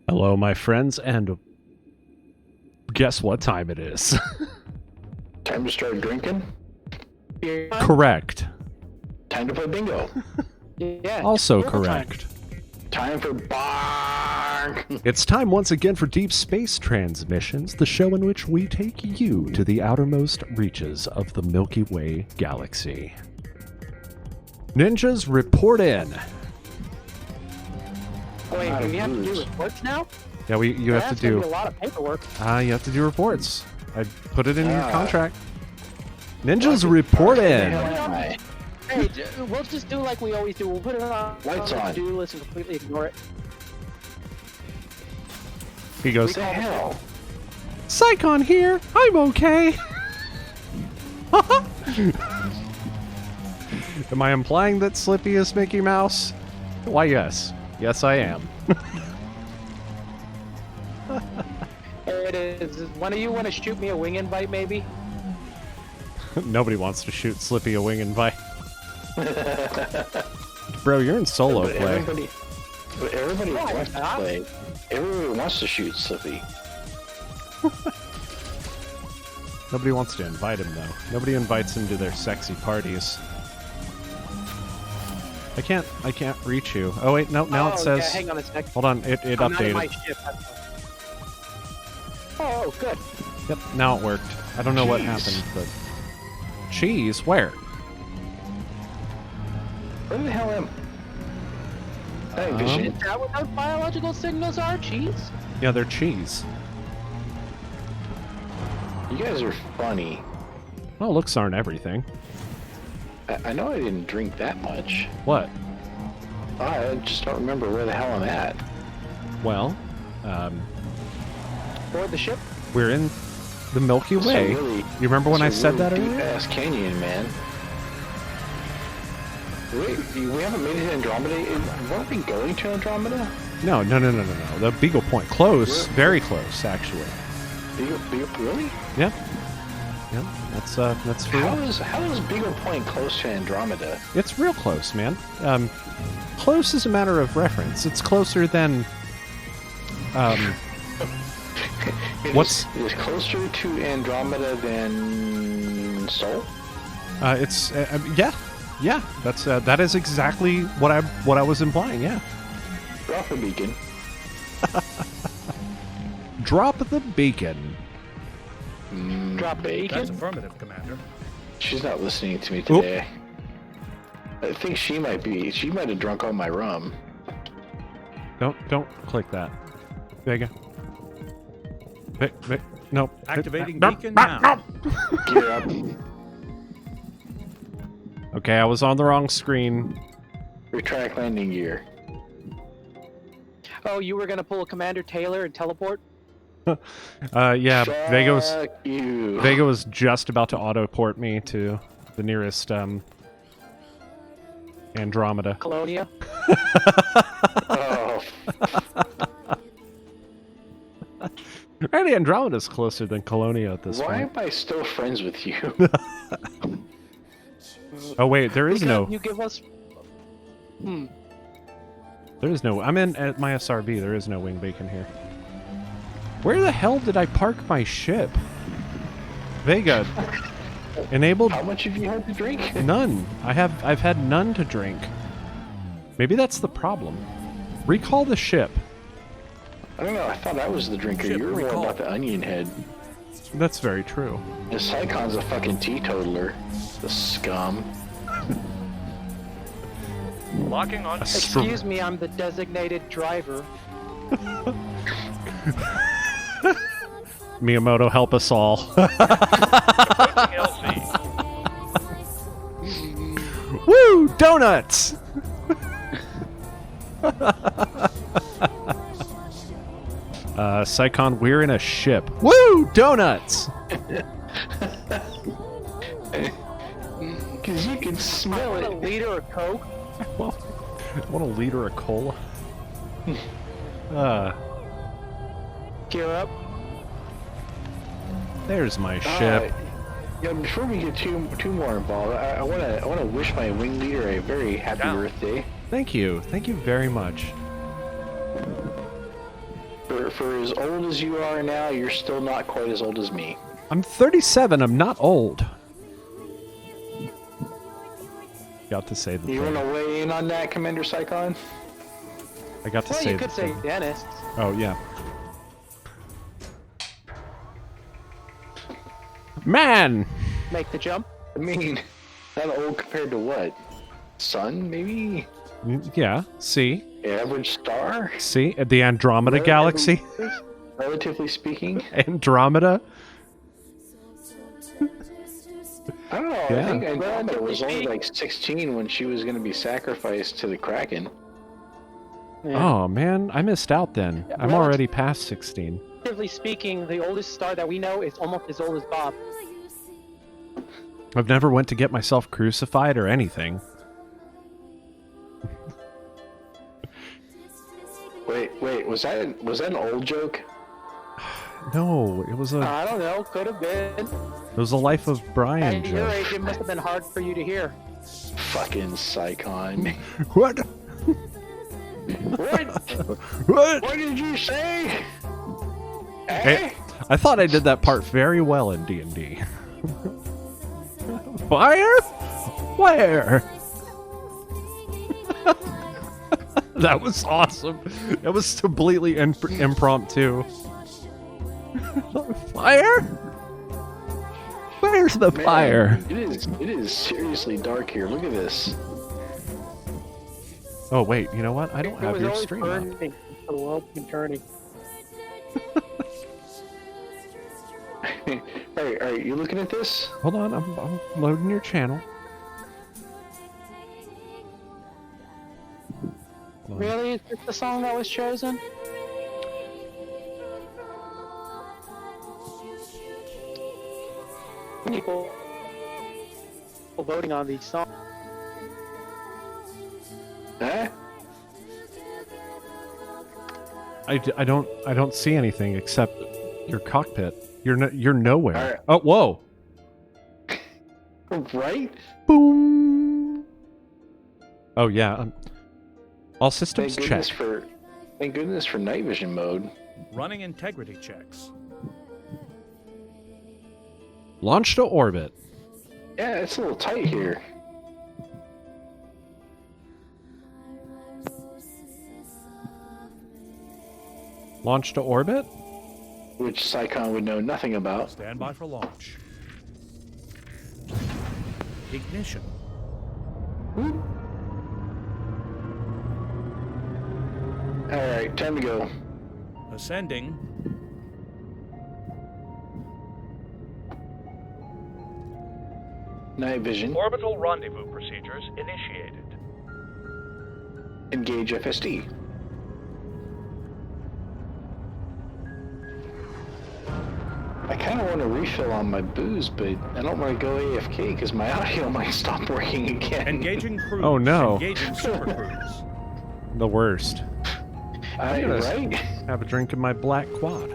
Hello, my friends, and guess what time it is? Time to start drinking? Correct. Time to play bingo. Yeah. Also correct. Time for bark. It's time once again for Deep Space Transmissions, the show in which we take you to the outermost reaches of the Milky Way galaxy. Ninjas, report in. Wait, do we have to do reports now? Yeah, you have to That's gonna do. be a lot of paperwork. You have to do reports. I put it in your contract. Ninjas, report in. Hey, we'll just do like we always do. We'll put it on Lights the on. to-do list and completely ignore it. He goes, What the hell? Psychon here. I'm okay. Am I implying that Slippy is Mickey Mouse? Why, yes. Yes, I am. There it is. One of you want to shoot me a wing invite, maybe? Nobody wants to shoot Slippy a wing invite. Bro, you're in solo But play. everybody No, wants to I'm play. Everybody wants to shoot Slippy. Nobody wants to invite him, though. Nobody invites him to their sexy parties. I can't reach you. Oh, wait, no, now it says... Yeah, hang on a sec. Hold on, it I'm not in my updated. ship. Oh, good. Yep, now it worked. I don't know what Jeez. happened, but... Cheese? Where? Where the hell am I? Is Vision. that what those biological signals are? Cheese? Yeah, they're cheese. You guys are funny. Well, looks aren't everything. I know I didn't drink that much. What? I just don't remember where the hell I'm at. Well, Board the ship? we're in the Milky It's a Way. really- You remember when I it's a said really that earlier? deep-ass canyon, man. Wait, we haven't made it to Andromeda. Weren't we going to Andromeda? No. The Beagle Point. Close. Very close, actually. Really? Yeah. Yeah, that's for How real. is Beagle Point close to Andromeda? It's real close, man. Close is a matter of reference. It's closer than... What's- It is closer to Andromeda than Sol? It's... yeah. That is exactly what I was implying, yeah. Drop a beacon. Drop the beacon. Drop the beacon? That's affirmative, Commander. She's not listening to me today. I think she might have drunk all my rum. Don't click that. Vega. Vic, no. Activating No, beacon no, now. Gear up. Okay, I was on the wrong screen. Retract landing gear. Oh, you were gonna pull a Commander Taylor and teleport? Yeah, Fuck you. Vega was just about to auto-port me to the nearest, Andromeda. Colonia? Oh, Really, Andromeda's closer than Colonia at this why point. am I still friends with you? Oh wait, there is no... You give us... There is no... I'm at my SRB, there is no wing bacon here. Where the hell did I park my ship? Vega. Enabled... How much have you had to drink? None. I've had none to drink. Maybe that's the problem. Recall the ship. I don't know. I thought I was the drinker. Ship You were more recall. about the onion head. That's very true. And Sycon's a fucking teetotaler. The scum. Locking on. Excuse me, I'm the designated driver. Miyamoto, help us all. LC. Woo! Donuts! Psychon, we're in a ship. Woo! Donuts! Because you can smell Want a it. liter of Coke? Well, I want a liter of cola. Gear up. There's my ship. Yeah, before we get too more involved, I want to wish my wing leader a very happy Down. birthday. Thank you. Thank you very much. for as old as you are now, you're still not quite as old as me. I'm 37. I'm not old. Got to say the You thing. want to weigh in on that, Commander Psychon? I got to Well, say you the could say thing. Dennis. Oh, yeah. Man! Make the jump. I mean, not old compared to what? Sun, maybe? Yeah, see? Average star? See? At the Andromeda Galaxy? Relatively speaking. Andromeda? I don't know, Yeah. I think Andromeda was only like 16 when she was going to be sacrificed to the Kraken. Yeah. Oh, man. I missed out then. I'm Well, already past 16. Relatively speaking, the oldest star that we know is almost as old as Bob. I've never went to get myself crucified or anything. Wait, was that an old joke? No, it was a I don't know. Could have been. Life of Brian At your joke. age, it must have been hard for you to hear. Fucking Psychon. What? What? What? What did you say? Hey, I thought I did that part very well in D&D. Fire? Where? That was awesome. That was completely impromptu. Fire? Where's the Man, fire? It is seriously dark here. Look at this. Oh wait, you know what? I don't have it was your always stream up. burning. The world's been turning. Alright, you looking at this? Hold on, I'm loading your channel. Hold on. Really? Is this the song that was chosen? People voting on these songs. Huh? I don't see anything except your cockpit. You're nowhere. Alright. Oh, whoa. Right? Boom. Oh yeah. All systems Thank check. goodness for night vision mode. Running integrity checks. Launch to orbit. Yeah, it's a little tight here. Launch to orbit? Which Psychon would know nothing about. Stand by for launch. Ignition. Alright, time to go. Ascending. Night vision. Orbital rendezvous procedures initiated. Engage FSD. I kind of want to refill on my booze, but I don't want to go AFK because my audio might stop working again. Engaging cruise. Oh, no. Engaging super cruise. The worst. Right? Have a drink in my black quad.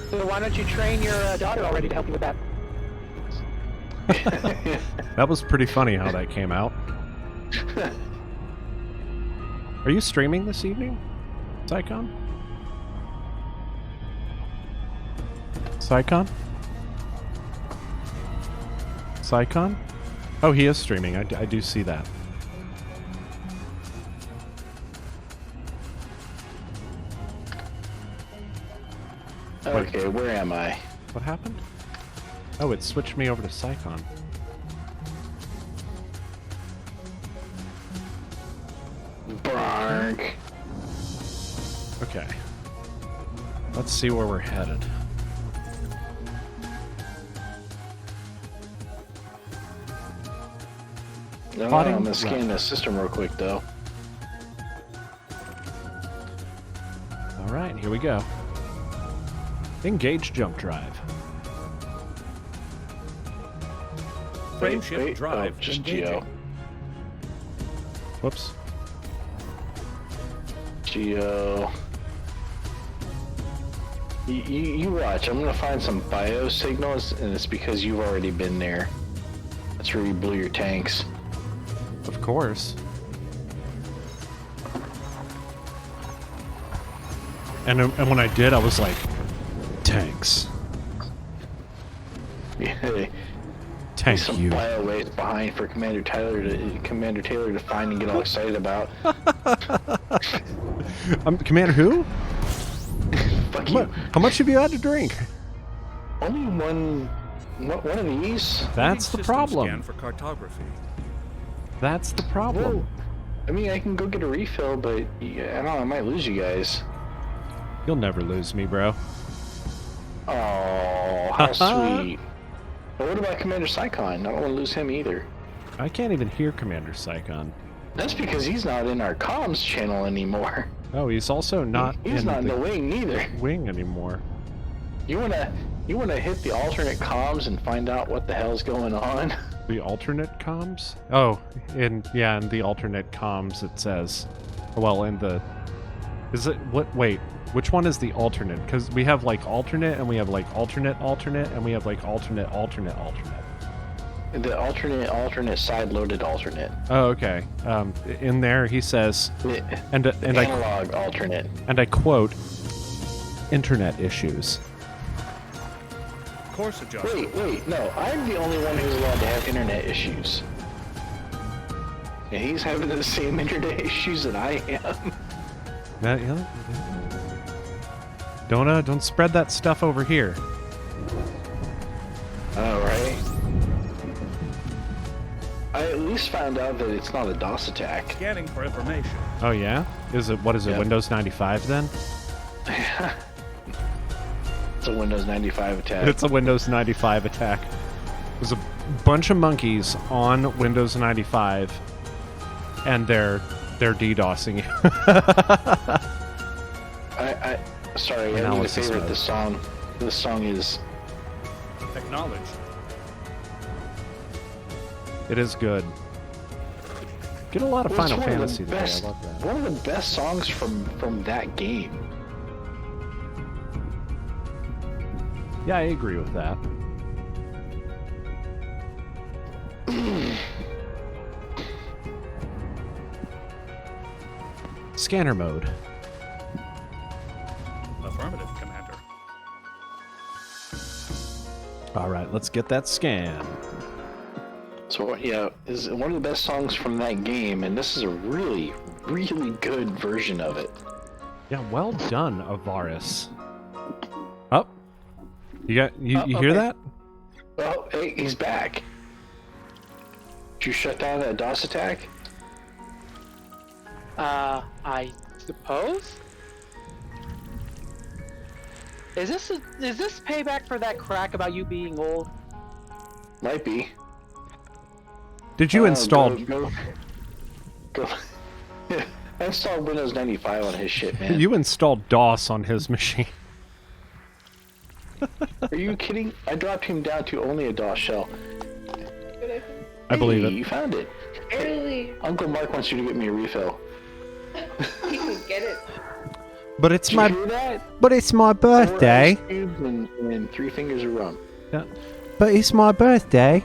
So why don't you train your daughter already to help you with that? That was pretty funny how that came out. Are you streaming this evening, Psychon? Psychon? Psychon? Oh, he is streaming. I do see that. Okay, where am I? What happened? Oh, it switched me over to Psychon. Bark. Okay. Let's see where we're headed. No, Plotting I'm gonna scan left. the system real quick, though. Alright, here we go. Engage jump drive. Frame shift drive just engaging. Geo. Whoops. Geo. You watch. I'm gonna find some bio signals, and it's because you've already been there. That's where you blew your tanks. Of course. And when I did, I was like, tanks. Yeah. Thank Some you. bio waste behind for Commander Taylor to find and get all excited about. Commander who? Fuck you. How much have you had to drink? Only one of these. That's the System problem. Scan for cartography. That's the problem. Whoa. I mean, I can go get a refill, but yeah, I don't know, I might lose you guys. You'll never lose me, bro. Oh, how sweet. But what about Commander Psychon? I don't want to lose him either. I can't even hear Commander Psychon. That's because he's not in our comms channel anymore. Oh, he's also not He's not in the wing neither. wing anymore. You wanna hit the alternate comms and find out what the hell's going on? The alternate comms? Oh, in the alternate comms it says. Well, in the... Is it... What? Wait. Which one is the alternate? Because we have, like, alternate, and we have, like, alternate, and we have, like, alternate. The alternate side-loaded alternate. Oh, okay. In there, he says... And analog alternate. And I quote, internet issues. Course adjustment. Wait, no. I'm the only one who's allowed to have internet issues. And he's having the same internet issues that I am. Yeah. Don't spread that stuff over here. Alright. I at least found out that it's not a DOS attack. Scanning for information. Oh yeah? What is it, Yep. Windows 95 then? It's a Windows 95 attack. It's a Windows 95 attack. There's a bunch of monkeys on Windows 95, and they're DDoSing you. Sorry, I need to Analysis favorite mode. this song. This song is... Acknowledged. It is good. Get a lot of Well, it's Final one of the Fantasy today. best- I love that. One of the best songs from that game. Yeah, I agree with that. Scanner mode. Affirmative, Commander. All right, let's get that scan. So yeah, is one of the best songs from that game, and this is a really, really good version of it. Yeah, well done, Avaris. Oh, you hear okay. that? Oh, hey, he's back. Did you shut down that DOS attack? I suppose? Is this payback for that crack about you being old? Might be. Did you install? Go. I installed Windows 95 on his shit, man. You installed DOS on his machine. Are you kidding? I dropped him down to only a DOS shell. I believe Hey, it. You found it. Early. Uncle Mark wants you to get me a refill. He can get it. But it's Did you hear that? But it's my 4 ice cubes and 3 fingers of rum. Yeah. But it's my birthday.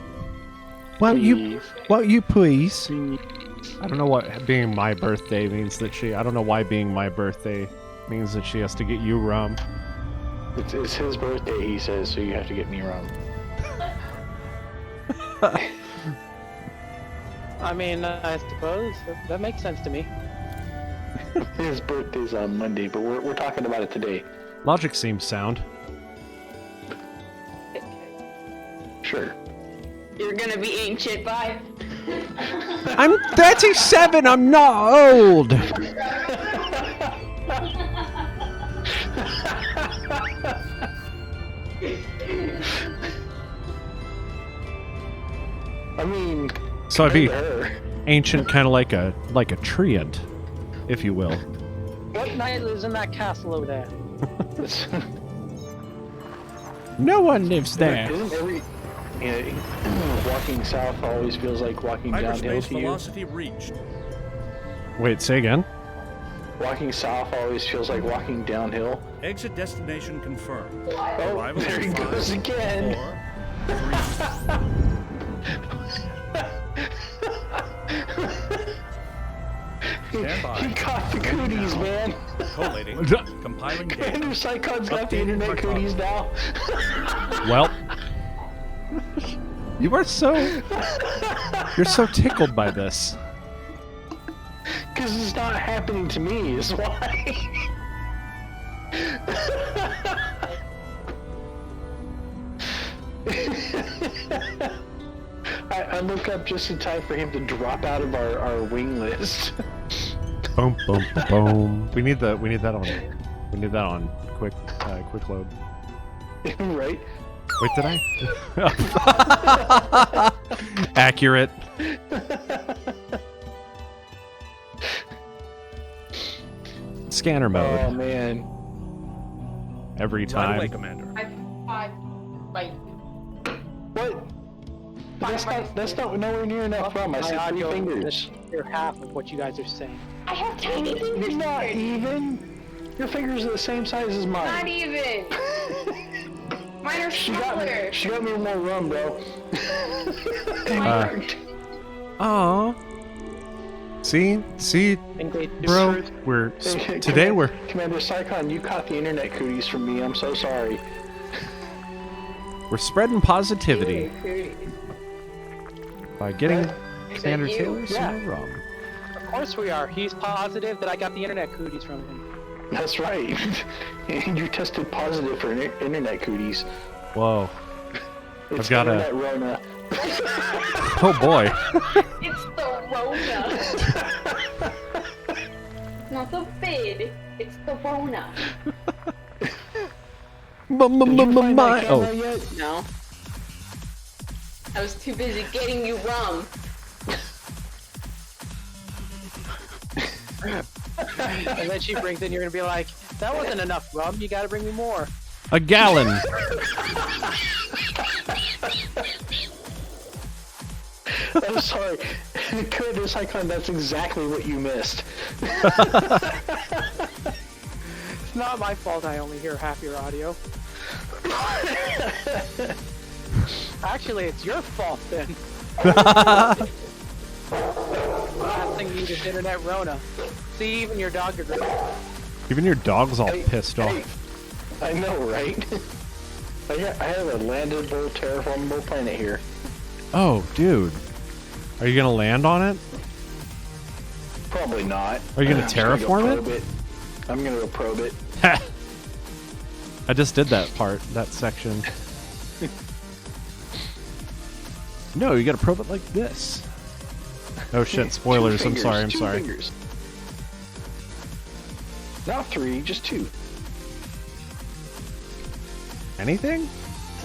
Won't Please. you please? I don't know what being my birthday means that she. I don't know why being my birthday means that she has to get you rum. It's his birthday, he says, so you have to get me rum. I mean, I suppose that makes sense to me. His birthday's on Monday, but we're talking about it today. Logic seems sound. Sure. You're gonna be ancient, bye. I'm 37. I'm not old. I mean, So I'd be her. ancient, kind of like a treant, if you will. What knight lives in that castle over there? No one lives there. Isn't every walking south always feels like walking downhill Hyperspace to you? velocity reached. Wait, say again. Walking south always feels like walking downhill. Exit destination confirmed. Oh, Arrival there he in 5, goes again. 4, 3. Stand by. He caught the cooties, man. Collating. Compiling data. Commander Psychon's got the Updating internet cartography. cooties now. Well, you are so you're so tickled by this. Because it's not happening to me, is why. I look up just in time for him to drop out of our wing list. Boom, boom, boom. We need that on quick load. Right? Wait, did I? Accurate. Scanner Oh mode man. every Right away, time. Commander. Wait. What? That's not nowhere near enough rum. I My said 3 audio fingers. is hear half of what you guys are saying. I have tiny fingers. Not here. even. Your fingers are the same size as mine. Not even. Mine are She got smaller. me more rum, bro. Aw. See, Engage bro. differs. We're Hey, today we're Commander Psychon, you caught the internet cooties from me. I'm so sorry. spreading positivity by getting Is Commander that you? Taylor Yeah. some rum. Of course we are. He's positive that I got the internet cooties from him. That's right. You tested positive for internet cooties. Whoa. It's got a- internet Rona. Oh boy. It's the Rona. Not the vid. It's the Rona. Did you find that Oh. camera yet? No. I was too busy getting you rum. And then she brings in, you're gonna be like, that wasn't enough rum, you gotta bring me more. A gallon. I'm sorry. Commander Psychon, that's exactly what you missed. It's not my fault I only hear half your audio. Actually, it's your fault then. Blasting you this internet Rona. See, even your dog agrees. Even your dog's all pissed off. Hey, I know, right? I have a landable, terraformable planet here. Oh, dude. Are you gonna land on it? Probably not. Are you gonna I'm just gonna go terraform it? probe I'm gonna go probe it. I just did that section. No, you gotta probe it like this. Oh shit, spoilers, Two I'm fingers, two sorry. fingers. Not 3, just 2. Anything?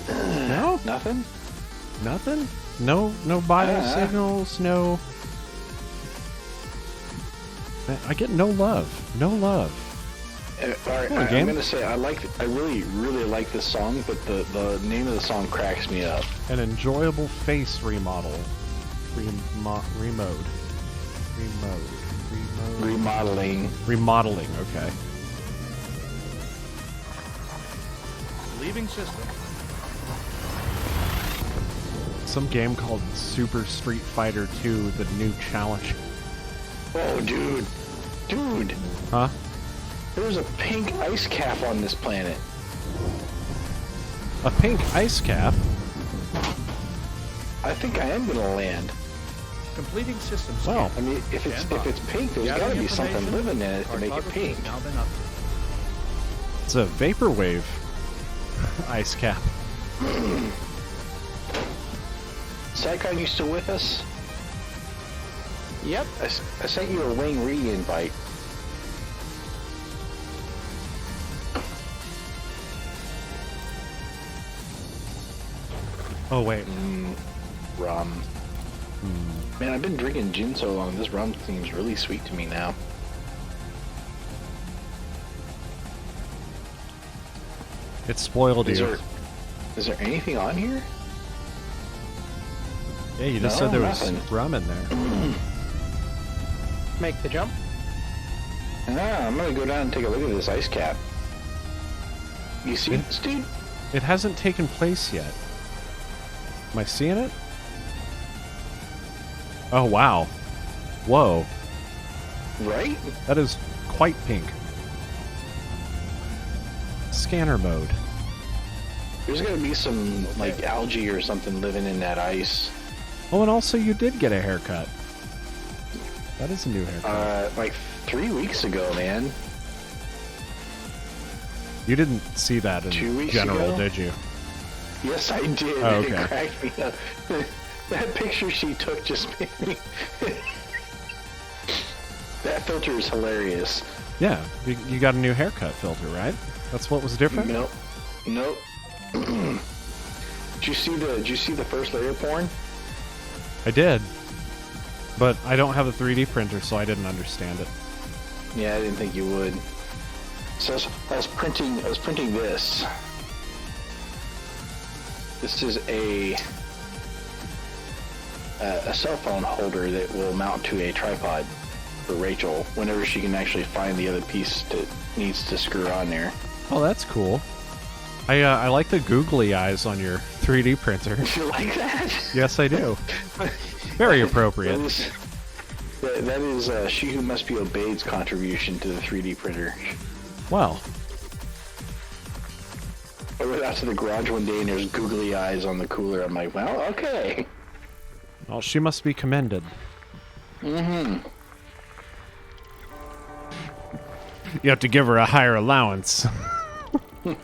No? Nothing? Nothing? No bio signals, no... I get no love. No love. Alright, Come on, I'm game. gonna say I really like this song, but the name of the song cracks me up. An enjoyable face remodel. Remodeling. Remodeling, okay. Leaving system. Some game called Super Street Fighter 2, the new challenge. Oh, dude. Dude, Huh? there's a pink ice cap on this planet. A pink ice cap? I think I am gonna land. Completing system Wow. scan. I mean, if it's pink, there's Gathering gotta be something information. living in it to make it Cartography pink. has now been updated. It's a vaporwave ice cap. Psychon, you still with us? Yep. I sent you a wing re-invite. Oh, wait. Rum. Man, I've been drinking gin so long, this rum seems really sweet to me now. It spoiled Is you. there anything on here? Yeah, you just No, said there was nothing. rum in there. Make the jump. I'm gonna go down and take a look at this ice cap. You see this, dude? It hasn't taken place yet. Am I seeing it? Oh, wow. Whoa. Right? That is quite pink. Scanner mode. There's gonna be some like algae or something living in that ice. Oh, and also you did get a haircut. That is a new haircut. Like 3 weeks ago, man. You didn't see that in 2 weeks general, ago? did you? Yes, I did. Oh, It okay. cracked me up. That picture she took just made me. That filter is hilarious. Yeah, you got a new haircut filter, right? That's what was different? Nope. Nope. Did you see the first layer porn? I did. But I don't have a 3D printer, so I didn't understand it. Yeah, I didn't think you would. So I was printing this. This is a cell phone holder that will mount to a tripod for Rachel whenever she can actually find the other piece that needs to screw on there. Oh, that's cool. I like the googly eyes on your 3D printer. You like that? Yes, I do. Very appropriate. That is She Who Must Be Obeyed's contribution to the 3D printer. Well, I went out to the garage one day and there's googly eyes on the cooler. I'm like, well, okay. well, she must be commended. Mm-hmm. You have to give her a higher allowance. Are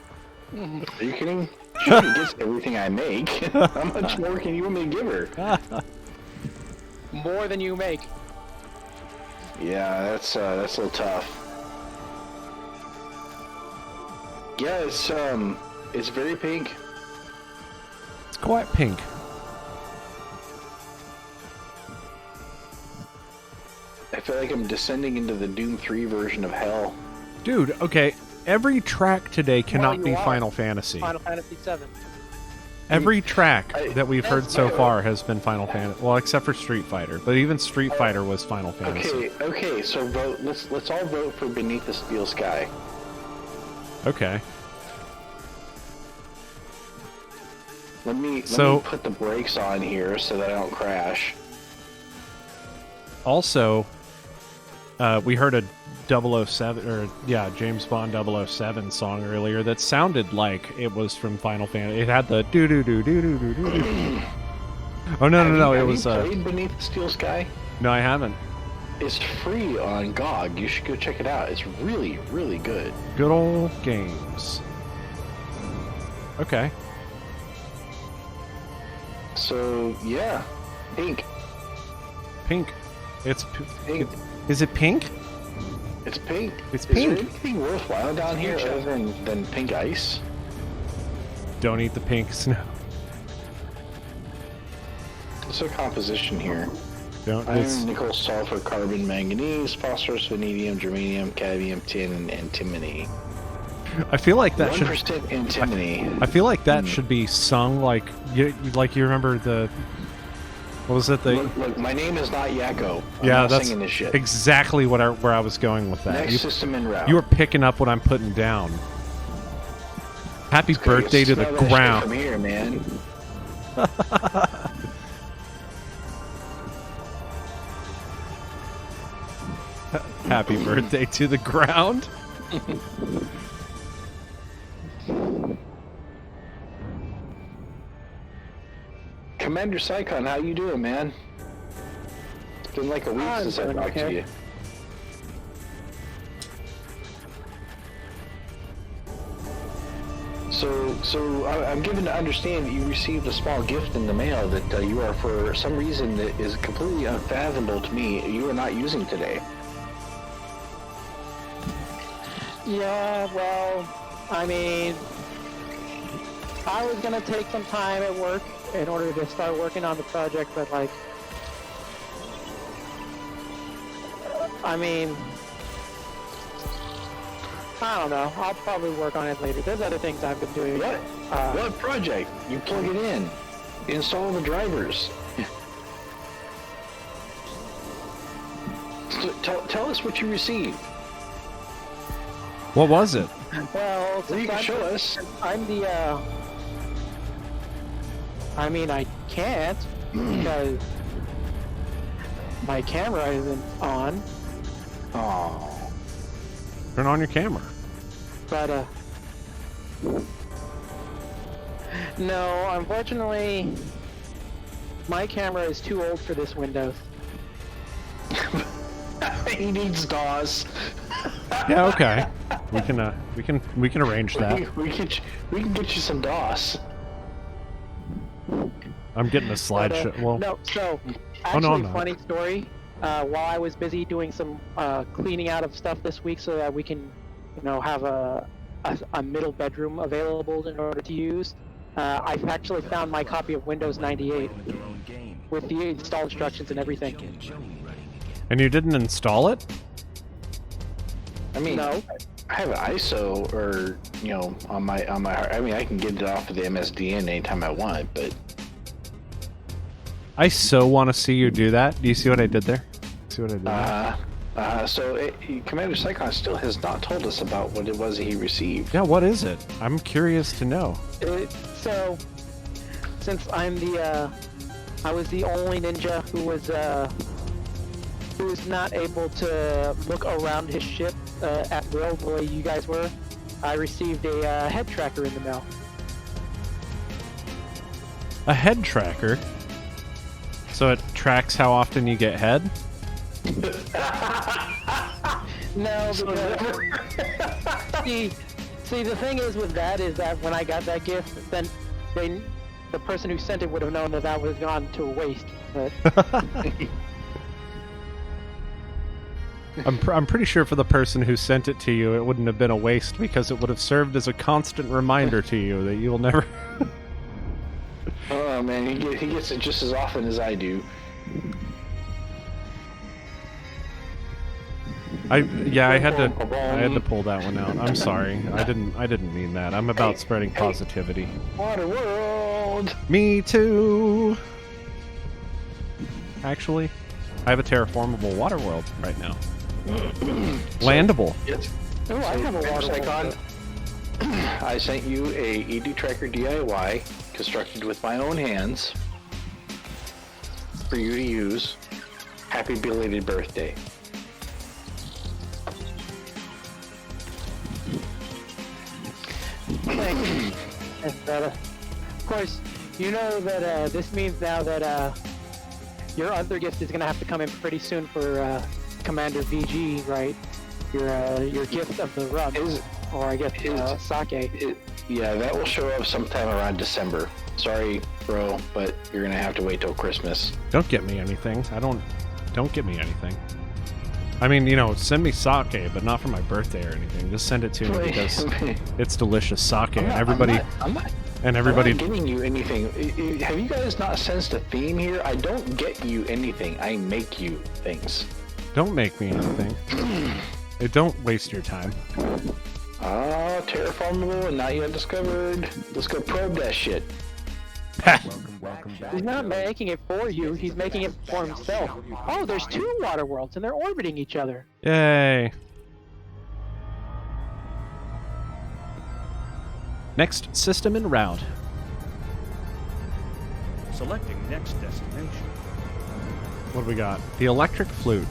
you kidding? She already gets everything I make. How much more can you want me to give her? More than you make. Yeah, that's a little tough. Yeah, it's very pink. It's quite pink. I feel like I'm descending into the Doom 3 version of hell. Dude, okay, every track today cannot you be are. Final Fantasy. Final Fantasy 7. Every track that we've heard so that's- far has been Final Fantasy. Well, except for Street Fighter, but even Street Fighter was Final Fantasy. Okay, so vote. Let's all vote for Beneath the Steel Sky. Okay. Let me So- put the brakes on here so that I don't crash. Also, we heard a 007 or James Bond 007 song earlier that sounded like it was from Final Fantasy. It had the do do do do do do do do. Oh no! It was Have you played Beneath the Steel Sky? no, I haven't. It's free on GOG. You should go check it out. It's really, really good. Good old games. Okay. So yeah, pink. Pink. It's Pink. Is it pink? It's pink. It's Is there pink. anything worthwhile down here other than pink ice? Don't eat the pink snow. What's the composition here? Don't. It's, Iron, nickel, sulfur, carbon, manganese, phosphorus, vanadium, germanium, cadmium, tin, and antimony. I feel like that should. 1% antimony. I feel like that should be sung like you remember the. What was it? The Look, my name is not Yakko. I'm yeah, not that's singing this shit. exactly where I was going with that. Next system en route. You were picking up what I'm putting down. Happy birthday to the Smell that shit ground. From here, man. Happy birthday to the ground. Commander Psychon, how you doing, man? It's been like a week I'm since I doing talked to okay. you. So I'm given to understand that you received a small gift in the mail that you are, for some reason that is completely unfathomable to me, you are not using today. Yeah, well, I mean, I was gonna take some time at work in order to start working on the project, but like, I mean, I don't know. I'll probably work on it later. There's other things I've been doing. What? What project? You plug it in. Install the drivers. Tell us what you received. What was it? Well, Well, you since can show us. I'm the, I mean, I can't because my camera isn't on. Oh. Turn on your camera. But, no, unfortunately, my camera is too old for this Windows. He needs DAWs. Yeah, okay. We can arrange that. We can get you some DAWs. I'm getting a slideshow. Well, No, so, Oh, no, I'm actually, not. funny story. While I was busy doing some cleaning out of stuff this week so that we can, you know, have a middle bedroom available in order to use, I've actually found my copy of Windows 98 with the install instructions and everything. and you didn't install it? I mean, No. I have an ISO, or you know, on my. I mean, I can get it off of the MSDN anytime I want, but I so want to see you do that. Do you see what I did there? See what I did there? so Commander Psychon still has not told us about what it was he received. Yeah, what is it? I'm curious to know. So, since I'm I was the only ninja who was not able to look around his ship at will the way you guys were, I received a head tracker in the mail. A head tracker? So it tracks how often you get head? No, because see, the thing is with that is that when I got that gift, then the person who sent it would have known that that was gone to waste. But I'm pretty sure for the person who sent it to you, it wouldn't have been a waste because it would have served as a constant reminder to you that you will never... Oh man, he gets it just as often as I do. I had to pull that one out. I'm sorry. I didn't mean that. I'm about spreading positivity. Water World. Me too. Actually, I have a terraformable water world right now. Landable. Yes. oh, I have a water Psychon. I sent you a ED Tracker DIY constructed with my own hands for you to use. Happy belated birthday. And, of course, you know that this means now that your other gift is going to have to come in pretty soon for Commander VG, right? Your gift of the rum, or I guess sake. Yeah, that will show up sometime around December. Sorry, bro, but you're gonna have to wait till Christmas. Don't get me anything. Don't get me anything. I mean, you know, send me sake, but not for my birthday or anything. Just send it to me because it's delicious sake, and everybody I'm not getting you anything. Have you guys not sensed a theme here? I don't get you anything. I make you things. Don't make me anything. Don't waste your time. Terraformable and not yet discovered. Let's go probe that shit. He's not making it for you, he's making it for himself. Oh, there's two water worlds and they're orbiting each other. Yay. Next system en route. Selecting next destination. What do we got? The electric flute.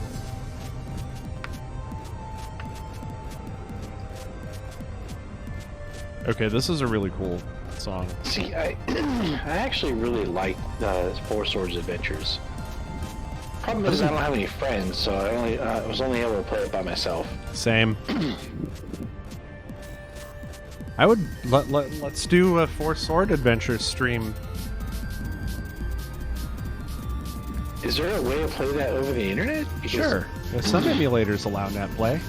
Okay, this is a really cool song. See, I actually really like Four Swords Adventures. Problem is, I don't have any friends, so I was only able to play it by myself. Same. I would let's do a Four Sword Adventures stream. Is there a way to play that over the internet? Because Sure. Yeah, some emulators allow net play.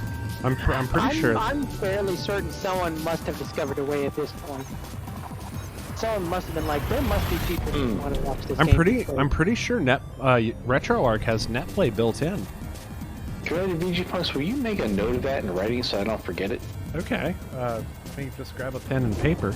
I'm pretty sure. I'm fairly certain someone must have discovered a way at this point. Someone must have been like, there must be people who want to watch this game. I'm pretty sure RetroArch has net play built in. Commander VG Punks, will you make a note of that in writing so I don't forget it? Okay. I think just grab a pen and paper.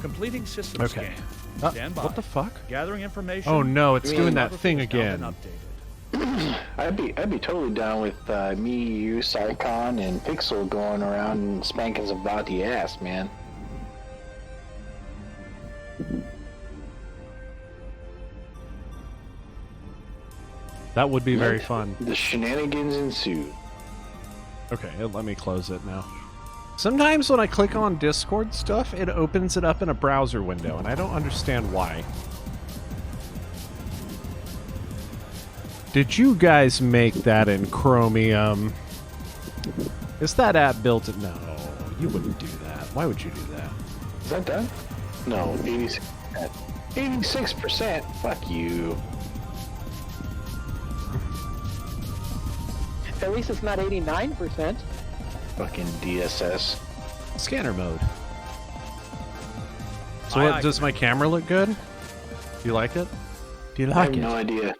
Completing system Okay. scan. Stand by. What the fuck? Gathering information. Oh no, it's doing that Geography thing has now been again. updated. I'd be totally down with me, you, Psychon, and Pixel going around and spanking some body ass, man. That would be very fun. The shenanigans ensue. Okay, let me close it now. Sometimes when I click on Discord stuff, it opens it up in a browser window, and I don't understand why. Did you guys make that in Chromium? Is that app built in... No, you wouldn't do that. Why would you do that? Is that done? No, 86%. 86%? Fuck you. At least it's not 89%. Fucking DSS. Scanner mode. So what, does my camera look good? Do you like it? Do you I like have it? no idea.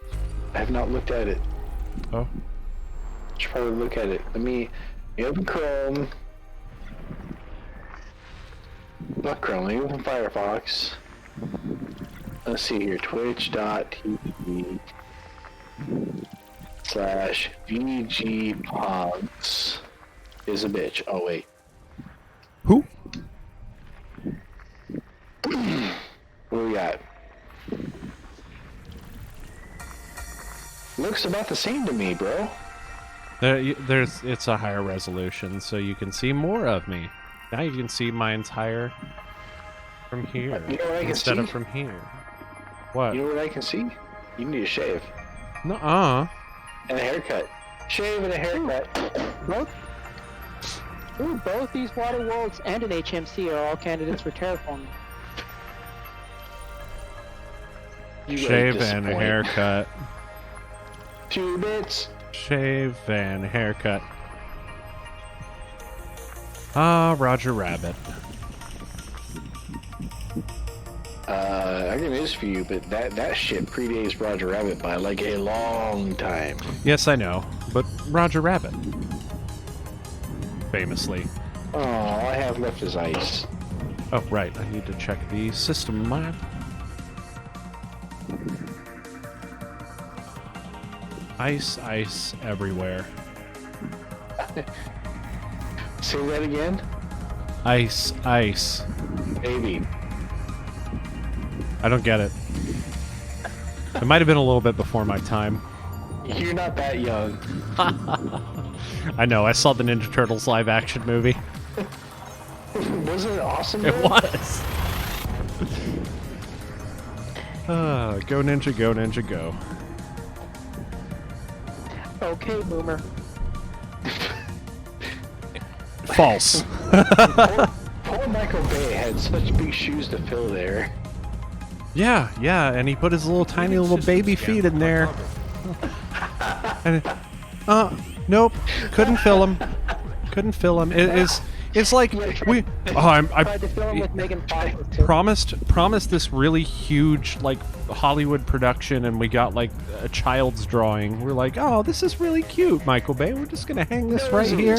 I have not looked at it. Oh. Should probably look at it. Let me open Chrome. Not Chrome, let me open Firefox. Let's see here, twitch.tv/VGPogs is a bitch. Oh wait. Who? What do we got? Looks about the same to me, bro. It's a higher resolution, so you can see more of me. Now you can see my entire from here You know what I can instead see? of from here. What? You know what I can see? You need a shave. Nuh-uh. And a haircut. Shave and a haircut. Both these Water Worlds and an HMC are all candidates for terraforming. You Shave gotta and a disappoint. haircut. 2 bits. Shave and a haircut. Ah, Roger Rabbit. I got news for you, but that shit predates Roger Rabbit by like a long time. Yes, I know, but Roger Rabbit. Famously. Oh, all I have left is ice. Oh, right. I need to check the system map. Ice everywhere. Say that again? Ice. Baby. I don't get it. It might have been a little bit before my time. You're not that young. I know, I saw the Ninja Turtles live action movie. Wasn't it awesome? It though? was. Go Ninja, go Ninja, go. Okay, Boomer. False. Poor Michael Bay had such big shoes to fill there. Yeah, and he put his little tiny little baby feet in there. And nope, couldn't fill him. It's like we. Oh, I Tried to film with Megan Fox too. promised this really huge like Hollywood production, and we got like a child's drawing. We're like, oh, this is really cute, Michael Bay. We're just gonna hang this right here.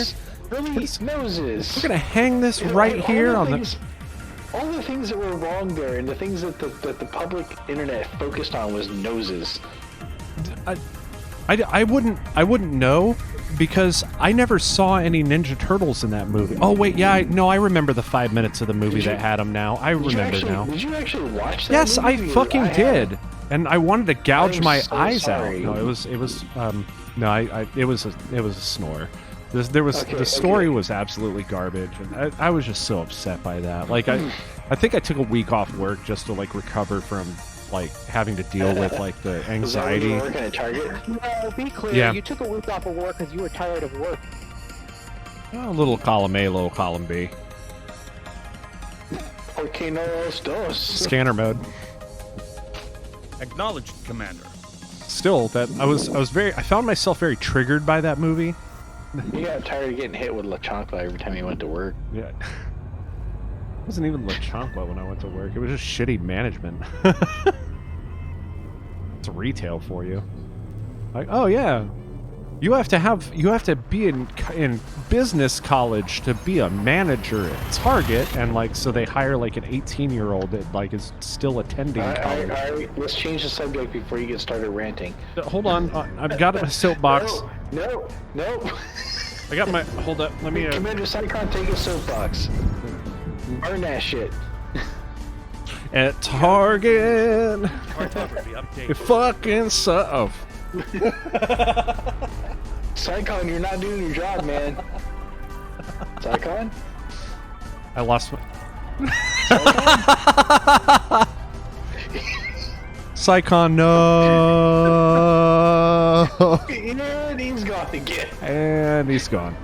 Really? Noses. We're gonna hang this right here on the. All the things that were wrong there, and the things that the public internet focused on was noses. I wouldn't know because I never saw any Ninja Turtles in that movie. Oh wait, yeah, I remember the 5 minutes of the movie that had them now. I remember now. Did you actually watch that? Yes, I movie? fucking did, and I wanted to gouge I'm my so eyes sorry. out. No, it was it was a snore. The story was absolutely garbage, and I was just so upset by that. Like I think I took a week off work just to like recover from like having to deal with like the Was that when anxiety. you were working at Target? No, be clear. Yeah. You took a week off of work because you were tired of work. A little column A, little column B. Porque no los dos. Scanner mode. Acknowledged, Commander. Still, that I found myself very triggered by that movie. You got tired of getting hit with La Chancla every time you went to work. Yeah. It wasn't even La Chancla when I went to work. It was just shitty management. It's retail for you. Like, oh yeah, you have to be in business college to be a manager at Target, and like so they hire like an 18-year-old that like is still attending college. All right, let's change the subject before you get started ranting. Hold on, I've got my soapbox. No. I got my. Hold up, let me. Commander Psychon, take a soapbox. Burn that shit. At Target, Cartography update. it fucking sucks. Psychon, you're not doing your job, man. Psychon? I lost my... Psychon, no! And he's gone again. And he's gone.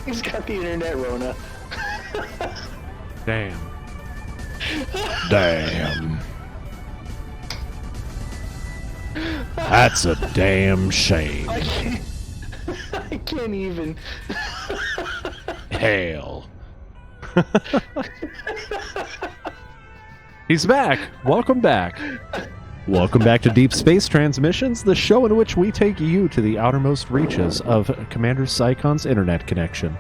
He's got the internet Rona. Damn. Damn. That's a damn shame. I can't even. Hell. He's back. Welcome back. Welcome back to Deep Space Transmissions, the show in which we take you to the outermost reaches of Commander Psychon's internet connection.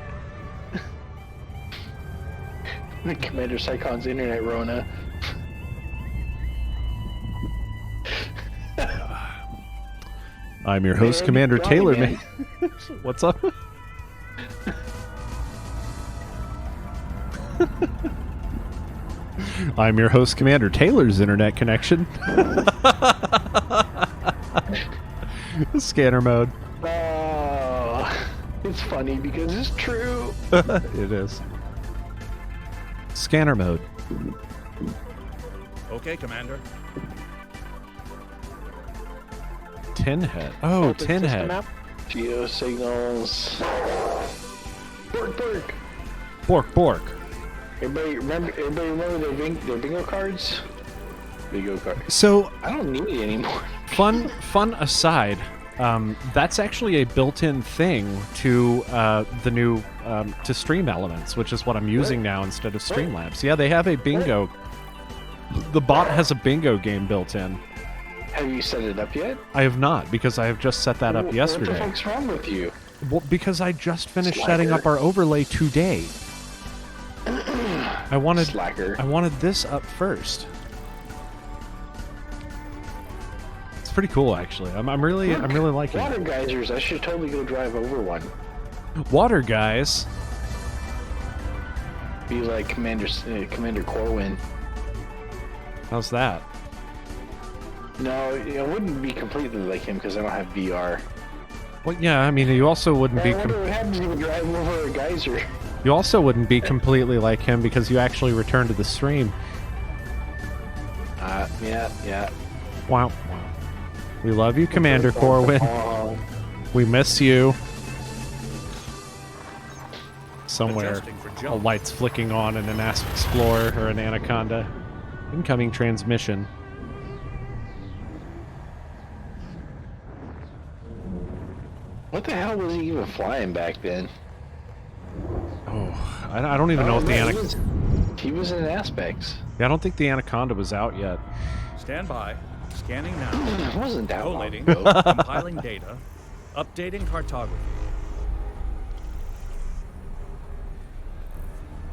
Commander Psychon's internet Rona. I'm your host, Man, Commander Ronnie, Taylor. man. What's up? I'm your host, Commander Taylor's internet connection. Scanner mode. Oh, it's funny because it's true. It is. Scanner mode. Okay, Commander. Tin head. Oh, Open tin system head. map. Geo signals. Bork, bork. Bork, bork. Everybody remember their bingo cards? Bingo cards. So, I don't need it anymore. fun aside, that's actually a built-in thing to the new to Stream Elements, which is what I'm using now instead of Streamlabs. Yeah, they have a bingo. The bot has a bingo game built in. Have you set it up yet? I have not, because I have just set that up yesterday. What the fuck's wrong with you? Well, because I just finished Slacker. setting up our overlay today. I wanted Slacker. this up first. It's pretty cool, actually. I'm really liking Water it. geysers. I should totally go drive over one. Water guys. Be like Commander Corwin. How's that? No, it wouldn't be completely like him because I don't have VR. Well, yeah. I mean, you also wouldn't be. I wonder what happens if you drive over a geyser. You also wouldn't be completely like him because you actually return to the stream. Yeah. Wow. We love you, Commander Corwin. We miss you. Somewhere, Adjusting for a jump. light's flicking on in an Ask Explorer or an Anaconda. Incoming transmission. What the hell was he even flying back then? Oh, I don't even know Oh, if the no, Anaconda. he was in Aspects. Yeah, I don't think the Anaconda was out yet. Stand by. Scanning now. It wasn't that long Collating. ago. Compiling data. Updating cartography.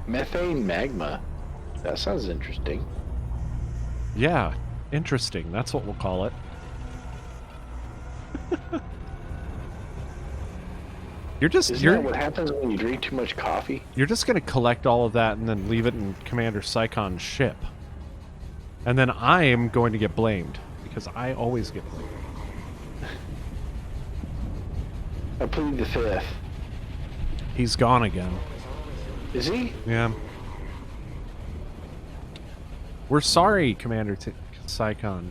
Methane magma. That sounds interesting. Yeah, interesting. That's what we'll call it. Isn't that what happens when you drink too much coffee? You're just gonna collect all of that and then leave it in Commander Psychon's ship. And then I am going to get blamed. Because I always get blamed. I plead the fifth. He's gone again. Is he? Yeah. We're sorry, Commander Psychon.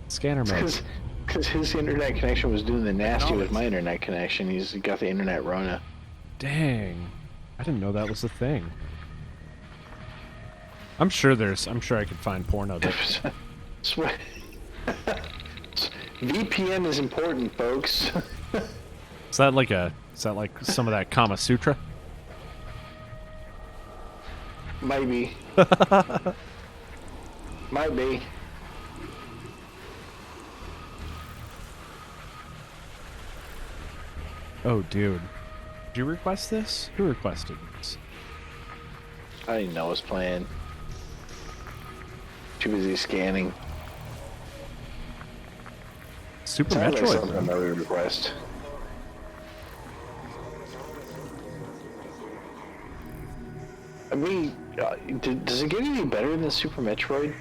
Scanner mode. Because his internet connection was doing the nasty with my internet connection. He's got the internet Rona. Dang. I didn't know that was a thing. I'm sure I could find porno that. VPN is important, folks. Is that like some of that Kama Sutra? Might be. Might be. Oh, dude. Did you request this? Who requested this? I didn't know I was playing. Too busy scanning. Super Sounds like Metroid. something another request. I mean, does it get any better than Super Metroid?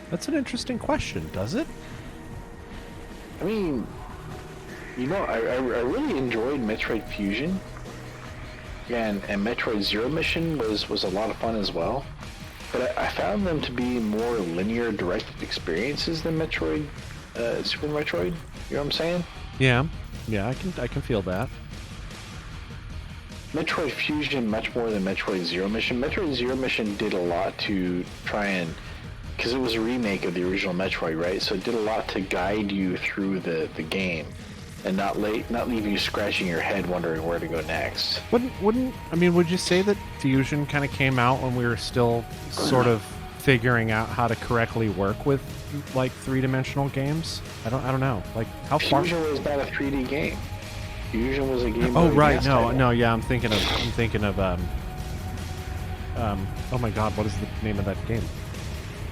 That's an interesting question, does it? I mean, you know, I really enjoyed Metroid Fusion. Yeah, and Metroid Zero Mission was a lot of fun as well. But I found them to be more linear, directed experiences than Metroid, Super Metroid. You know what I'm saying? Yeah, I can feel that. Metroid Fusion much more than Metroid Zero Mission. Metroid Zero Mission did a lot to try and, because it was a remake of the original Metroid, right? So it did a lot to guide you through the game, and not leave you scratching your head wondering where to go next. Would you say that Fusion kind of came out when we were still sort of figuring out how to correctly work with like three-dimensional games? I don't know. Like how far? Fusion was not a 3D game. Fusion was a game. Oh right, no, yeah. I'm thinking of oh my God, what is the name of that game?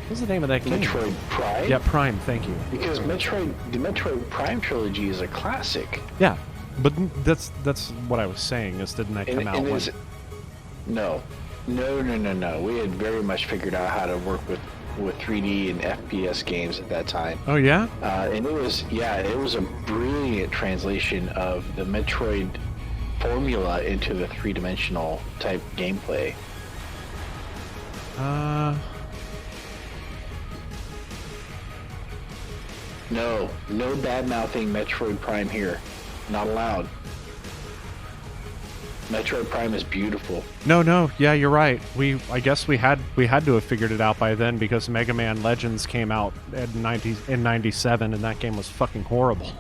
What's the name of that game? Metroid Prime? Yeah, Prime, thank you. Because the Metroid Prime trilogy is a classic. Yeah, but that's what I was saying, is didn't that come out when... No. We had very much figured out how to work with 3D and FPS games at that time. Oh, yeah? And it was a brilliant translation of the Metroid formula into the three-dimensional type gameplay. No bad-mouthing Metroid Prime here. Not allowed. Metroid Prime is beautiful. No, yeah, you're right. I guess we had to have figured it out by then, because Mega Man Legends came out in 97, and that game was fucking horrible.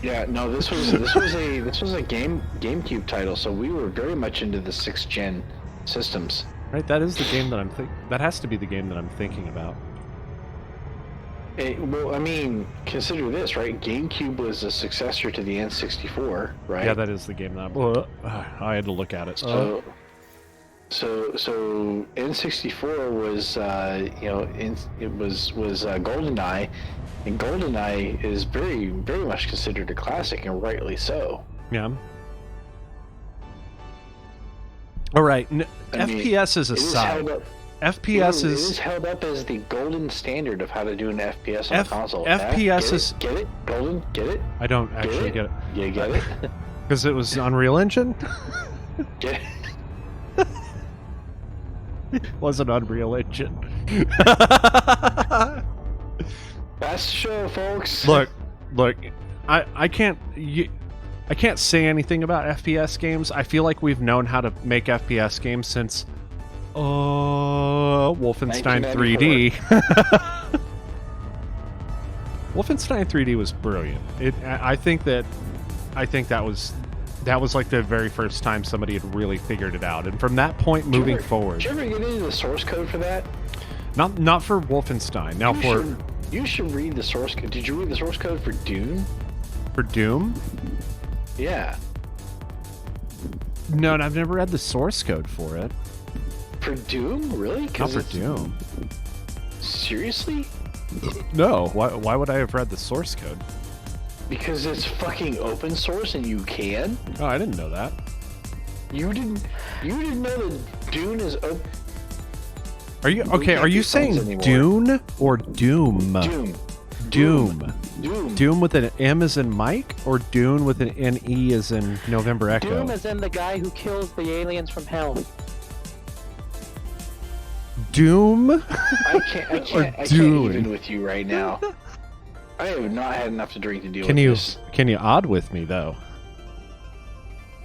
Yeah, no, this was a GameCube title, so we were very much into the 6th gen systems. Right, that is the game that that has to be the game that I'm thinking about. Well, I mean, consider this, right? GameCube was a successor to the N64, right? Yeah, that is the game that I had to look at it. So N64 was, it was GoldenEye, and GoldenEye is very, very much considered a classic, and rightly so. Yeah. All right, FPS is aside. FPS it is held up as the golden standard of how to do an FPS on a console. FPS is... Get it? Golden? Get it? I don't actually get it. You get it? Because it was Unreal Engine? Get it? Was an Unreal Engine. That's the show, folks. Look, I can't say anything about FPS games. I feel like we've known how to make FPS games since... Wolfenstein 3D. Wolfenstein 3D was brilliant. I think that was like the very first time somebody had really figured it out, and from that point moving forward. Did you ever get into the source code for that? Not for Wolfenstein. Now you should read the source code. Did you read the source code for Dune? For Doom? Yeah. No, I've never read the source code for it. For Doom? Really? Not for Doom. Seriously? No. Why would I have read the source code? Because it's fucking open source and you can? Oh, I didn't know that. You didn't know that Dune is open? Are you okay? Are you saying Dune or Doom? Doom. Doom with an M as in Mike, or Dune with an N-E as in November Echo? Doom as in the guy who kills the aliens from hell. Doom? I can't even with you right now. I have not had enough to drink to deal with this. Can you odd with me, though?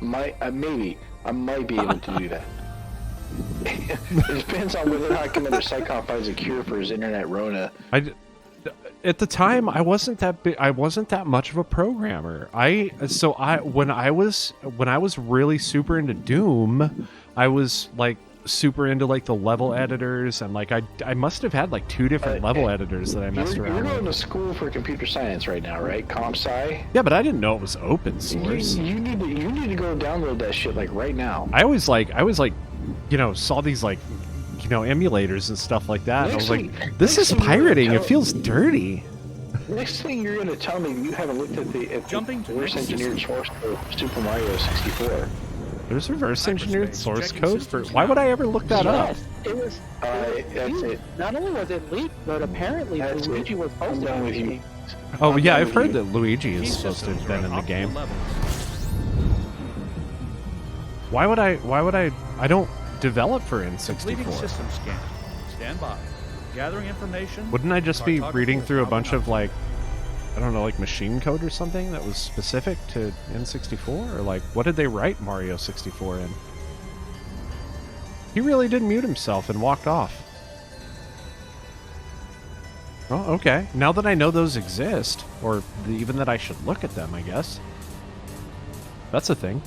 Maybe. I might be able to do that. It depends on whether or not Commander Psychon finds a cure for his internet Rona. At the time, I wasn't that much of a programmer. When I was really super into Doom, I was like super into like the level editors, and like I must have had like 2 different level editors that I messed around with. You're going to school for computer science right now, right? Comp Sci? Yeah, but I didn't know it was open source. You need to go download that shit like right now. I always saw these like emulators and stuff like that, and I was like, this is pirating. It feels dirty. Next thing you're going to tell me, you haven't looked at the reverse engineered source code for Super Mario 64. There's reverse engineered Hyperspace, source checking code for. systems Why would now. I ever look that up? Yes, it was. That's leaked. it. Not only was it leaked, but apparently That's Luigi it. was I'm posted done on with the you. game. Oh I'm yeah, done I've with heard you. that Luigi Key is supposed to systems have been are in the optimal game. levels. Why would I don't develop for Completing N64. system scan. Stand by. Gathering information. Wouldn't I just be Cartography reading is through a now bunch of enough. like, I don't know, like machine code or something that was specific to N64? Or like, what did they write Mario 64 in? He really did mute himself and walked off. Oh, okay. Now that I know those exist, or even that I should look at them, I guess. That's a thing.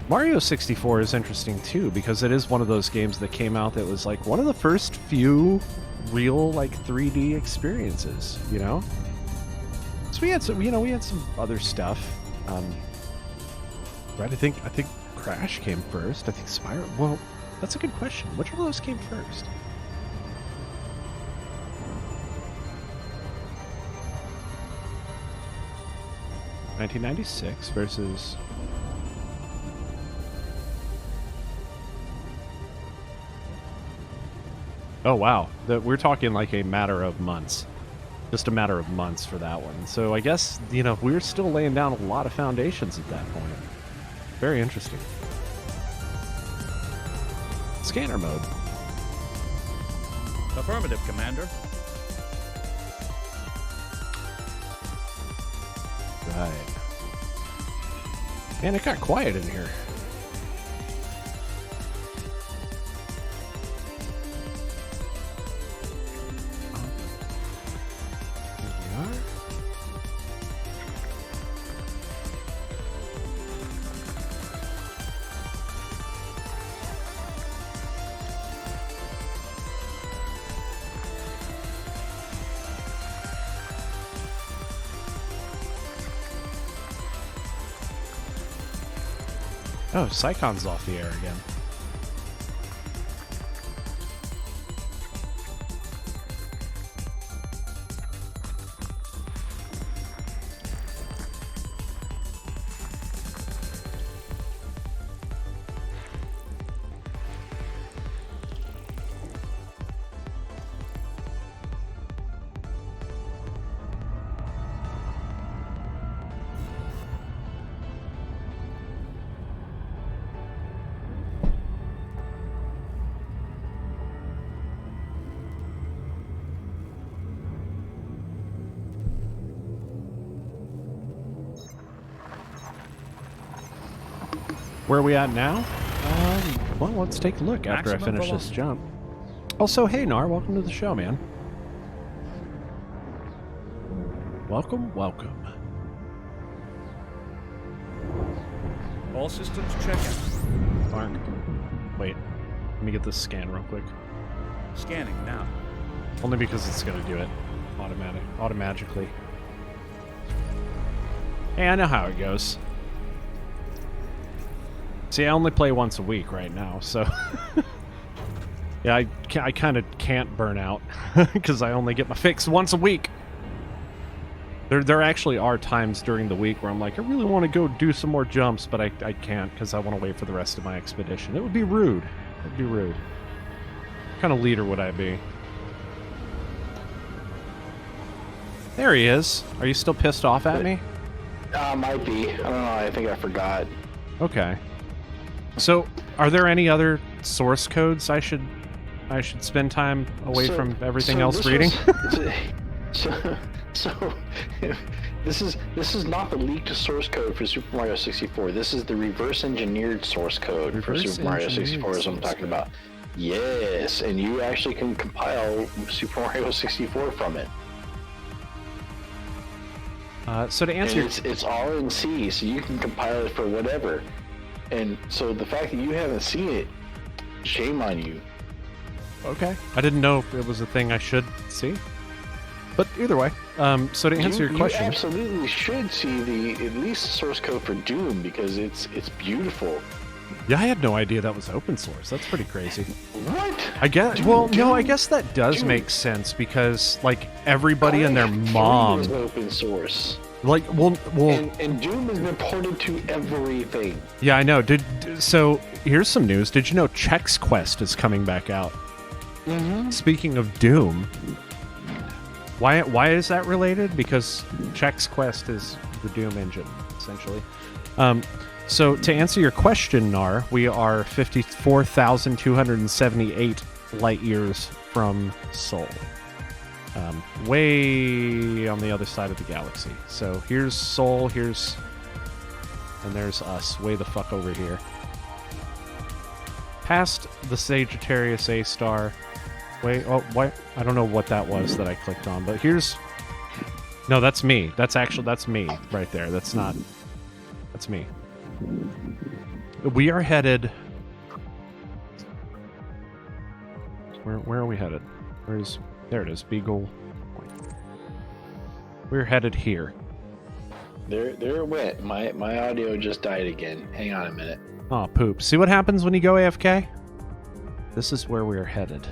Mario 64 is interesting too, because it is one of those games that came out that was like one of the first few real like 3D experiences, you know? So we had some, you know, we had some other stuff. Right, I think Crash came first. I think Spyro. Well, that's a good question. Which one of those came first? $1996 versus. Oh wow, we're talking like a matter of months. Just a matter of months for that one. So I guess, you know, we're still laying down a lot of foundations at that point. Very interesting. Scanner mode. Affirmative, Commander. Right. Man, it got quiet in here. Here we are. Oh, Psycon's off the air again. Where are we at now? Well, let's take a look after Maximum I finish this velocity. jump. Also, hey Nar, welcome to the show, man. Welcome, welcome. All systems checking. Mark, wait. Let me get this scan real quick. Scanning now. Only because it's gonna do it automatically. Hey, I know how it goes. See, I only play once a week right now, so yeah, I kind of can't burn out because I only get my fix once a week. There actually are times during the week where I'm like, I really want to go do some more jumps, but I can't because I want to wait for the rest of my expedition. It would be rude. It'd be rude. What kind of leader would I be? There he is. Are you still pissed off at me? Might be. I don't know. I think I forgot. Okay. So, are there any other source codes I should spend time away from everything else this reading? So this is not the leaked source code for Super Mario 64. This is the reverse engineered source code for Super Mario 64 is what I'm talking about. Yes, and you actually can compile Super Mario 64 from it. So to answer, And it's all in C, so you can compile it for whatever. And so the fact that you haven't seen it, shame on you. okay, I didn't know if it was a thing I should see. But either way, so to answer your question, you absolutely should see the at least source code for Doom because it's beautiful. yeah, I had no idea that was open source. That's pretty crazy. What? I guess. Dude, Well, no, I dude, guess that does dude. make sense because like everybody and their Crytek 3 mom. was open source. Like, well, and Doom has been ported to everything. yeah, I know. So here's some news. Did you know Chex Quest is coming back out? Mm-hmm. Speaking of Doom, why is that related? Because Chex Quest is the Doom engine, essentially. So to answer your question, Nar, we are 54,278 light years from Sol. Way on the other side of the galaxy. So here's Sol, and there's us, way the fuck over here. Past the Sagittarius A star. Wait, oh, what? I don't know what that was that I clicked on, but here's... No, that's me. That's me right there. That's me. We are headed... Where are we headed? There it is, Beagle Point. We're headed here. There it went. My audio just died again. Hang on a minute. Oh, poop. See what happens when you go AFK? This is where we're headed.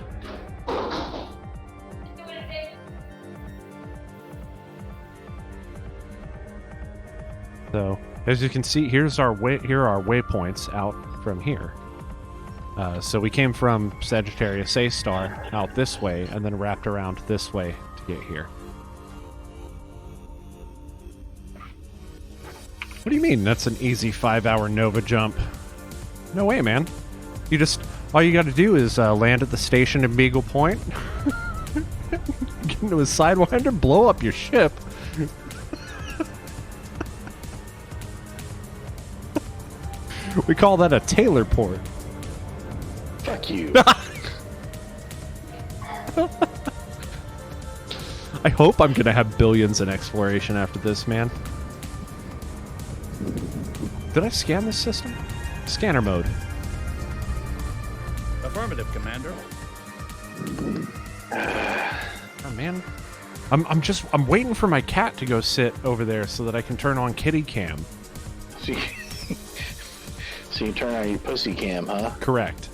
So, as you can see, here are our waypoints out from here. So we came from Sagittarius A star out this way, and then wrapped around this way to get here. What do you mean? That's an easy 5-hour Nova jump. No way, man. All you got to do is land at the station in Beagle Point, get into a Sidewinder, blow up your ship. We call that a Taylor port. Fuck you. I hope I'm gonna have billions in exploration after this, man. Did I scan this system? Scanner mode. Affirmative, Commander. Oh man, I'm waiting for my cat to go sit over there so that I can turn on kitty cam. So you turn on your pussy cam, huh? Correct.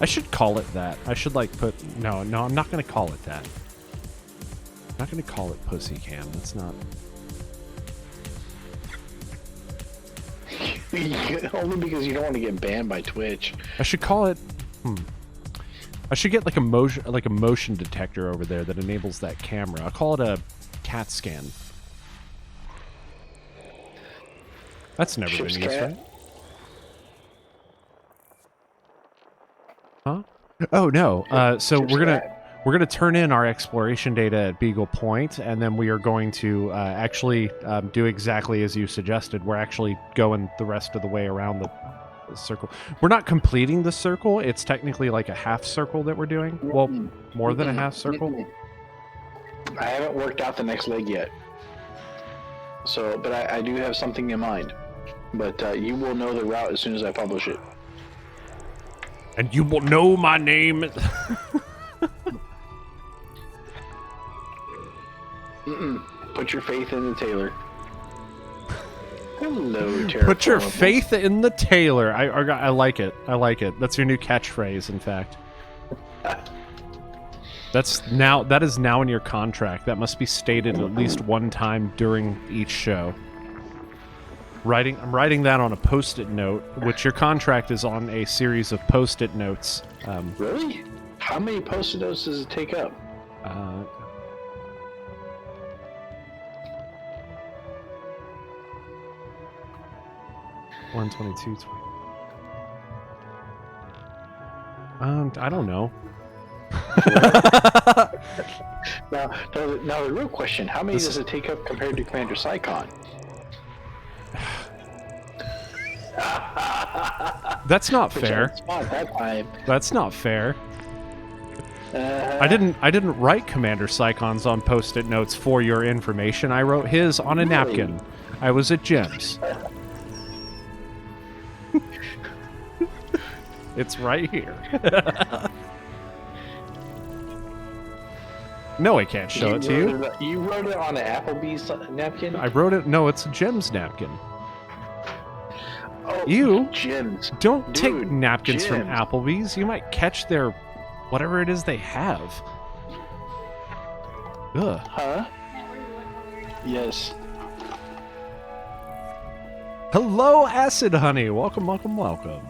I should call it that. I should no, I'm not gonna call it that. I'm not gonna call it pussy cam. That's not. Only because you don't want to get banned by Twitch. I should call it. I should get like a motion detector over there that enables that camera. I'll call it a cat scan. That's never Ship's been used, cat. right? Huh? Oh no. So Ship's we're cat. gonna turn in our exploration data at Beagle Point, and then we are going to actually do exactly as you suggested. We're actually going the rest of the way around the circle. We're not completing the circle. It's technically like a half circle that we're doing. Well, more than a half circle. I haven't worked out the next leg yet. So, but I do have something in mind. But you will know the route as soon as I publish it. And you will know my name. Put your faith in the Taylor. Hello, Put your terraformable. faith in the Taylor. I like it. I like it. That's your new catchphrase, in fact. That is now in your contract. That must be stated at least one time during each show. I'm writing that on a post-it note, which your contract is on a series of post-it notes. Really? How many post-it notes does it take up? 122. I don't know. Now the real question: how many does it take up compared to Commander Psychon? That's not fair. Spot that time. That's not fair. I didn't write Commander Psychon's on post-it notes for your information. I wrote his on a napkin. I was at Jim's. It's right here. No, I can't show it to you. You wrote it on an Applebee's napkin? I wrote it. No, it's a Jim's napkin. Oh, You Jim's. don't Dude, take napkins from Jim's. Applebee's. You might catch their whatever it is they have. Ugh. Huh? Yes. Hello, Acid Honey. Welcome, welcome, welcome.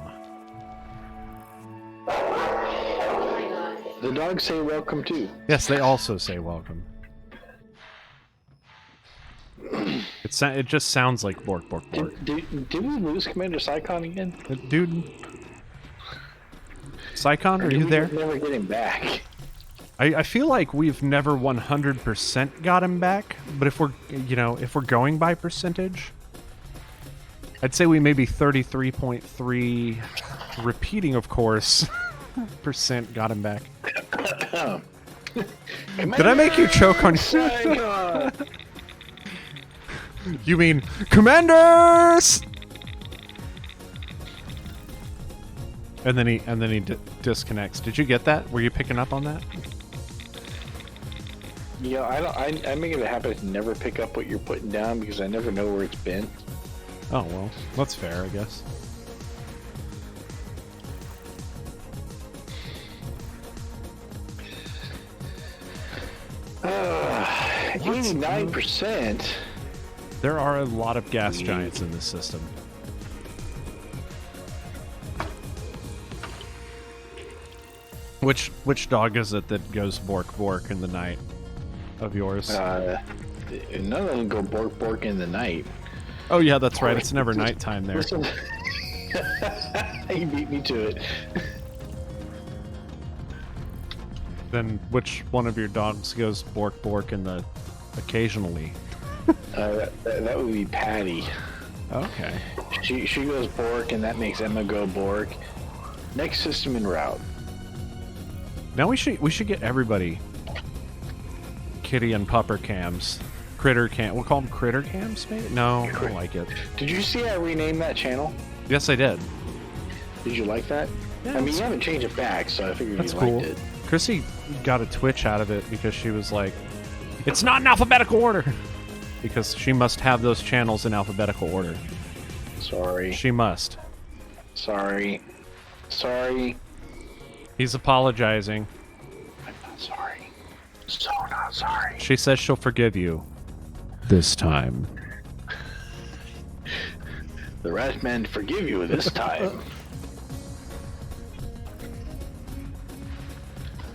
Oh my god. The dogs say welcome too. Yes, they also say welcome. It just sounds like bork, bork, bork. Did we lose Commander Psychon again? Dude. Psychon, Or are did you we there? just never get him back? I feel like we've never 100% got him back, but if we're going by percentage, I'd say we maybe 33.3, repeating of course, percent got him back. Did I make you choke on your... You mean, Commanders! And then he disconnects. Did you get that? Were you picking up on that? Yeah, I make it a habit to never pick up what you're putting down because I never know where it's been. Oh, well, that's fair, I guess. Uh, 89%. There are a lot of gas giants in this system. Which dog is it that goes bork bork in the night of yours? None of them go bork bork in the night. Oh yeah, that's right. It's never nighttime there. Listen. You beat me to it. Then which one of your dogs goes bork bork in the occasionally? That would be Patty. Okay. She goes bork, and that makes Emma go bork. Next system en route. Now we should get everybody kitty and pupper cams. Critter cam. We'll call them critter cams, maybe? No, I don't like it. Did you see I renamed that channel? Yes, I did. Did you like that? Yeah, I mean, it's- you haven't changed it back, so I figured That's you cool. liked it. Chrissy got a twitch out of it because she was like, it's not in alphabetical order! Because she must have those channels in alphabetical order. Sorry. She must. Sorry. Sorry. He's apologizing. I'm not sorry. So not sorry. She says she'll forgive you. This time. The right man forgive you this time.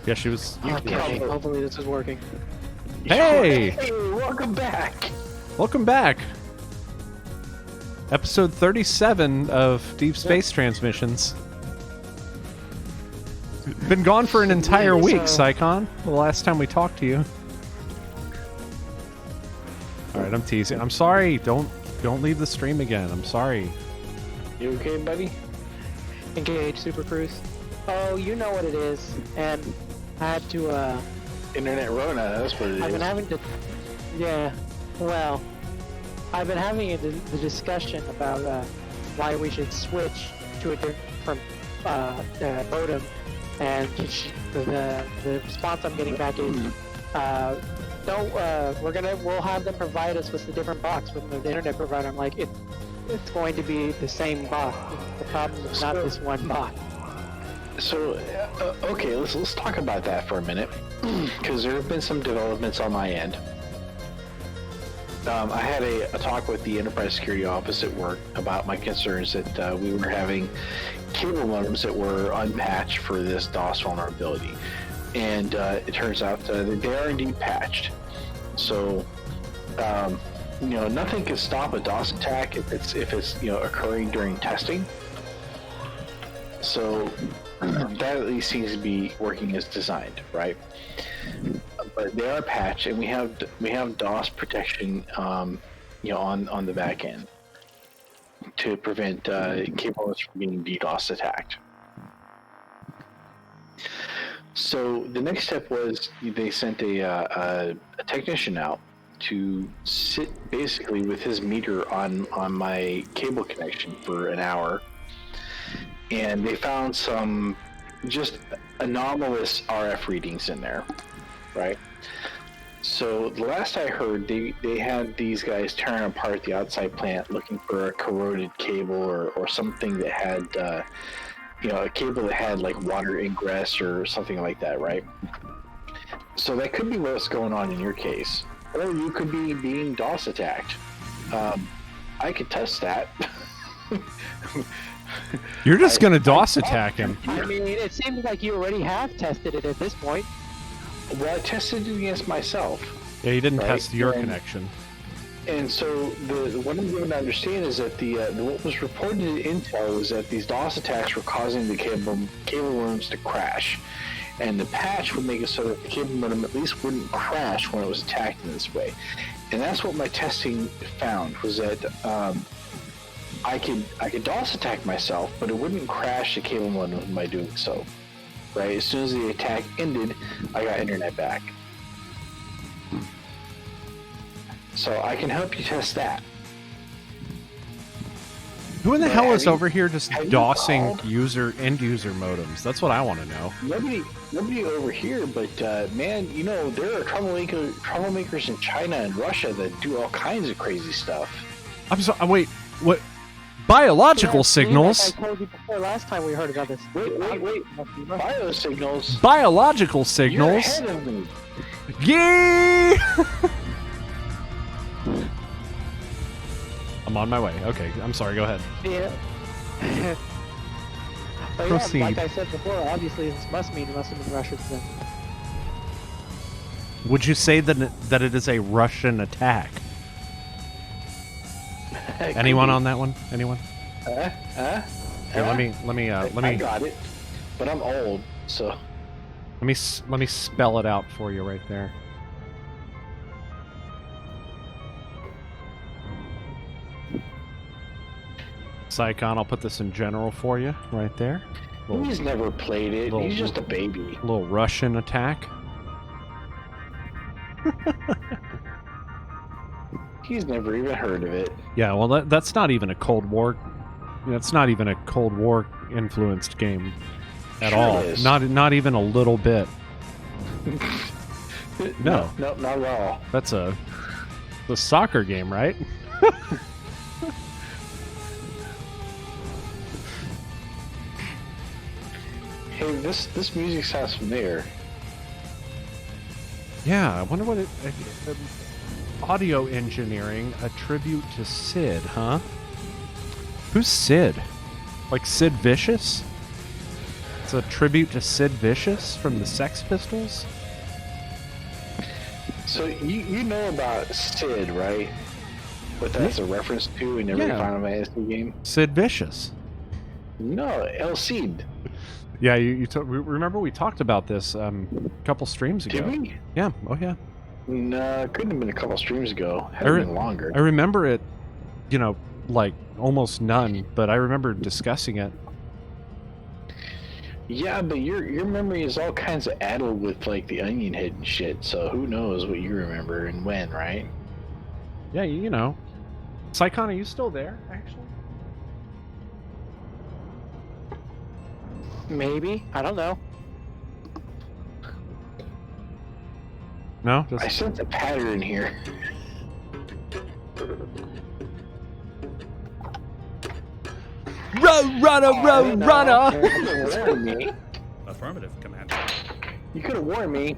Yeah, she was... Okay, hopefully this is working. Hey! Hey, welcome back. Welcome back! Episode 37 of Deep Space Transmissions. Been gone for an entire week, Psychon. The last time we talked to you. Alright, I'm teasing. I'm sorry. Don't leave the stream again. I'm sorry. You okay, buddy? Engage, Super Cruise. Oh, you know what it is. And I had to, Internet Rona, that's what it is. I've been having to... Yeah, well... I've been having the discussion about why we should switch to a different modem, and the response I'm getting back is, we'll have them provide us with a different box from the internet provider. I'm like, it's going to be the same box. The problem is not this one box. So, okay, let's talk about that for a minute, because there have been some developments on my end. I had a talk with the Enterprise Security Office at work about my concerns that we were having cable modems that were unpatched for this DOS vulnerability. And it turns out that they are indeed patched. So, nothing can stop a DOS attack if it's occurring during testing. So that at least seems to be working as designed, right? But they are patched, and we have DOS protection, on the back end to prevent cables from being DDoS attacked. So the next step was they sent a technician out to sit basically with his meter on my cable connection for an hour, and they found some just anomalous RF readings in there, right? So the last I heard, they had these guys tearing apart the outside plant looking for a corroded cable or something that had, a cable that had like water ingress or something like that, right? So that could be what's going on in your case, or you could be being DOS attacked. I could test that. You're just gonna DOS attack him. I mean, it seems like you already have tested it at this point. Well, I tested it against myself. Yeah, you didn't Right, test your and- connection. And so what I'm going to understand is that what was reported in Intel was that these DOS attacks were causing the cable modems to crash, and the patch would make it so that the cable modem at least wouldn't crash when it was attacked in this way. And that's what my testing found, was that I could DOS attack myself, but it wouldn't crash the cable modem by doing so. Right? As soon as the attack ended, I got internet back. So I can help you test that. Who in the But hell have is you- over here just have you DOSing called- end user modems? That's what I want to know. Nobody over here, but man, you know, there are troublemakers in China and Russia that do all kinds of crazy stuff. I'm sorry. Wait, what? Biological Yeah, signals. Like I told you before last time we heard about this. Wait. Biosignals. Biological You're signals. ahead of me. Yay! I'm on my way. Okay, I'm sorry. Go ahead. Yeah. But Proceed. yeah, like I said before, obviously this must have been Russian then. Would you say that it is a Russian attack? Anyone on that one? Anyone? Here, let me I got it, but I'm old, so. let me spell it out for you right there. Psychon, I'll put this in general for you right there. He's never played it. He's just a baby. Little Russian attack. He's never even heard of it. Yeah, well, that's not even a Cold War. That's not even a Cold War influenced game at Sure all. it is. Not even a little bit. No. No, not at all. That's the soccer game, right? Hey, this music sounds familiar. Yeah, I wonder what it. Audio engineering, a tribute to Sid, huh? Who's Sid? Like Sid Vicious? It's a tribute to Sid Vicious from the Sex Pistols? So you know about Sid, right? What that's a reference to in every Yeah. Final Fantasy game? Sid Vicious. No, El Cid. Yeah, remember we talked about this a couple streams ago. Did we? Yeah, oh yeah. No, it couldn't have been a couple streams ago. Had it been longer. I remember it, like almost none, but I remember discussing it. Yeah, but your memory is all kinds of addled with like the onion head and shit, so who knows what you remember and when, right? Yeah, Psychon, are you still there, actually? Maybe. I don't know. No? I sense a pattern here. Runner! You could have warned me. Affirmative, Commander. You could have warned me.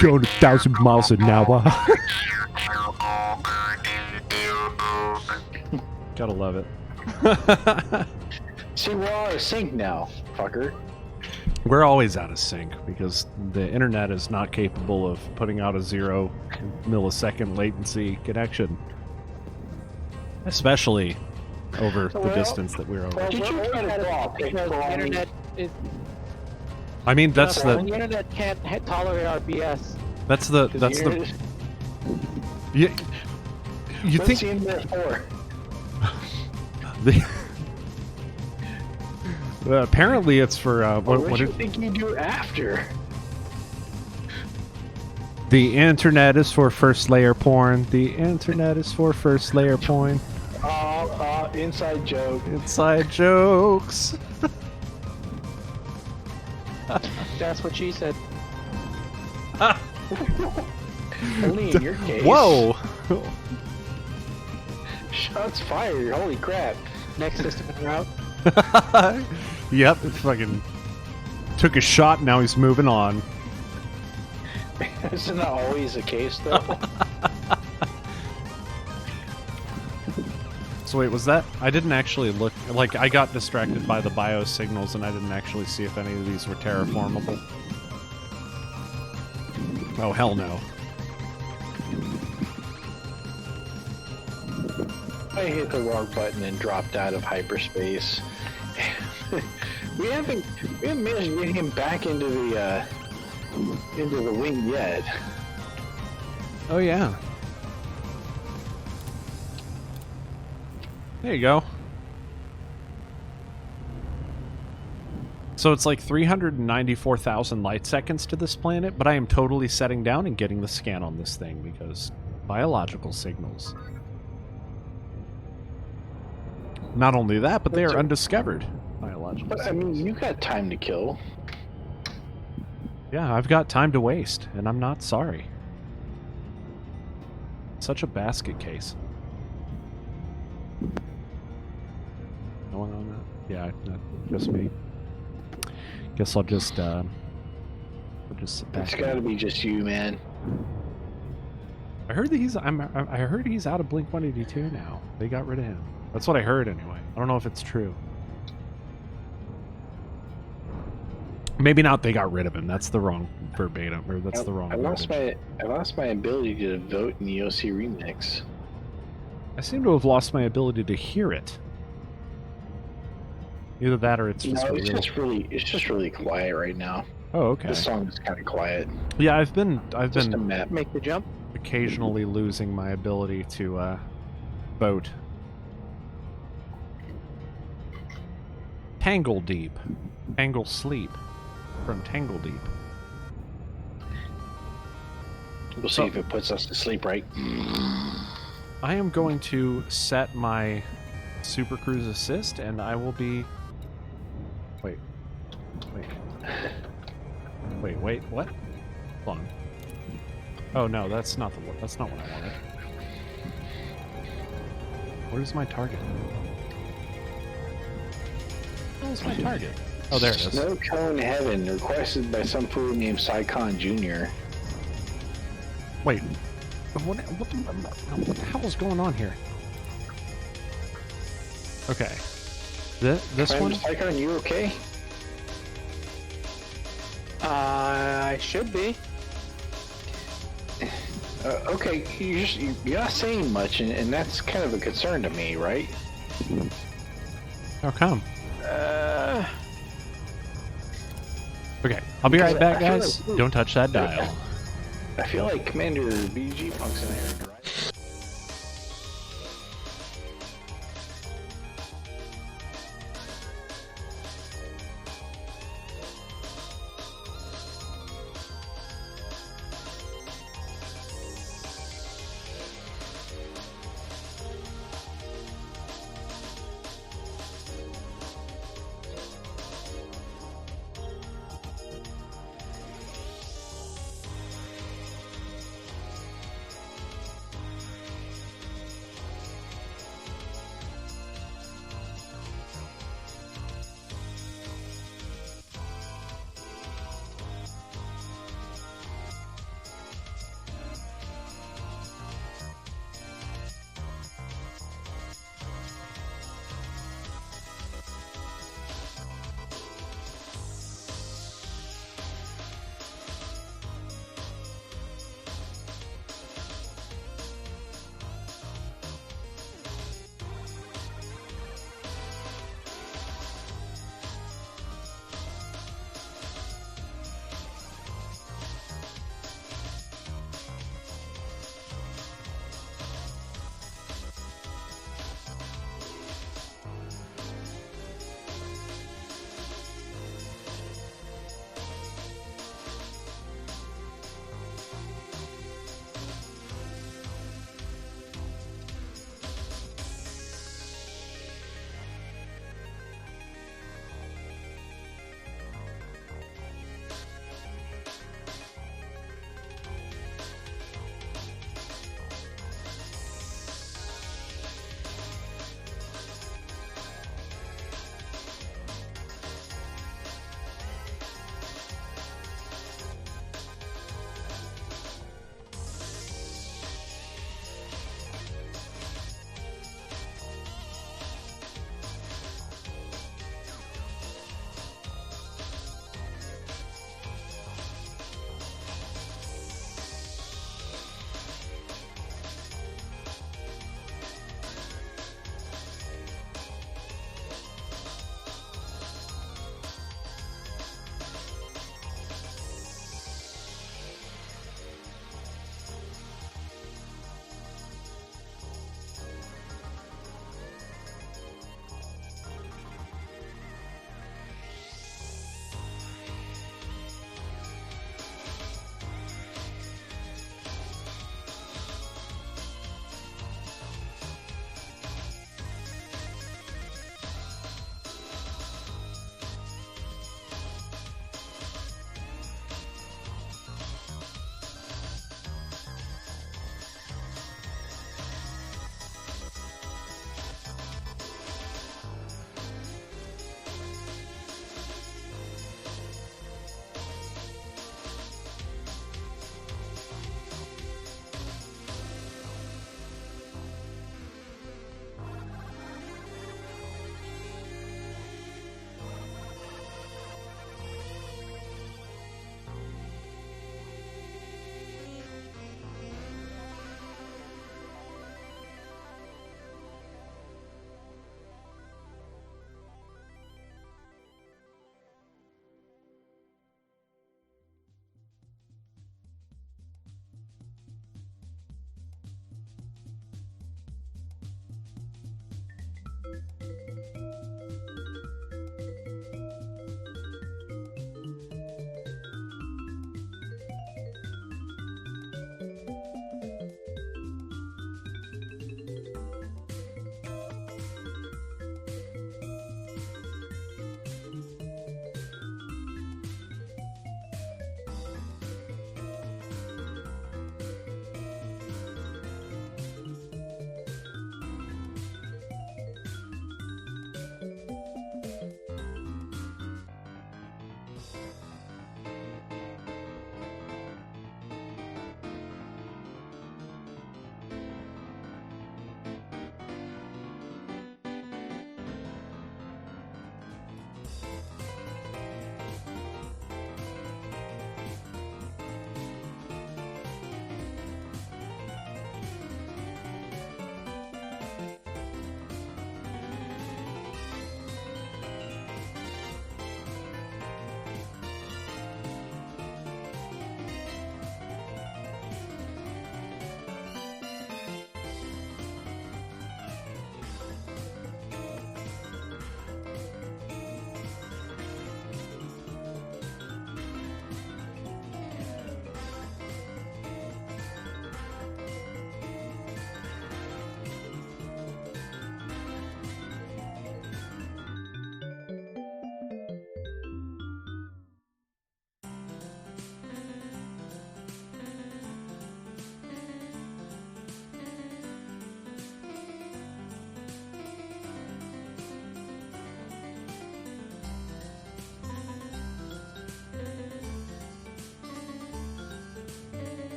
Going 1,000 miles an hour. Gotta love it. See, we're all out of sync now, fucker. We're always out of sync because the internet is not capable of putting out a 0 millisecond latency connection. Especially over the Well, distance that we're over. Well, Did you we're try to always draw a because picture the on me? internet is. I mean, that's the the internet can't tolerate our BS. that's the you What's think the internet for? the apparently it's for What do you think you do after? the internet is for first layer porn. The internet is for first layer porn. Inside joke. Inside jokes. That's what she said. Only in your case. Whoa. Shots fired. Holy crap. Next system en route. Yep, it fucking took a shot. Now he's moving on. Isn't that always the case, though? So wait, was that... I didn't actually look... Like, I got distracted by the biosignals, and I didn't actually see if any of these were terraformable. Oh, hell no. I hit the wrong button and dropped out of hyperspace. we haven't managed to get him back into the wing yet. Oh, yeah. There you go. So it's like 394,000 light seconds to this planet, but I am totally setting down and getting the scan on this thing because biological signals. Not only that, but they are undiscovered biological But I signals. mean, you got time to kill. Yeah, I've got time to waste, and I'm not sorry. Such a basket case. No one on that? Yeah, just me. Guess I'll just sit back. It's got to be just you, man. I heard that I heard he's out of Blink 182 now. They got rid of him. That's what I heard anyway. I don't know if it's true. Maybe not. They got rid of him. That's the wrong verbatim, or that's the wrong. I lost verbiage. my ability to vote in the OC remix. I seem to have lost my ability to hear it. Either that or it's just No, really... it's just really quiet right now. Oh, okay. The song is kind of quiet. Yeah, I've been Just a map. Make the jump. occasionally losing my ability to vote. Tangle Deep. Tangle Sleep. From Tangle Deep. We'll see if it puts us to sleep, right? I am going to set my Super Cruise Assist, and I will be... Wait, what? Hold on. Oh no, that's not what I wanted. Where's my target? Where's my target? Oh, there it is. Snow Cone Heaven, requested by some fool named Psycon Jr. Wait. What the hell is going on here? Okay. This Friend one? Psycon, you okay? I should be. Okay, you're not saying much, and that's kind of a concern to me, right? How come? Okay, I'll be right back, I feel guys. like- Don't touch that dial. I feel like Commander BG Punk's in there, right?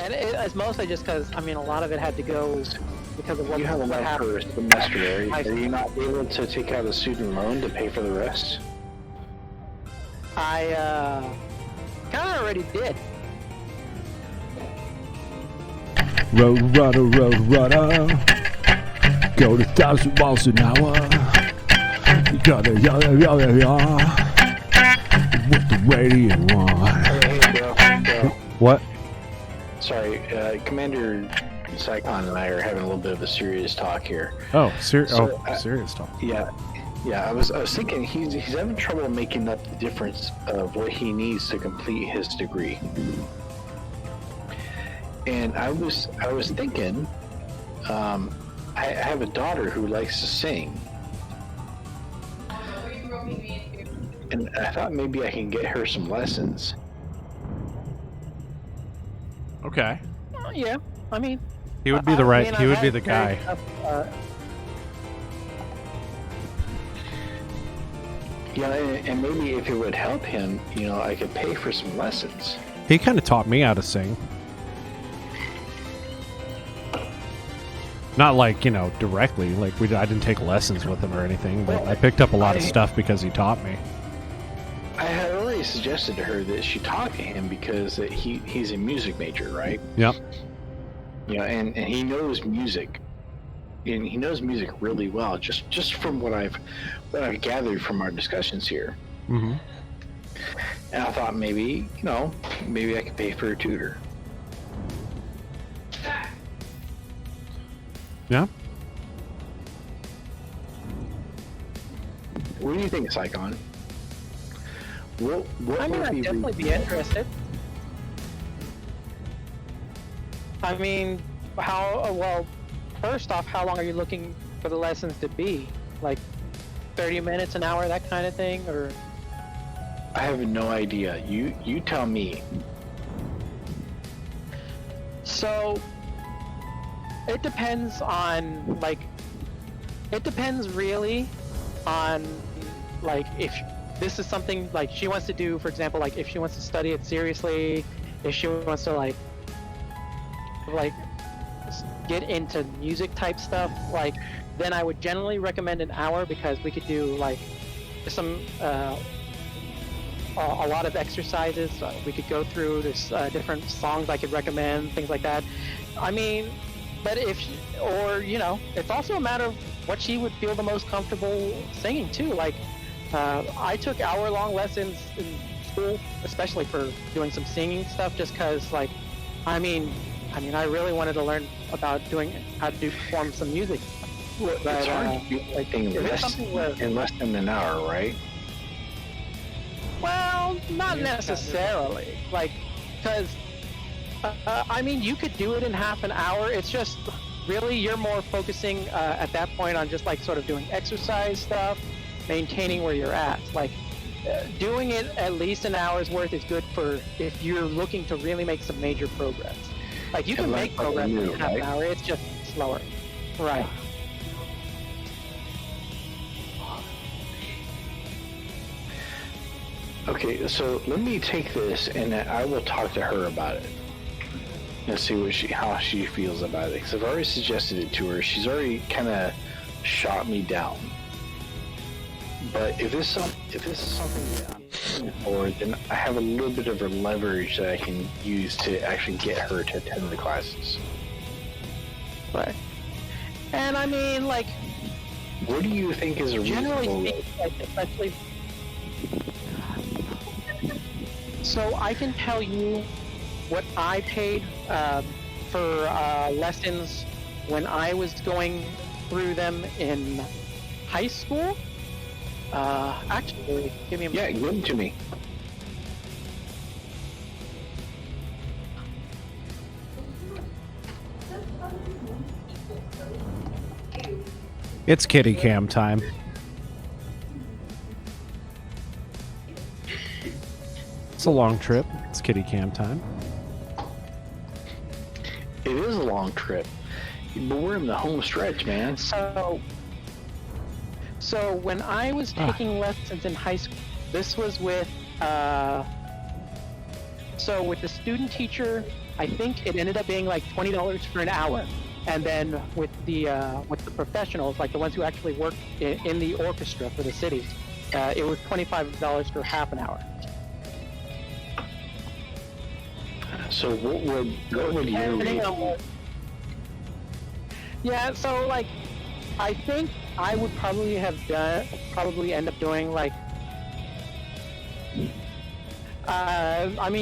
And it's mostly just because, I mean, a lot of it had to go because of what You have enough happened. for a semester. Are you not able to take out a student loan to pay for the rest? I kind of already did. Road runner, go to 1,000 miles an hour. You gotta with the radio on. Hey, bro. What? Sorry, Commander Psychon and I are having a little bit of a serious talk here. Oh, So, serious talk. Yeah, I was thinking he's having trouble making up the difference of what he needs to complete his degree. And I was thinking, I have a daughter who likes to sing, and I thought maybe I can get her some lessons. Okay. Yeah, I mean, He would be the right. He would be the guy. Yeah, and maybe if it would help him, I could pay for some lessons. He kind of taught me how to sing. Not like, directly. Like I didn't take lessons with him or anything, but I picked up a lot of stuff because he taught me. I had already suggested to her that she talk to him because he's a music major, right? Yep. And he knows music, and he knows music really well. Just from what I've gathered from our discussions here. Mm-hmm. And I thought maybe I could pay for a tutor. Yeah. What do you think, Psychon? What I mean, would I'd be definitely be interested. I mean, first off, how long are you looking for the lessons to be? Like 30 minutes, an hour, that kind of thing? Or I have no idea. You tell me. so it depends on it depends really on if this is something she wants to do. For example, if she wants to study it seriously, if she wants to get into music type stuff, then I would generally recommend an hour, because we could do some a lot of exercises. We could go through this different songs I could recommend, things like that. I mean, but it's also a matter of what she would feel the most comfortable singing too. I took hour-long lessons in school, especially for doing some singing stuff, just because I really wanted to learn about how to perform some music. Well, But, it's hard to do anything if it's less, something where- in less than an hour, right? Well, not necessarily. Like, because you could do it in half an hour. It's just really you're more focusing at that point on just like sort of doing exercise stuff, maintaining where you're at. Like, doing it at least an hour's worth is good for if you're looking to really make some major progress. Like, you can And make like progress new, in half an right? hour. It's just slower. Right. Okay, so let me take this and I will talk to her about it and see how she feels about it. Because I've already suggested it to her. She's already kind of shot me down. But if this is something that I'm looking for, then I have a little bit of a leverage that I can use to actually get her to attend the classes. Right. And like, What do you think is a generally reasonable? speaking, like, especially. So I can tell you what I paid for lessons when I was going through them in high school. Actually, give me a Yeah, moment. give them to me. It's kitty cam time. It's a long trip. It's kitty cam time. It is a long trip, but we're in the home stretch, man. So when I was taking lessons in high school, this was with with the student teacher. I think it ended up being like $20 for an hour, and then with the professionals, like the ones who actually worked in the orchestra for the city, it was $25 for half an hour. So what would your Depending rate on what- Yeah, so like, I think I would probably end up doing like,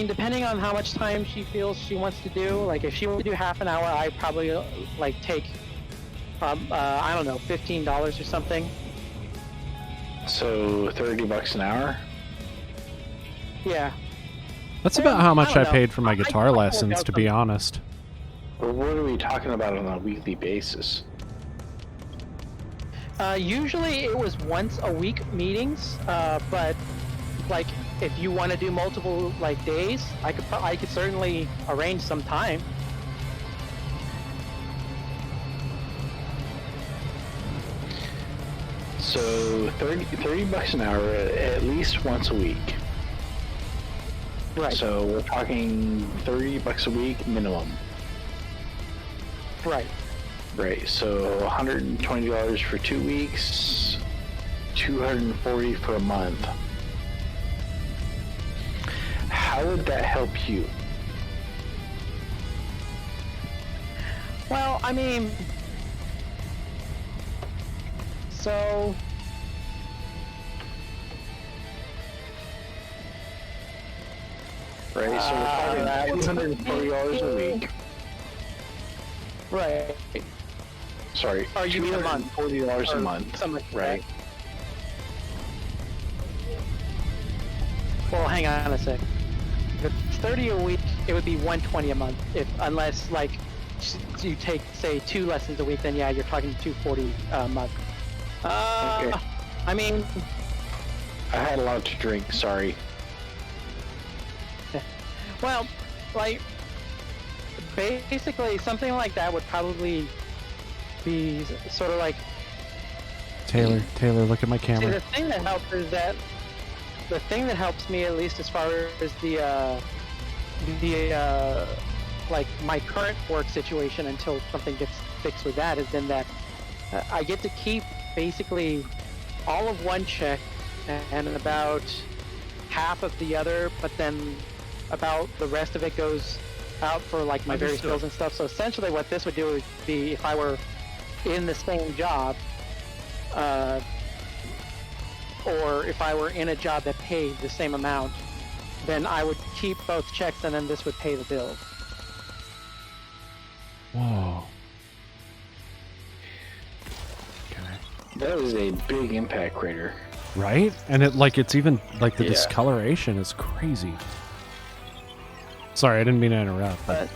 depending on how much time she feels she wants to do. Like, if she wants to do half an hour, I probably like take, I don't know, $15 or something. So $30 an hour? Yeah. That's about how much I don't know. paid for my I guitar can work lessons, out to be some- honest. Or what are we talking about on a weekly basis? Usually it was once a week meetings, but like if you want to do multiple like days, I could certainly arrange some time. So $30 an hour at least once a week. Right. So we're talking $30 a week minimum. Right. Right. So $120 for 2 weeks, $240 for a month. How would that help you? Well, so Right. So we're talking $240 a week. right. Sorry. Or you mean a month? $240 a Or month. something like Right. that. Well, hang on a sec. If it's 30 a week, it would be 120 a month. Unless like you take say 2 lessons a week, then yeah, you're talking 240 a month. Okay. I mean, I had a lot to drink. Sorry. well, like basically something like that would probably be sort of like. Taylor, look at my See, camera. the thing that helps is that the thing that helps me, at least as far as the like my current work situation until something gets fixed with that, is then that I get to keep basically all of one check and about half of the other, but then about the rest of it goes out for like my various Understood. bills and stuff. So essentially what this would do would be if I were in the same job, or if I were in a job that paid the same amount, then I would keep both checks and then this would pay the bills. Whoa. Okay. That is a big impact crater. Right? And it's even like the Yeah. discoloration is crazy. Sorry, I didn't mean to interrupt. But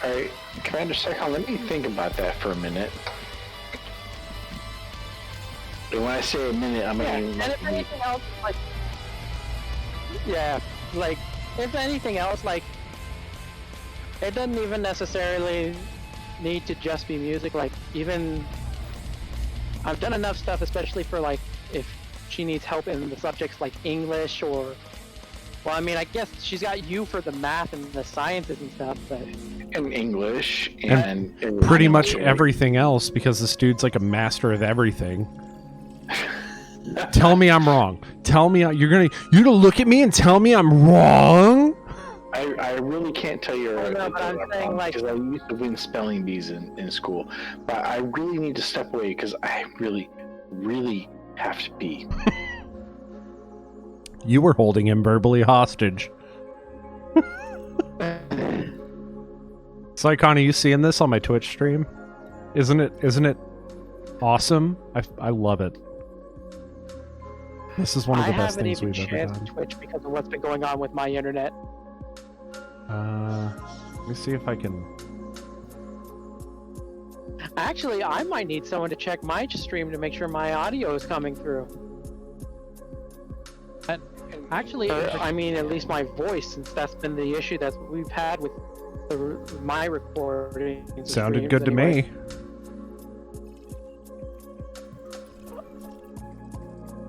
All right, Commander Secon, let me think about that for a minute. And when I say a minute, I mean And if anything else, like, yeah, like, if anything else, like, it doesn't even necessarily need to just be music. Like, even I've done enough stuff, especially for like if she needs help in the subjects like English or, well, I mean, I guess she's got you for the math and the sciences and stuff, but in English and pretty much everything else, because this dude's like a master of everything. Tell me I'm wrong. Tell me you're gonna look at me and tell me I'm wrong. I really can't tell you. No, but I'm saying, like, because I used to win spelling bees in school, but I really need to step away because I really, really have to pee. You were holding him verbally hostage. Psychon, are you seeing this on my Twitch stream? Isn't it awesome? I love it. This is one of the best things we've ever done. Twitch because of what's been going on with my internet. Let me see if I can. Actually, I might need someone to check my stream to make sure my audio is coming through. Actually, I mean, at least my voice, since that's been the issue that we've had with my recording. Sounded good to me.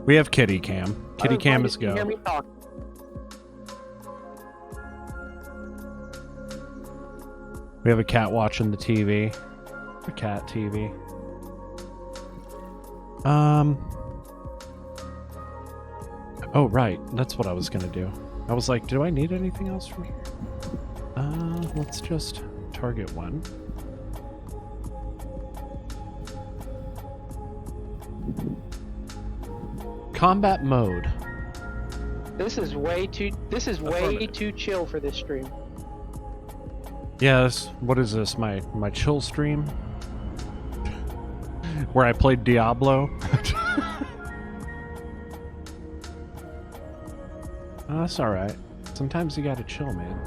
We have Kitty Cam. Kitty Cam is go. Hear me talk. We have a cat watching the TV. A cat TV. Oh, right. That's what I was gonna do. I was like, do I need anything else from here? Let's just target one. Combat mode. This is way too chill for this stream. Yes. What is this? My chill stream? Where I played Diablo? Oh, that's alright. Sometimes you gotta chill, man.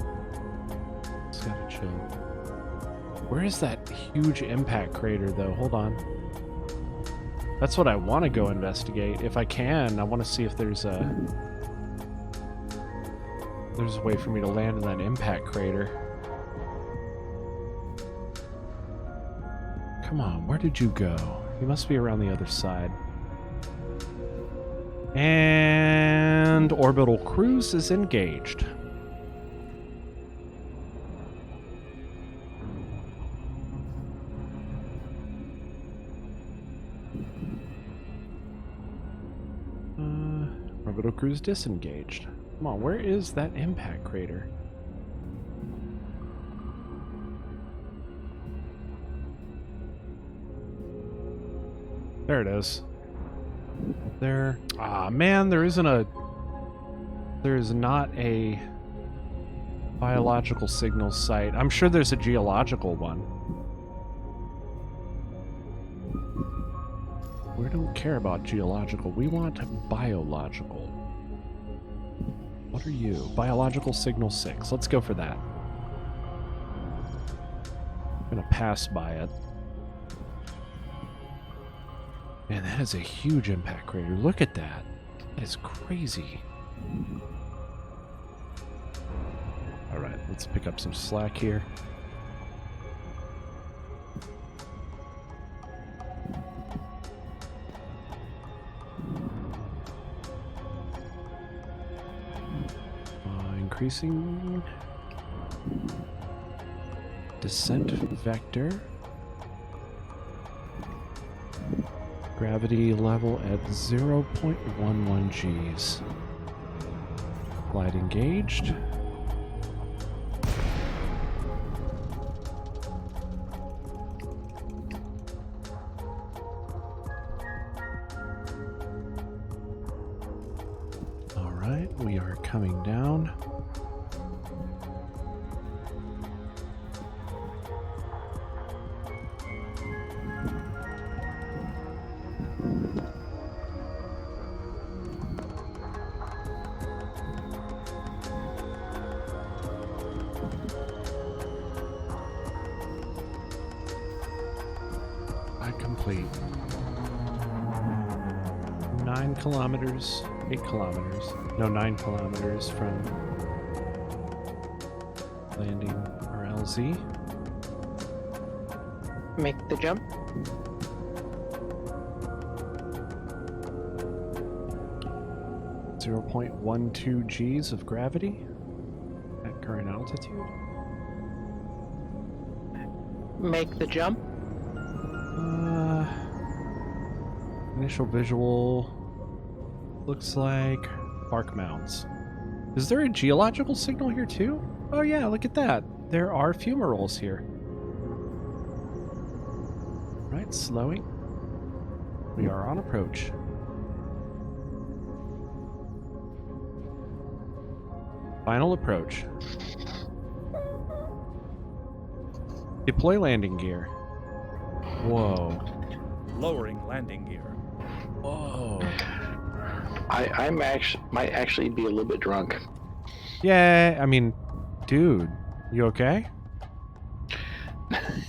Just gotta chill. Where is that huge impact crater, though? Hold on. That's what I want to go investigate. If I can, I want to see if there's a way for me to land in that impact crater. Come on, where did you go? You must be around the other side. And orbital cruise is engaged. Orbital cruise disengaged. Come on, where is that impact crater? There it is. There. Ah, man, there is not a biological signal site. I'm sure there's a geological one. We don't care about geological. We want biological. What are you? Biological signal 6. Let's go for that. I'm gonna pass by it. Man, that is a huge impact crater. Look at that. That is crazy. Alright, let's pick up some slack here. Increasing descent vector. Gravity level at 0.11 Gs. Glide engaged. All right, we are coming down. complete. 9 kilometers, 8 kilometers. No, 9 kilometers from landing our LZ. Make the jump. 0.12 G's of gravity at current altitude. Make the jump. Initial visual looks like bark mounds. Is there a geological signal here too? Oh yeah, look at that. There are fumaroles here. Right, slowing. We are on approach. Final approach. Deploy landing gear. Whoa. Lowering landing gear. Whoa. I might actually be a little bit drunk. Yeah, I mean, dude, you okay?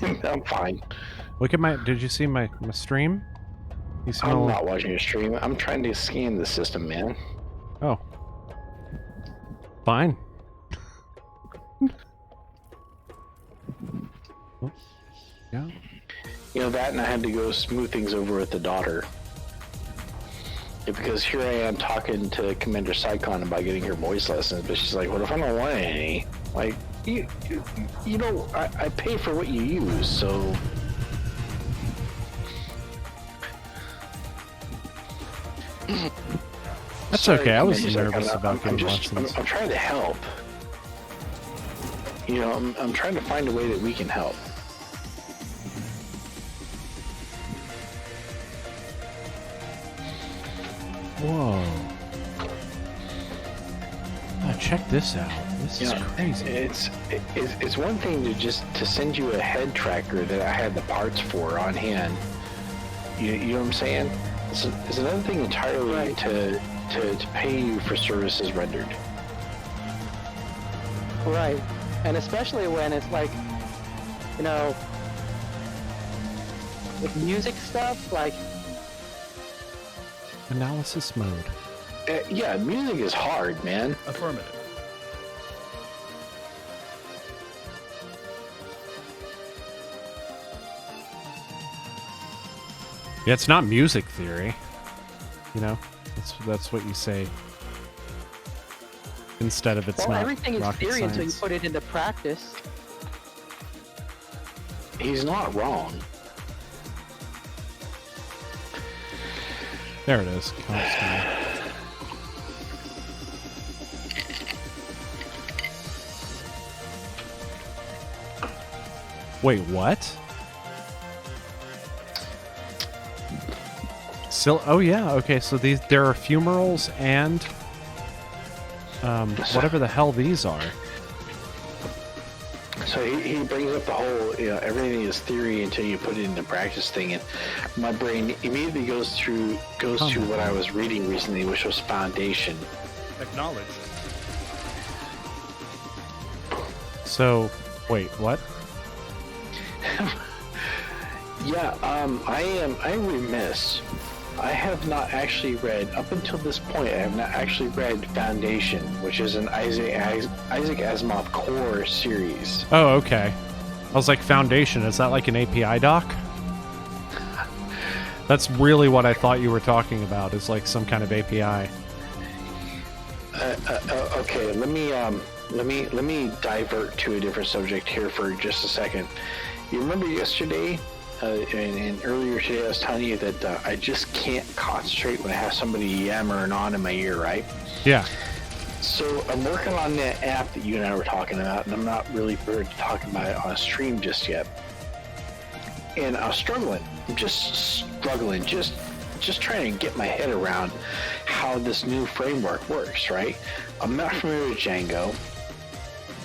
I'm fine. Look at my. Did you see my stream? You I'm smell. not watching your stream. I'm trying to scan the system, man. Oh. Fine. Oh, yeah. You know that, and I had to go smooth things over with the daughter. Yeah, because here I am talking to Commander Psychon about getting her voice lessons, but she's like, "What if I don't want any?" Like, you know, I pay for what you use, so. That's Sorry, okay. I was Commander nervous Psychon. about getting lessons. I'm trying to help. You know, I'm trying to find a way that we can help. Whoa. Oh, check this out. This is Yeah, crazy. It's one thing to send you a head tracker that I had the parts for on hand. You know what I'm saying? It's another thing entirely to pay you for services rendered. Right. And especially when it's like, you know, with music stuff, like, Analysis mode. Yeah, music is hard, man. Affirmative. Yeah, it's not music theory. You know, that's what you say. Instead of it's well, not everything is rocket theory until you science. put it into practice. He's not wrong. There it is. Constant. Wait, what? Still, oh yeah, okay, so there are fumaroles and whatever the hell these are. So he brings up the whole, you know, everything is theory until you put it into practice thing, and my brain immediately goes to what I was reading recently, which was Foundation. Acknowledged. So, wait, what? Yeah, I'm remiss. I have not actually read, up until this point, I have not actually read Foundation, which is an Isaac Asimov core series. Oh, okay. I was like, Foundation, is that like an API doc? That's really what I thought you were talking about, is like some kind of API. Okay, let me divert to a different subject here for just a second. You remember yesterday, and earlier today, I was telling you that I just can't concentrate when I have somebody yammering on in my ear, right? Yeah. So I'm working on that app that you and I were talking about, and I'm not really prepared to talk about it on a stream just yet. And I was struggling. I'm just struggling, just trying to get my head around how this new framework works, right? I'm not familiar with Django,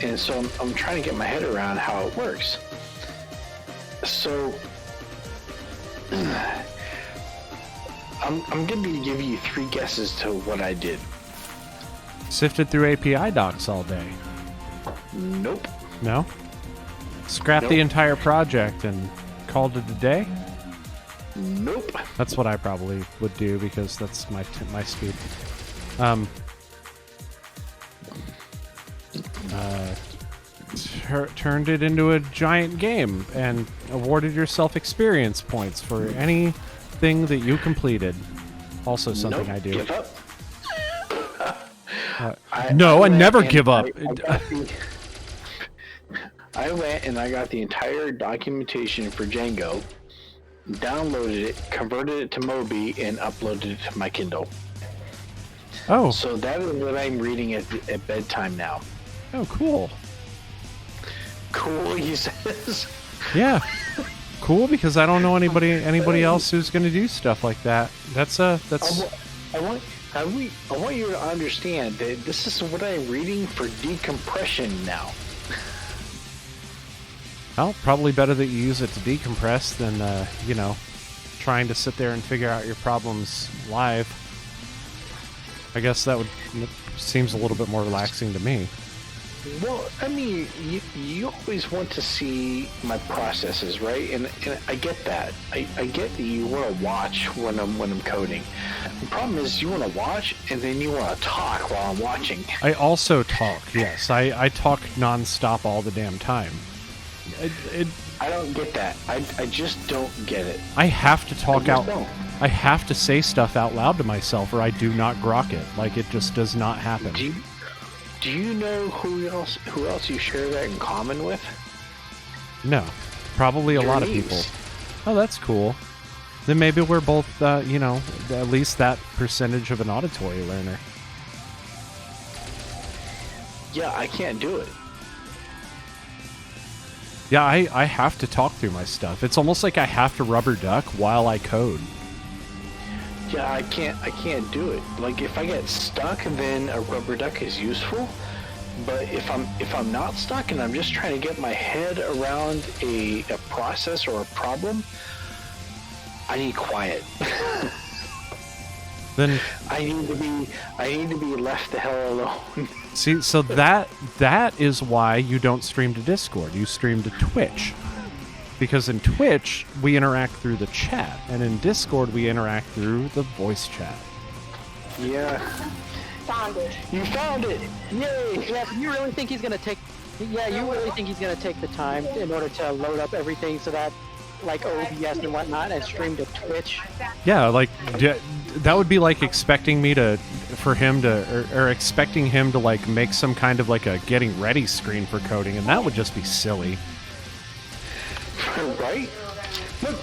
and so I'm trying to get my head around how it works. So I'm going to give you 3 guesses to what I did. Sifted through API docs all day. Nope. No? Scrapped the Nope. entire project and called it a day? Nope. That's what I probably would do because that's my speed. Turned it into a giant game and awarded yourself experience points for anything that you completed. Also something Nope. I do. Give up. I went never and give up. I went and I got the entire documentation for Django, downloaded it, converted it to Mobi, and uploaded it to my Kindle. Oh. So that is what I'm reading at bedtime now. Oh, cool. Cool, he says. Yeah. Cool, because I don't know anybody else who's going to do stuff like that. That's. I want you to understand that this is what I'm reading for decompression now. Well, probably better that you use it to decompress than, trying to sit there and figure out your problems live. I guess that seems a little bit more relaxing to me. Well, I mean, you always want to see my processes, right? And I get that. I get that you want to watch when I'm coding. The problem is you want to watch and then you want to talk while I'm watching. I also talk, yes. I talk nonstop all the damn time. I don't get that. I just don't get it. I have to talk out. Don't. I have to say stuff out loud to myself or I do not grok it. Like, it just does not happen. Do you know who else you share that in common with? No. Probably a Your lot of niece. people. Oh, that's cool. Then maybe we're both, at least that percentage of an auditory learner. Yeah, I can't do it. Yeah, I have to talk through my stuff. It's almost like I have to rubber duck while I code. Yeah, I can't do it. Like if I get stuck, then a rubber duck is useful. But if I'm not stuck and I'm just trying to get my head around a process or a problem, I need quiet. Then I need to be left the hell alone. see, so that is why you don't stream to Discord. You stream to Twitch. Because in Twitch, we interact through the chat, and in Discord, we interact through the voice chat. Yeah. Found it. You found it! Yay! Yeah, but you really think he's gonna take? Yeah, you really think he's gonna take the time in order to load up everything so that, like OBS and whatnot, and stream to Twitch? Yeah, like that would be like expecting me to, for him to, or expecting him to like make some kind of like a getting ready screen for coding, and that would just be silly. Right?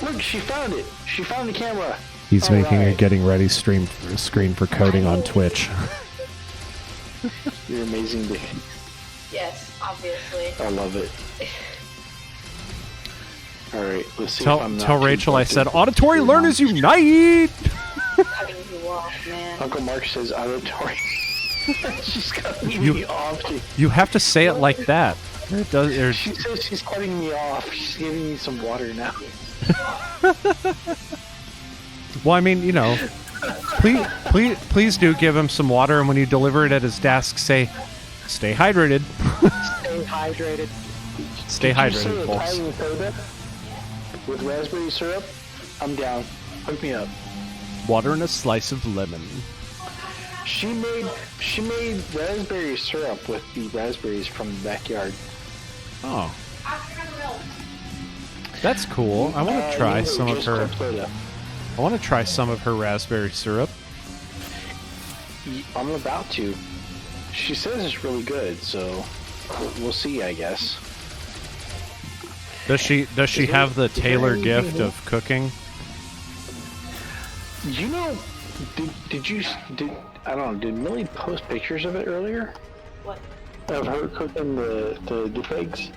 Look, she found it. She found the camera. He's making a Alright. getting ready screen for coding on Twitch. You're amazing, dude. Yes, obviously. I love it. All right, let's see. if I'm not Tell too Rachel I plugged said in. auditory learners unite. Cutting you off, man. Uncle Mark says auditory. She's cutting You- me off. You have to say it like that. It does. She says she's cutting me off. She's giving me some water now. Well, I mean, please do give him some water, and when you deliver it at his desk, say, "Stay hydrated." Stay hydrated. Stay Did you say hydrated, folks. Italian soda with raspberry syrup? I'm down. Hook me up. Water and a slice of lemon. She made raspberry syrup with the raspberries from the backyard. Oh, that's cool. I want to try some of her. I want to try some of her raspberry syrup. I'm about to. She says it's really good, so we'll see, I guess. Does she have the Taylor gift of cooking? You know, did I don't know, did Millie post pictures of it earlier? What? Of her cooking the dip eggs?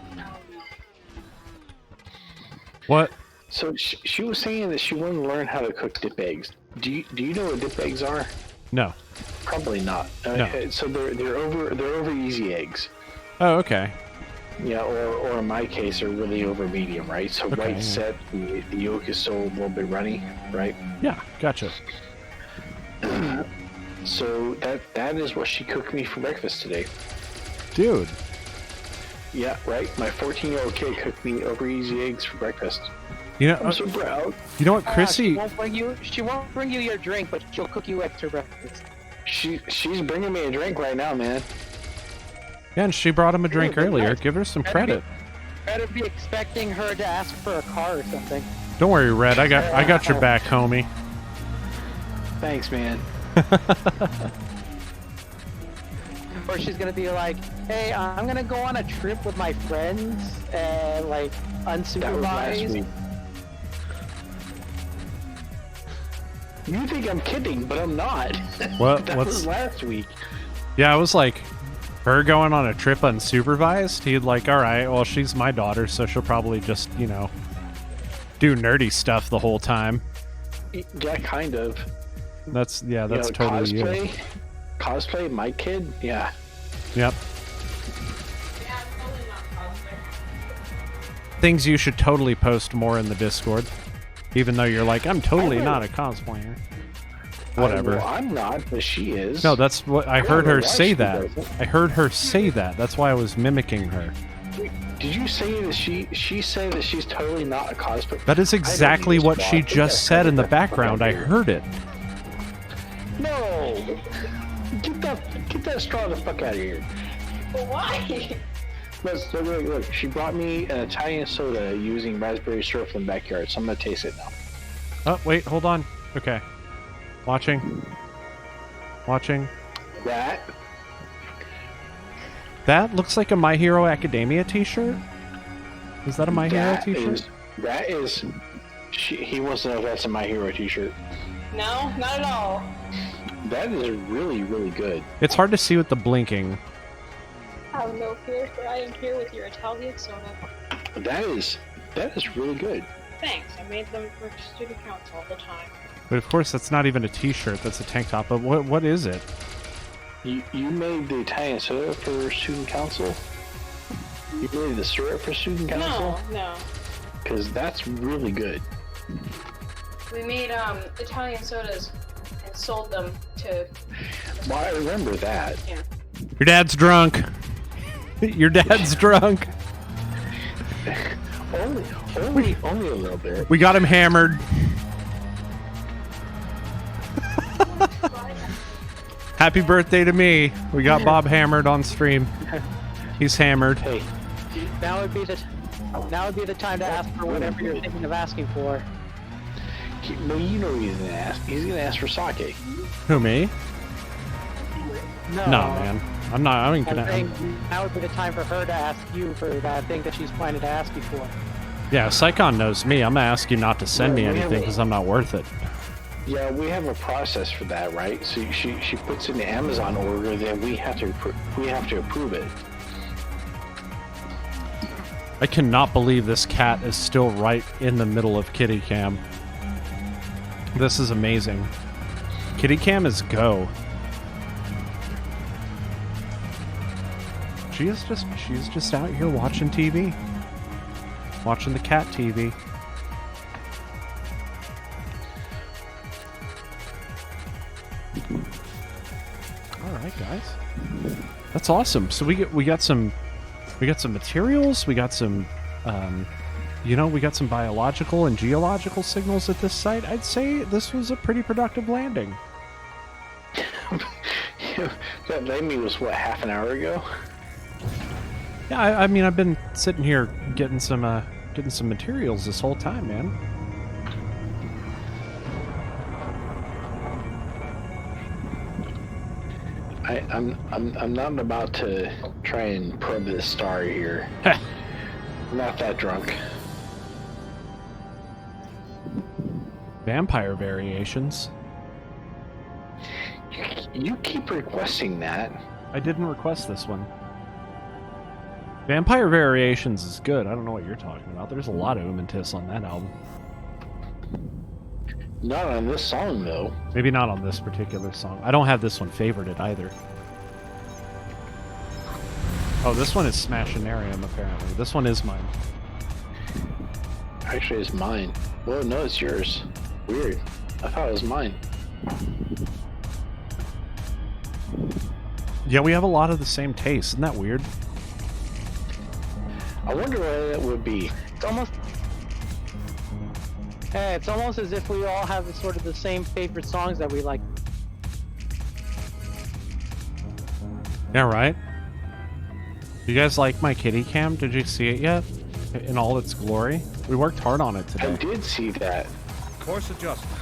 What? So she was saying that she wanted to learn how to cook dip eggs. Do you know what dip eggs are? No. Probably not. No. So they're over easy eggs. Oh, okay. Yeah, or in my case, they're really over medium, right? So Okay, right yeah. set, the yolk is still a little bit runny, right? Yeah, gotcha. So that is what she cooked me for breakfast today. Dude. Yeah, right. My 14-year-old kid cooked me over easy eggs for breakfast. You know, I'm so proud. you know what, She Chrissy? won't bring you. She won't bring you your drink, but she'll cook you extra breakfast. She's bringing me a drink right now, man. Yeah, and she brought him a drink Yeah, earlier. nice. Give her some Better credit. Better be expecting her to ask for a car or something. Don't worry, Red. I got your back, homie. Thanks, man. Or she's gonna be like, "Hey, I'm gonna go on a trip with my friends and like That was last unsupervised." week. You think I'm kidding, but I'm not. What? That was last week. Yeah, I was like, her going on a trip unsupervised. He'd like, all right, well, she's my daughter, so she'll probably just, you know, do nerdy stuff the whole time. Yeah, kind of. That's totally cosplay, you. Cosplay, my kid. Yeah. Yep. Things you should totally post more in the Discord, even though you're like, I'm totally not a cosplayer. Whatever. Well, I'm not, but she is. No, that's what I heard know her why say she that. doesn't. I heard her say that. That's why I was mimicking her. Did you say that she said that she's totally not a cosplayer? That is exactly what she just said in the background. I heard it. No! Get that straw the fuck out of here. Why? Look, she brought me an Italian soda using raspberry syrup in the backyard, so I'm gonna taste it now. Oh, wait, hold on. Okay. Watching. That looks like a My Hero Academia t-shirt. Is that a My Hero t-shirt? He wants to know if that's a My Hero t-shirt. No, not at all. That is really, really good. It's hard to see with the blinking. Have no fear, for I am here with your Italian soda. That is really good. Thanks, I made them for student council all the time. But of course, that's not even a t-shirt. That's a tank top. But what is it? You made the Italian soda for student council? You made the syrup for student council? No. Because that's really good. We made Italian sodas and sold them to. Well, I remember that. Yeah. Your dad's drunk. Your dad's drunk. Only a little bit. We got him hammered. Happy birthday to me. We got Bob hammered on stream. He's hammered. Hey, Now would be the time to ask for whatever you're thinking of asking for. no, you know what he's gonna ask. He's gonna ask for sake. Who, me? No, No, man. I'm not. I'm I'm gonna. saying now would be the time for her to ask you for that thing that she's planning to ask you for. Yeah, Psychon knows me. I'm gonna ask you not to send me Yeah, we anything have a- because I'm not worth it. Yeah, we have a process for that, right? So she puts in the Amazon order, then we have to approve it. I cannot believe this cat is still right in the middle of Kitty Cam. This is amazing. Kitty Cam is go. She's just out here watching TV. Watching the cat TV. All right, guys. That's awesome. So we got some materials, we got some we got some biological and geological signals at this site. I'd say this was a pretty productive landing. That landing was what, half an hour ago? Yeah, I mean, I've been sitting here getting some materials this whole time, man. I'm not about to try and probe this star here. I'm not that drunk. Vampire variations. You keep requesting that. I didn't request this one. Vampire Variations is good. I don't know what you're talking about. There's a lot of Umantis on that album. Not on this song, though. Maybe not on this particular song. I don't have this one favorited either. Oh, this one is Smashinarium, apparently. This one is mine. Actually, it's mine. Well, no, it's yours. Weird. I thought it was mine. Yeah, we have a lot of the same taste. Isn't that weird? I wonder why that would be. It's almost Hey, it's almost as if we all have sort of the same favorite songs that we like. Yeah, right? You guys like my kitty cam? Did you see it yet? In all its glory? We worked hard on it I today. did see that. Course adjustment.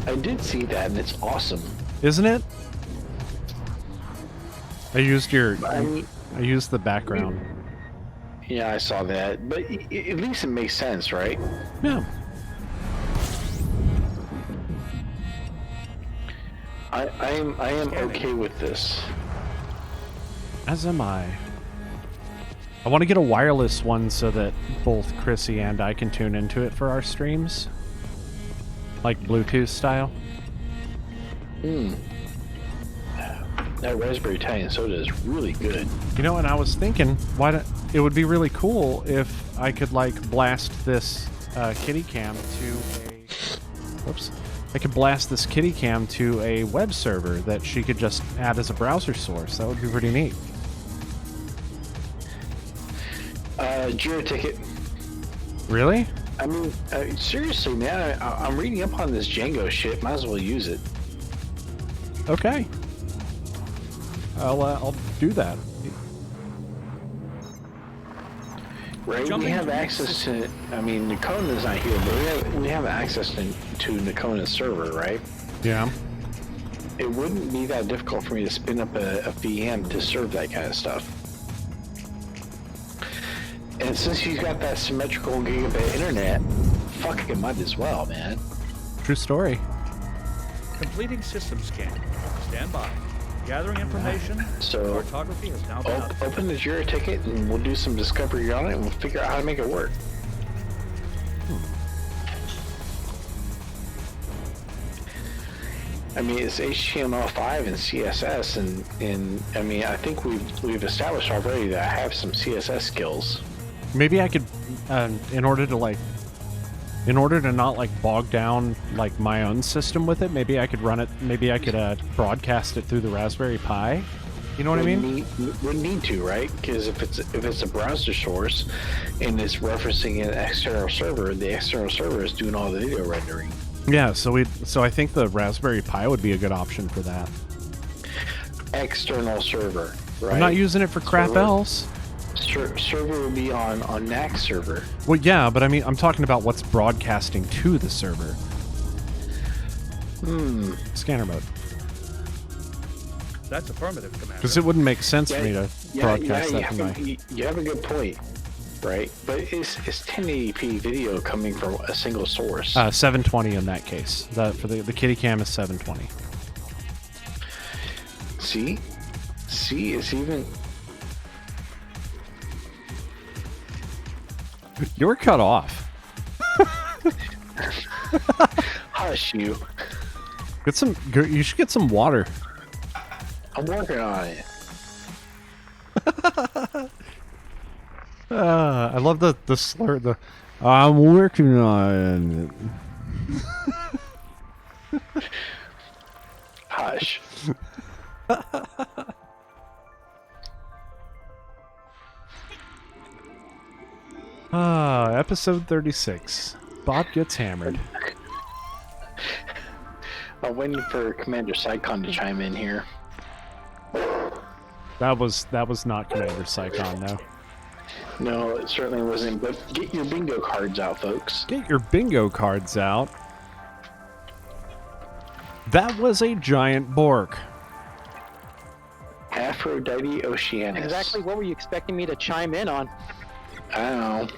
I did see that, and it's awesome. Isn't it? I used I mean, I used the background. yeah, I saw that, but at least it makes sense, right? Yeah. I am okay with this. As am I. I want to get a wireless one so that both Chrissy and I can tune into it for our streams. Like Bluetooth style. That raspberry Italian soda is really good. You know, and I was thinking, it would be really cool if I could like blast this kitty cam to a whoops. I could blast this kitty cam to a web server that she could just add as a browser source. That would be pretty neat. Jira ticket. Really? I mean, seriously, man, I'm reading up on this Django shit. Might as well use it. Okay. I'll do that. Right? We Jumping have to access to. I mean, Nakona's not here, but we have access to Nakona's server, right? Yeah. It wouldn't be that difficult for me to spin up a VM to serve that kind of stuff. And since you've got that symmetrical gigabit internet, fuck, it might as well, man. True story. Completing system scan. Stand by. Gathering information. So, Cartography has now been updated. open the Jira ticket and we'll do some discovery on it and we'll figure out how to make it work. I mean, it's HTML5 and CSS, and I mean, I think we've established already that I have some CSS skills. Maybe I could, in order to not like bog down like my own system with it, maybe I could run it. Maybe I could broadcast it through the Raspberry Pi. You know what I mean? Wouldn't need to, right? Because if it's a browser source and it's referencing an external server, the external server is doing all the video rendering. Yeah. So I think the Raspberry Pi would be a good option for that. External server, right? I'm not using it for crap Server. else. Server would be on NAC server. Well, yeah, but I mean, I'm talking about what's broadcasting to the server. Scanner mode. That's affirmative, Commander. Because it wouldn't make sense for me to broadcast that from my... You have a good point, right? But it's 1080p video coming from a single source. 720 in that case. For the kitty cam is 720. See, it's even. You were cut off. Hush you. You should get some water. I'm working on it. I love the slur. I'm working on it. Hush. Episode 36. Bob gets hammered. I'm waiting for Commander Psychon to chime in here. That was not Commander Psychon, no. No, it certainly wasn't. But get your bingo cards out, folks. Get your bingo cards out. That was a giant bork. Aphrodite Oceanus. Exactly what were you expecting me to chime in on? I don't know.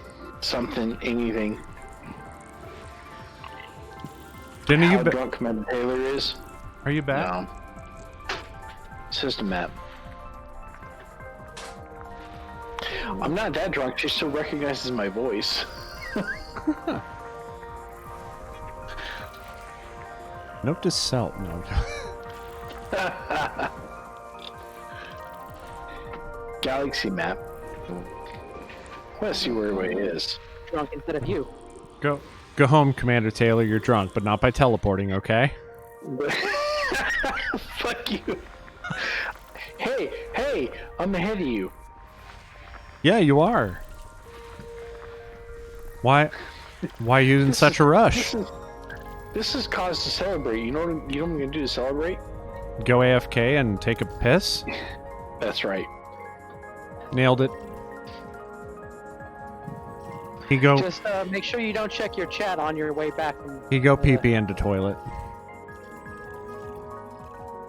Something, anything. Didn't How you drunk Commander Taylor is? Are you back? No. System map. I'm not that drunk. She still recognizes my voice. Note to self. No. Galaxy map. I want to see where everybody is. Drunk instead of you. Go home, Commander Taylor. You're drunk, but not by teleporting, okay? Fuck you. Hey, I'm ahead of you. Yeah, you are. Why Why are you in such a rush? This is cause to celebrate. You know what I'm gonna do to celebrate? Go AFK and take a piss? That's right. Nailed it. He go Just make sure you don't check your chat on your way back. pee pee into toilet.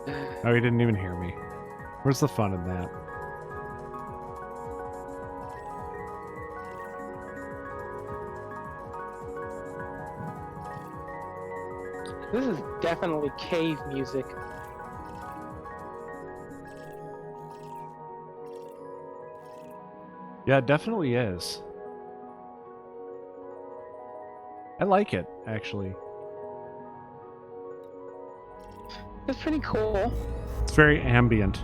Oh, he didn't even hear me. Where's the fun in that? This is definitely cave music. Yeah, it definitely is. I like it, actually. It's pretty cool. It's very ambient.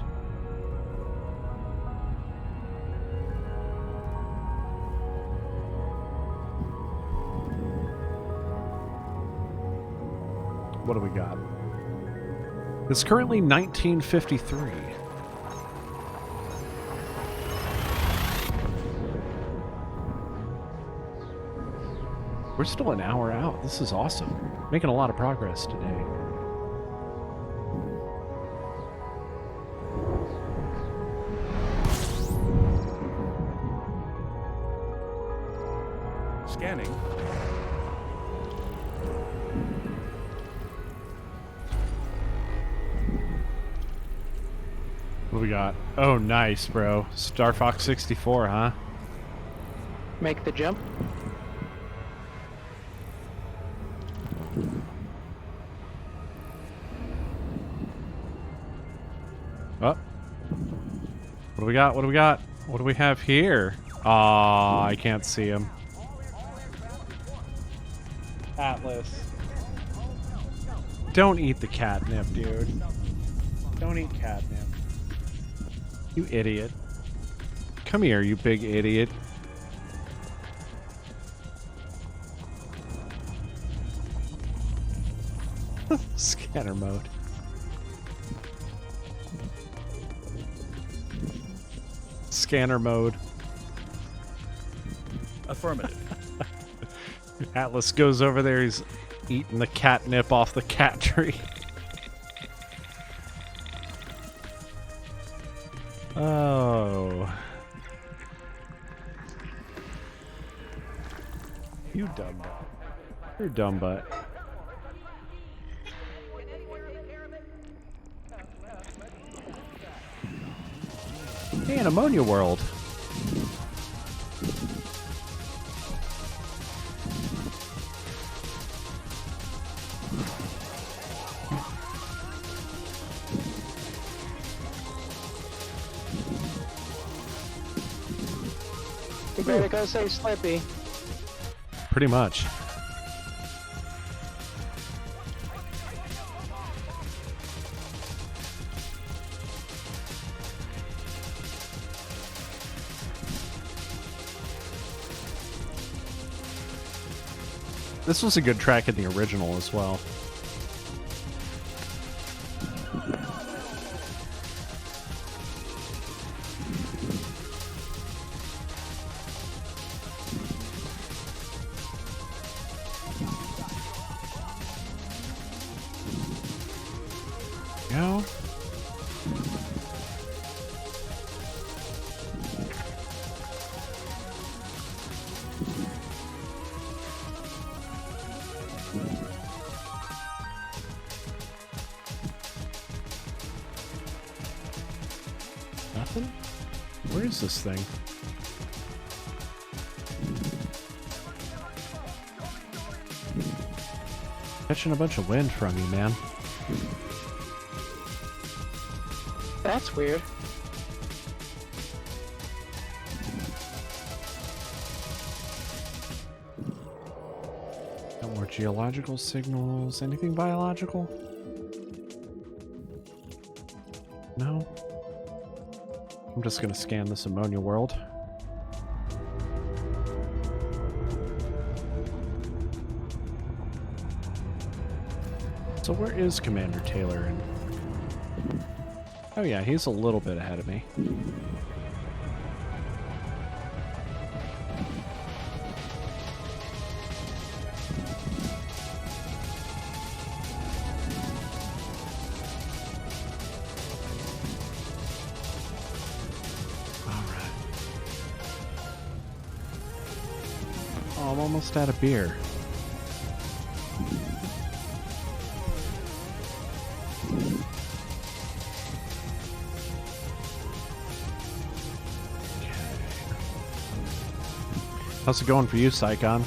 What do we got? It's currently 1953. We're still an hour out. This is awesome. Making a lot of progress today. Scanning. What do we got? Oh, nice, bro. Star Fox 64, huh? Make the jump. Oh. What do we got? What do we got? What do we have here? Aw, I can't see him. Atlas. Don't eat the catnip, dude. Don't eat catnip. You idiot. Come here, you big idiot. Scanner mode. Scanner mode. Affirmative. Atlas goes over there, he's eating the catnip off the cat tree. Oh. You dumb butt. You're a dumb butt. Hey, an ammonia world. You better go say Slippy. Pretty much. This was a good track in the original as well. Go. Nothing? Where is this thing? Catching a bunch of wind from you, man. That's weird. No more geological signals. Anything biological? No? I'm just gonna scan this ammonia world. So where is Commander Taylor? And oh yeah, he's a little bit ahead of me. I'm almost out of beer. How's it going for you, Saigon?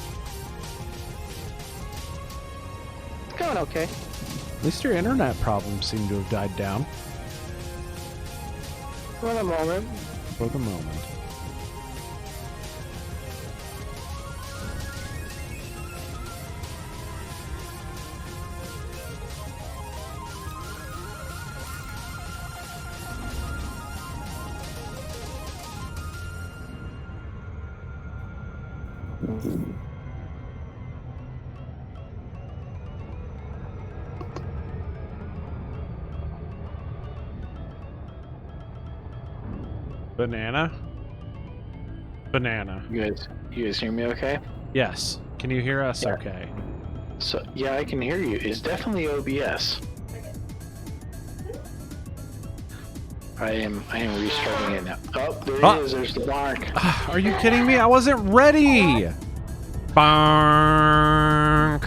It's going okay. At least your internet problems seem to have died down. For the moment. For the moment. Banana? Banana. You guys hear me okay? Yes. Can you hear us Yeah. okay? So yeah, I can hear you. It's definitely OBS. I am restarting it now. Oh, there it is. There's the mark. Are you kidding me? I wasn't ready! Bonk!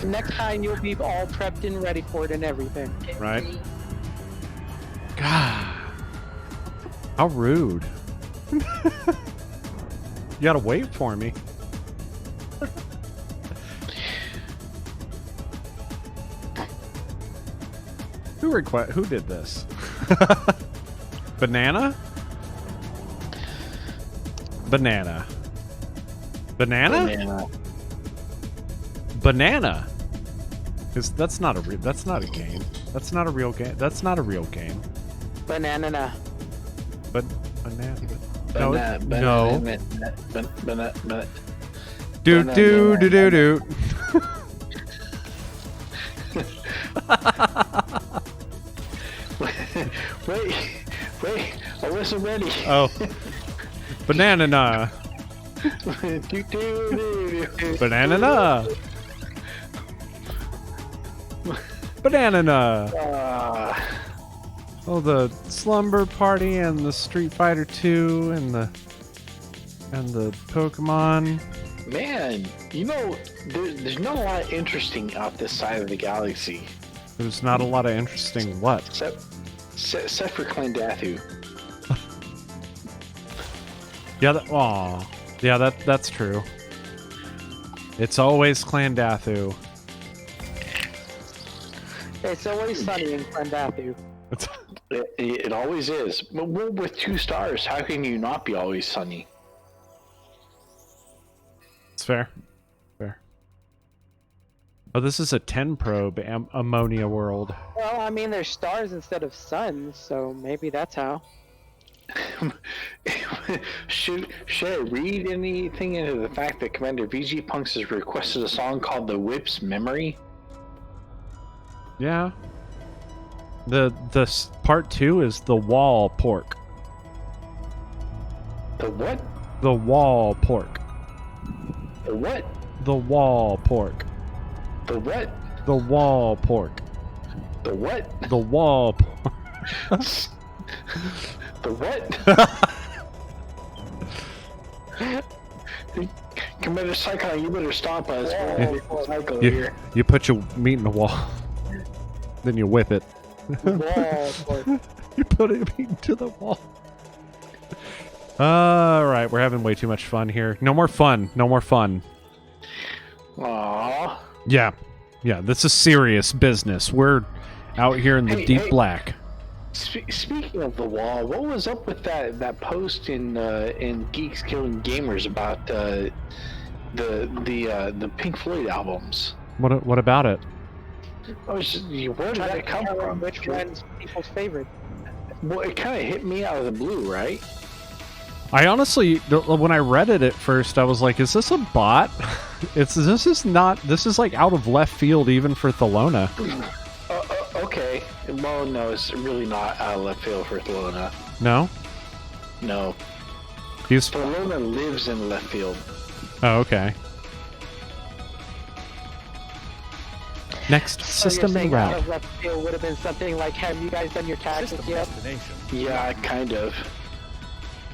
Next time you'll be all prepped and ready for it and everything. Right? God. How rude. You gotta wait for me. Who did this? Banana? Banana. Banana? Banana. Banana. That's not a game. That's not a real game. That's not a real game. Banana. But banana. Banana. Do do do do do. Wait. I wasn't ready. Oh. Banana na. Banana na. Banana na. Oh, the Slumber Party and the Street Fighter 2 and the Pokemon. Man, you know, there's not a lot interesting out this side of the galaxy. There's not a lot of interesting what? Except for Clendathu. Yeah, that's true. It's always Clendathu. It's always sunny in Clendathu. It always is. But we're with 2 stars. How can you not be always sunny? It's fair. Oh, this is a 10 probe ammonia world. Well, I mean, there's stars instead of suns, so maybe that's how. Should I read anything into the fact that Commander VG Punks has requested a song called "The Whip's Memory"? Yeah. The part 2 is the wall pork. The what? The wall pork. The what? The wall pork. The what? The wall pork. The what? The wall pork. The what? Commander Psychon, you better stop us. Here. You put your meat in the wall. Then you whip it. You put it into the wall. Alright, we're having way too much fun here. No more fun. Aww. Yeah, this is serious business. We're out here in the deep black. Speaking of the wall, what was up with that post in Geeks Killing Gamers about the Pink Floyd albums? What about it? Where did that come from? Which one's people's favorite? Well, it kind of hit me out of the blue, right? I honestly, when I read it at first, I was like, "Is this a bot?" This is like out of left field even for Thelona. Okay. Well, no, it's really not out of left field for Thelona. No. Thelona lives in left field. Oh, okay. Next So system you're saying out route. of left field would have been something like, have you guys done your taxes System yet? destination. Yeah, kind of.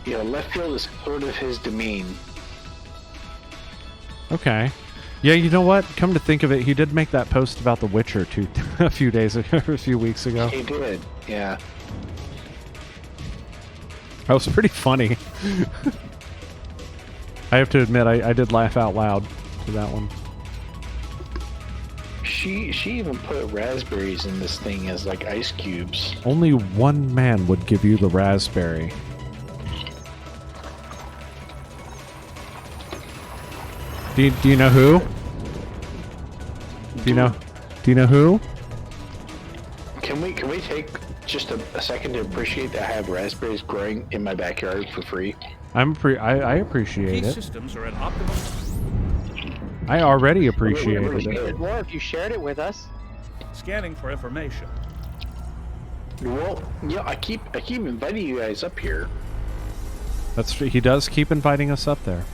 Left field is sort of his domain. Okay. Yeah, you know what? Come to think of it, he did make that post about The Witcher a few days ago, a few weeks ago. He did, yeah. That was pretty funny. I have to admit, I did laugh out loud to that one. She even put raspberries in this thing as like ice cubes. Only one man would give you the raspberry. Do you know who? Do you know who? Can we take just a second to appreciate that I have raspberries growing in my backyard for free? I appreciate These it. systems are at optimum. I already appreciated it. Appreciate more if you shared it with us. Scanning for information. Well, yeah, I keep inviting you guys up here. That's true. He does keep inviting us up there.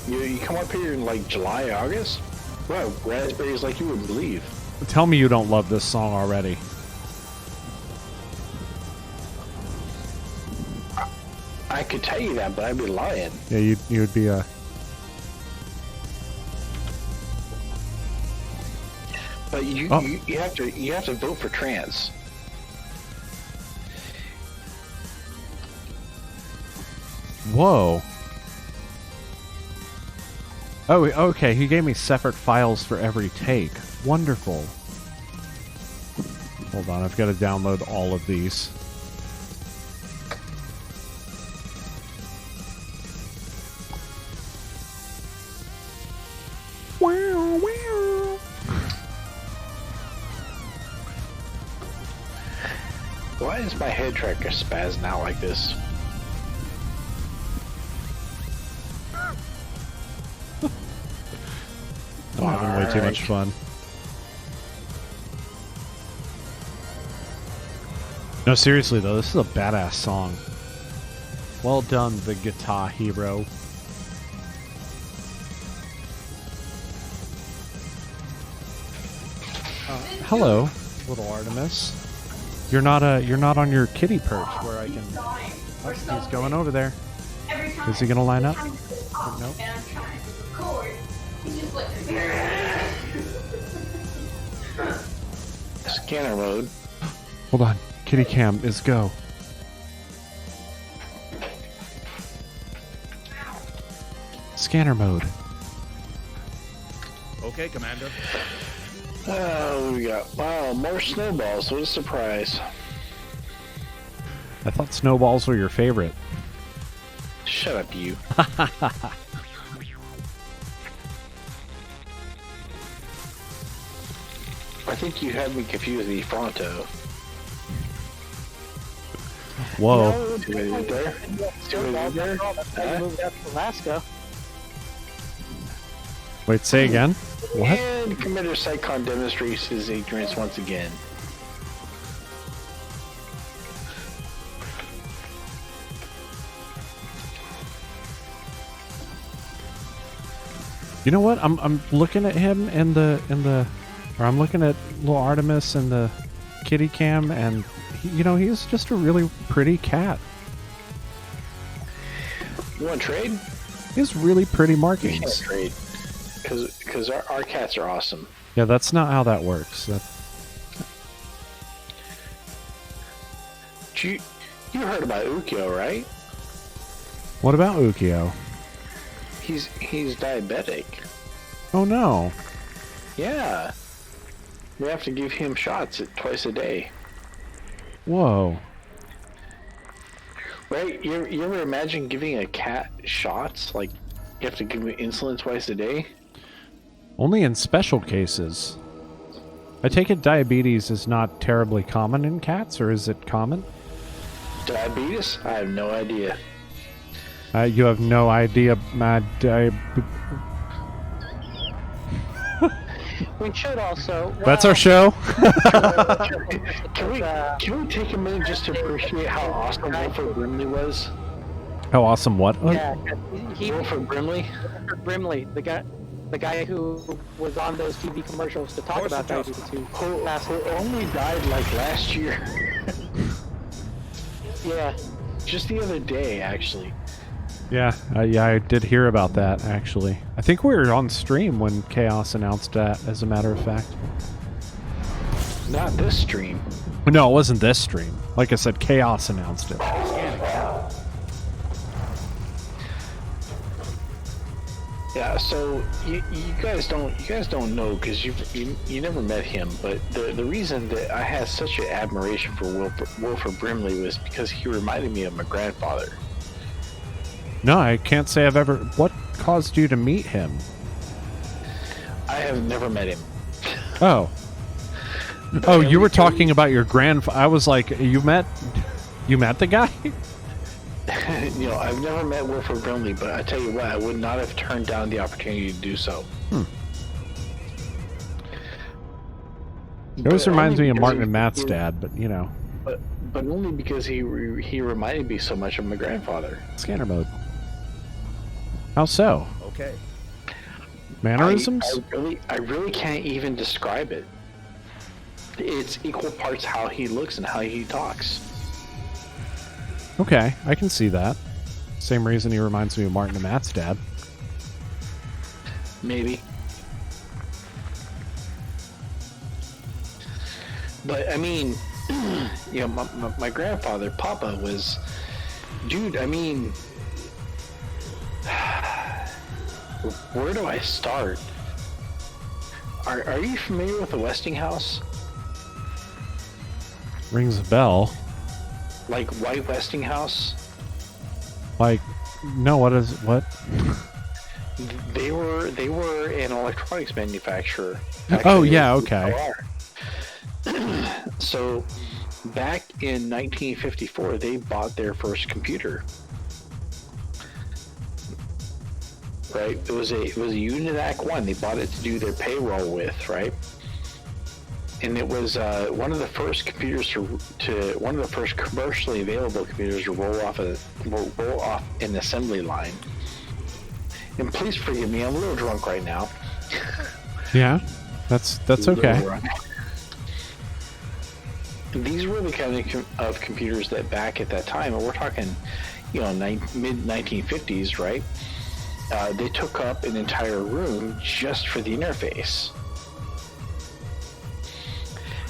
You come up here in like July, August? Wow, raspberries like you wouldn't believe. Tell me you don't love this song already. I could tell you that, but I'd be lying. Yeah, you would be a. But you have to vote for trans. Whoa. Oh, okay. He gave me separate files for every take. Wonderful. Hold on, I've got to download all of these. Wow, wow. Why is my head tracker spazzing out like this? I'm having way too much fun. No, seriously though, this is a badass song. Well done, the guitar hero. Hello, little Artemis. You're not on your kitty perch where I can. Oh, he's going over there. Is he gonna line up? No. Scanner mode. Hold on. Kitty cam is go. Scanner mode. Okay, Commander. Oh, we got more snowballs. What a surprise! I thought snowballs were your favorite. Shut up, you. I think you had me confused with the Fronto. Whoa. See what I did there? See what I did there? That's why you moved out to Alaska. Wait, say again? What? And Commander Psychon demonstrates his ignorance once again. You know what? I'm looking at him in the or I'm looking at little Artemis in the kitty cam, and he's just a really pretty cat. You want to trade? He has really pretty We can't markings. trade. Because our cats are awesome. Yeah, that's not how that works. You heard about Ukyo, right? What about Ukyo? He's diabetic. Oh no. Yeah. We have to give him shots twice a day. Whoa. Right? You ever imagine giving a cat shots? Like, you have to give him insulin twice a day? Only in special cases. I take it diabetes is not terribly common in cats, or is it common? Diabetes? I have no idea. You have no idea, We should also. That's our show. Can we take a minute just to appreciate how awesome Wilford Brimley was? How awesome! What? Yeah, he Wilford Brimley. Brimley, the guy who was on those TV commercials to talk Course about adjustment. diabetes. Who only died like last year. Yeah. Just the other day, actually. Yeah, I did hear about that, actually. I think we were on stream when Chaos announced that, as a matter of fact. Not this stream. No, it wasn't this stream. Like I said, Chaos announced it. Yeah, so you guys don't know because you never met him, but the reason that I had such an admiration for Wilford Brimley was because he reminded me of my grandfather. No, I can't say I've ever... What caused you to meet him? I have never met him. Oh. Oh, you were talking about your grandfather. I was like, you met the guy? You know, I've never met Wilford Brimley, but I tell you what, I would not have turned down the opportunity to do so. It always reminds me of Martin and Matt. Matt's dad, but you know. But only because he reminded me so much of my grandfather. Scanner mode. How so? Okay. Mannerisms? I really can't even describe it. It's equal parts how he looks and how he talks. Okay, I can see that. Same reason he reminds me of Martin and Matt's dad. Maybe. But I mean, you know, my grandfather, Papa, was, dude. I mean, where do I start? Are you familiar with the Westinghouse? Rings a bell. Like White Westinghouse? Like, no, what? They were an electronics manufacturer. Oh, yeah, okay. So, back in 1954, they bought their first computer. Right? It was a UNIVAC 1. They bought it to do their payroll with, right? And it was one of the first computers one of the first commercially available computers to roll off an assembly line. And please forgive me, I'm a little drunk right now. Yeah, that's okay. These were the kind of computers that back at that time, and we're talking, you know, mid-1950s, right? They took up an entire room just for the interface.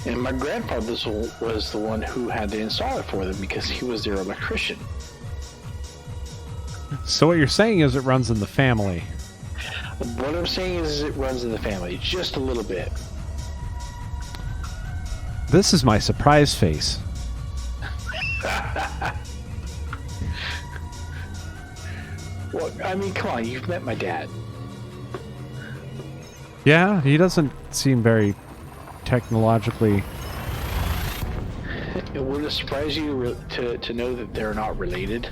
And my grandfather was the one who had to install it for them because he was their electrician. So what you're saying is it runs in the family. What I'm saying is it runs in the family, just a little bit. This is my surprise face. Well, I mean, come on, you've met my dad. Yeah, he doesn't seem very technologically... Would it surprise you to know that they're not related?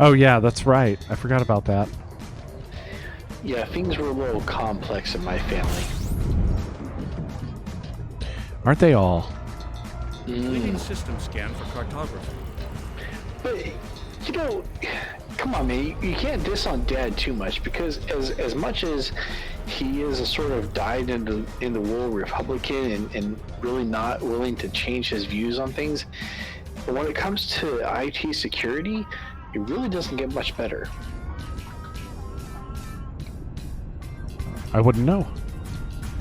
Oh yeah, that's right. I forgot about that. Yeah, things were a little complex in my family. Aren't they all? Leading system scan for cartography. But, you know, come on, man, you can't diss on Dad too much because as much as he is a sort of dyed-in-the-wool Republican and really not willing to change his views on things, but when it comes to IT security, it really doesn't get much better. I wouldn't know.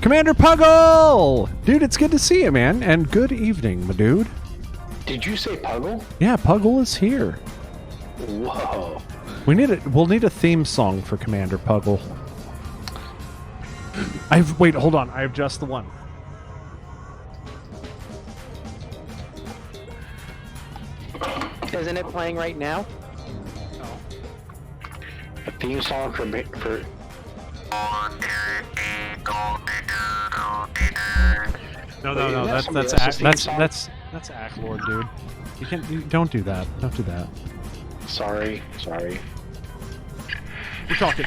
Commander Puggle! Dude, it's good to see you, man. And good evening, my dude. Did you say Puggle? Yeah, Puggle is here. Whoa. We'll need a theme song for Commander Puggle. Wait, hold on. I have just the one. Isn't it playing right now? A theme song for No. That's Ack Lord, dude. You don't do that. Don't do that. Sorry. We're talking.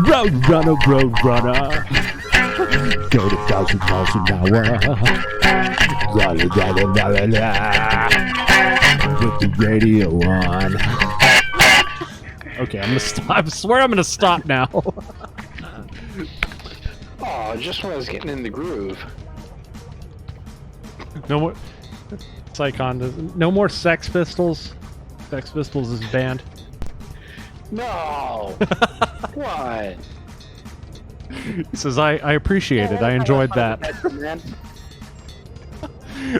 Road runner, road runner. Go to 1,000 miles an hour. La, la, la, la, la, la. With the radio on. Okay, I'm gonna stop. I swear I'm gonna stop now. Oh, just when I was getting in the groove. No more. Psychon. No more Sex Pistols. Sex Pistols is banned. No. What? He says, I appreciate it. I enjoyed that.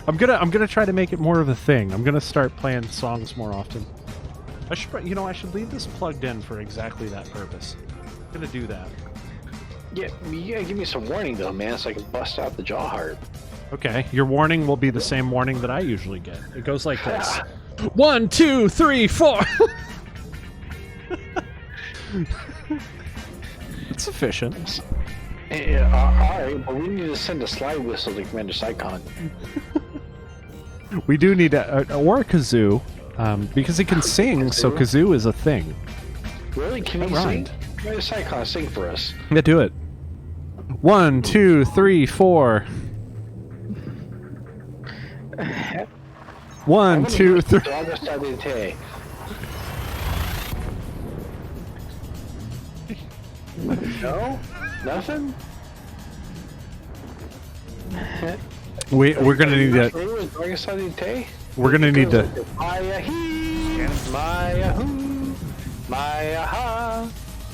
I'm gonna try to make it more of a thing. I'm gonna start playing songs more often. I should leave this plugged in for exactly that purpose. I'm gonna do that. Yeah, you gotta give me some warning though, man, so I can bust out the jaw harp. Okay, your warning will be the same warning that I usually get. It goes like this: 1, 2, 3, 4. It's sufficient. Alright, but we need to send a slide whistle to Commander Psychon. We do need or a kazoo, because he can sing, so kazoo is a thing. Really? Can he sing? Commander Psychon, sing for us. Yeah, do it. 1, 2, 3, 4. 1, 2, 3. No? Nothing? We're gonna need that. We're gonna need to. Maya he, Maya who, Maya ha,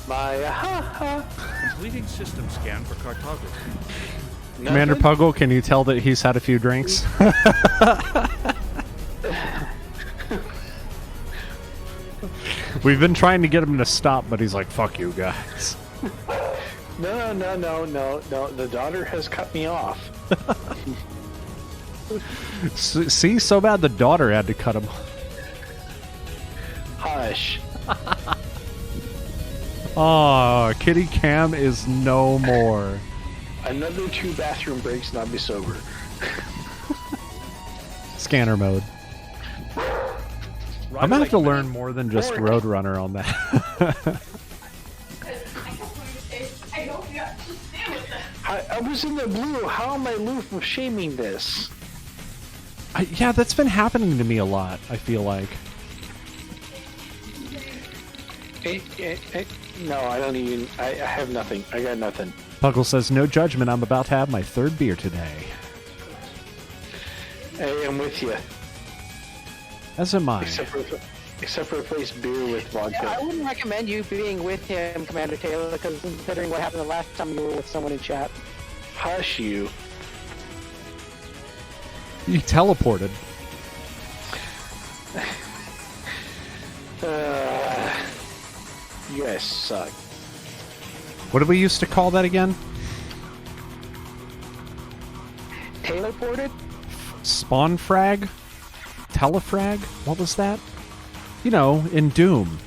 Maya ha ha. Completing system scan for cartography. Commander Puggle, can you tell that he's had a few drinks? We've been trying to get him to stop, but he's like, "Fuck you guys." No. The daughter has cut me off. See, so bad the daughter had to cut him. Hush. Oh, Kitty Cam is no more. Another 2 bathroom breaks and I'll be sober. Scanner mode. I'm gonna have to learn more than just Roadrunner on that. I hope you understand with that. I was in the blue. How am I aloof of shaming this? Yeah, that's been happening to me a lot, I feel like. No, I don't even... I have nothing. I got nothing. Puggle says, "No judgment, I'm about to have my 3rd beer today." I am with you. As am I. Except for replace beer with vodka. Yeah, I wouldn't recommend you being with him, Commander Taylor, because considering what happened the last time you were with someone in chat. Hush you. You teleported. You guys suck. What did we used to call that again? Taylor-ported? Spawn frag? Telefrag? What was that? You know, in Doom.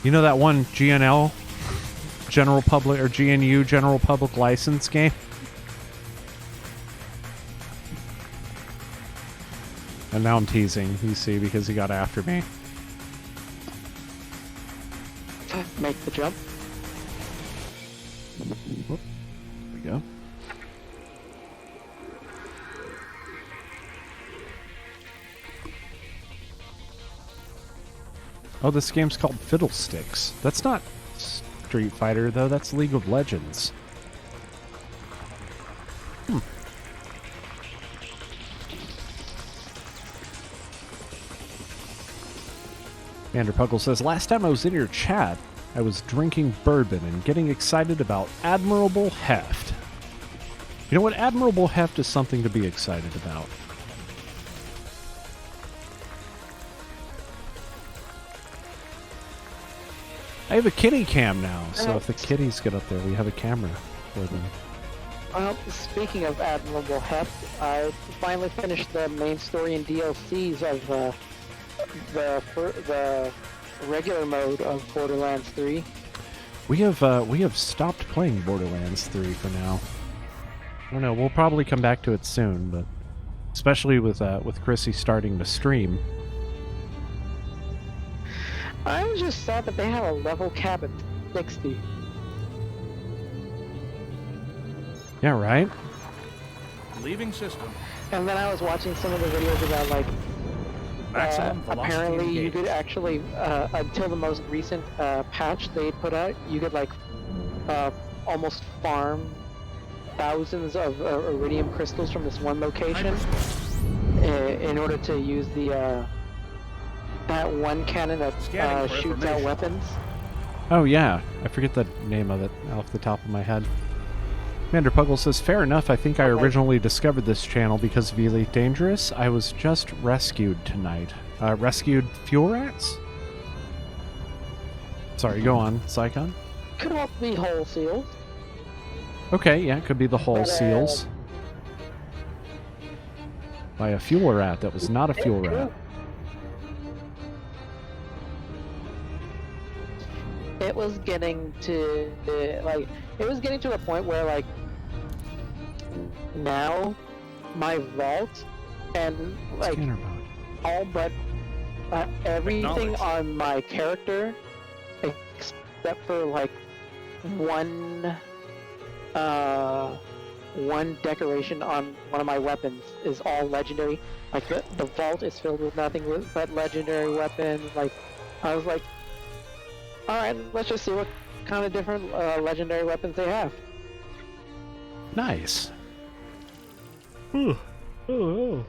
You know that one GNL? General Public, or GNU General Public License game? And now I'm teasing, you see, because he got after me. Make the jump. Whoop. There we go. Oh, this game's called Fiddlesticks. That's not Street Fighter, though. That's League of Legends. Commander Puggle says, "Last time I was in your chat, I was drinking bourbon and getting excited about Admirable Heft." You know what? Admirable Heft is something to be excited about. I have a kitty cam now, so if the kitties get up there, we have a camera for them. Well, speaking of Admirable Heft, I finally finished the main story and DLCs of the regular mode of Borderlands 3. We have stopped playing Borderlands 3 for now. I don't know. We'll probably come back to it soon, but especially with Chrissy starting to stream. I was just sad that they have a level cap at 60. Yeah, right? Leaving system. And then I was watching some of the videos about like Maximum velocity apparently you engaged. could actually until the most recent patch they put out, you could like almost farm thousands of iridium crystals from this one location in order to use the that one cannon that Scanning for shoots out information. weapons. Oh, yeah. I forget the name of it off the top of my head. Commander Puggle says, fair enough. I think I originally discovered this channel because of Elite Dangerous. I was just rescued tonight. Rescued fuel rats? Sorry, go on, Psychon. Could also be whole seals. Okay, yeah, it could be the hull But, seals. By a fuel rat that was not a fuel rat. It was getting to it was getting to a point where like now my vault and like Scanner mode. all but everything Acknowledge. on my character except for like one decoration on one of my weapons is all legendary. Like the vault is filled with nothing but legendary weapons. Like I was like, all right, let's just see what kind of different legendary weapons they have. Nice. Ooh. Oh.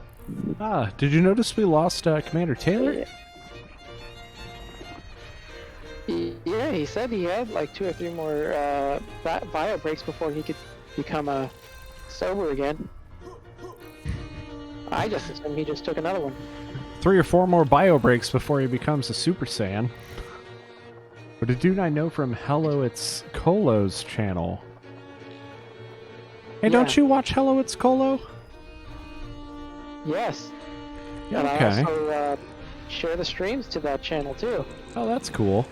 Ah, did you notice we lost Commander Taylor? Yeah, he said he had like 2 or 3 more bio breaks before he could become sober again. I just assumed he just took another one. 3 or 4 more bio breaks before he becomes a Super Saiyan. But a dude I know from Hello It's Colo's channel. Hey, don't Yeah. you watch Hello It's Colo? Yes. Yeah, And okay. I also share the streams to that channel too. Oh, that's cool.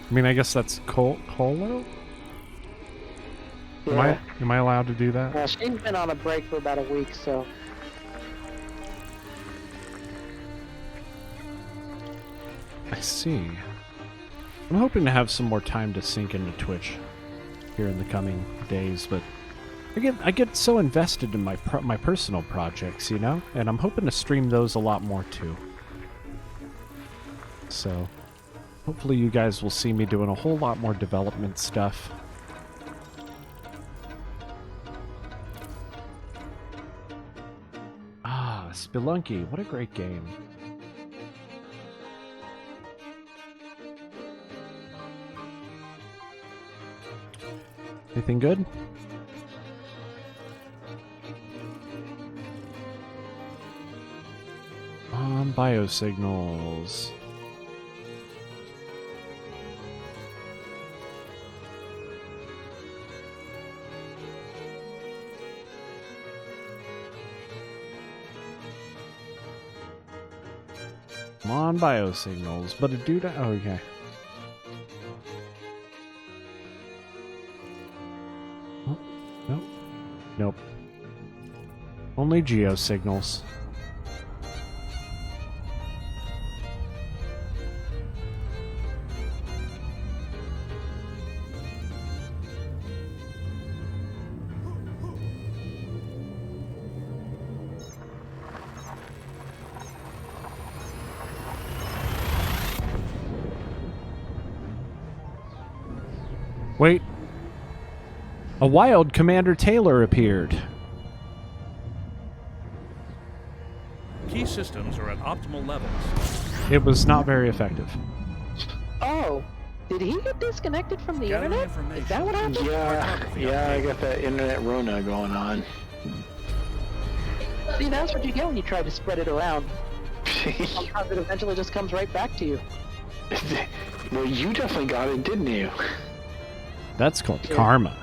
I mean, I guess that's Colo? Yeah. Am I allowed to do that? She's been on a break for about a week, so I see. I'm hoping to have some more time to sink into Twitch here in the coming days, but I get so invested in my personal projects, you know, and I'm hoping to stream those a lot more too. So, hopefully you guys will see me doing a whole lot more development stuff. Ah, Spelunky, what a great game. Anything good? Biosignals. Come on, biosignals. But a dude. Oh, okay. Oh, nope. Nope. Only geosignals. Wait. A wild Commander Taylor appeared. Key systems are at optimal levels. It was not very effective. oh, did he get disconnected from the Gathering internet? information. Is that what happened? Yeah, I got that internet Rona going on. See, that's what you get when you try to spread it around. Sometimes it eventually just comes right back to you. Well, you definitely got it, didn't you? That's called karma.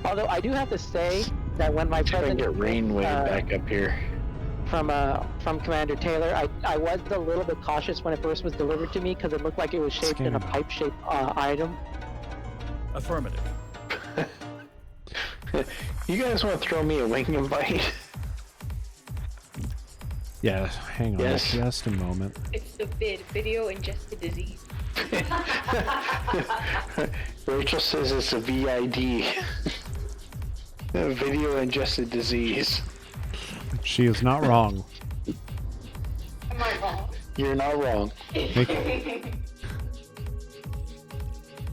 Although I do have to say that when my Try and present get Rainwave back up here. from Commander Taylor, I was a little bit cautious when it first was delivered to me because it looked like it was shaped in a pipe-shaped item. Affirmative. You guys want to throw me a wing invite? Yeah, hang on Yes. just a moment. It's the video ingested disease. Rachel says it's a VID. A video ingested disease. She is not wrong. Am I wrong? You're not wrong.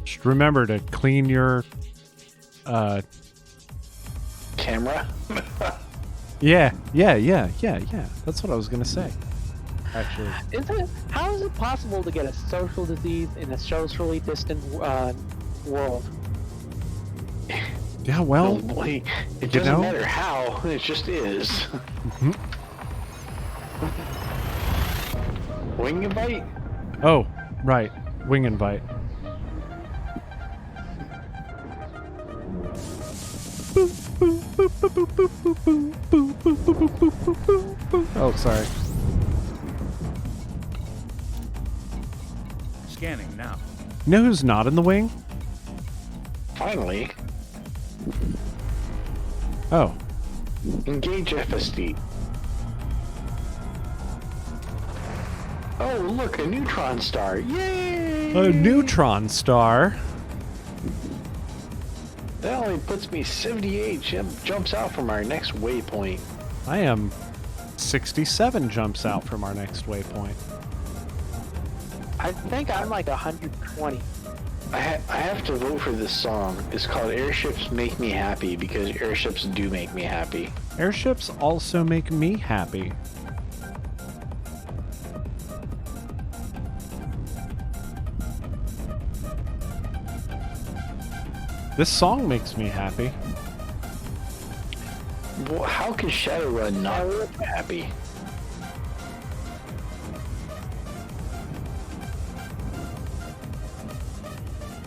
Just remember to clean your Camera? yeah. That's what I was gonna say. Actually. How is it possible to get a social disease in a socially distant world? Yeah, well, Boy, it you doesn't know? matter how, it just is. Wing invite? oh, right. Wing invite. Oh, sorry. Scanning now. You know who's not in the wing? Finally, Oh. engage FSD. Oh, look, a neutron star. Yay! A neutron star. That only puts me 78 jumps out from our next waypoint. I am 67 jumps out from our next waypoint. I think I'm like 120. I have to vote for this song. It's called Airships Make Me Happy because airships do make me happy. Airships also make me happy. This song makes me happy. Well, how can Shadowrun not make me happy?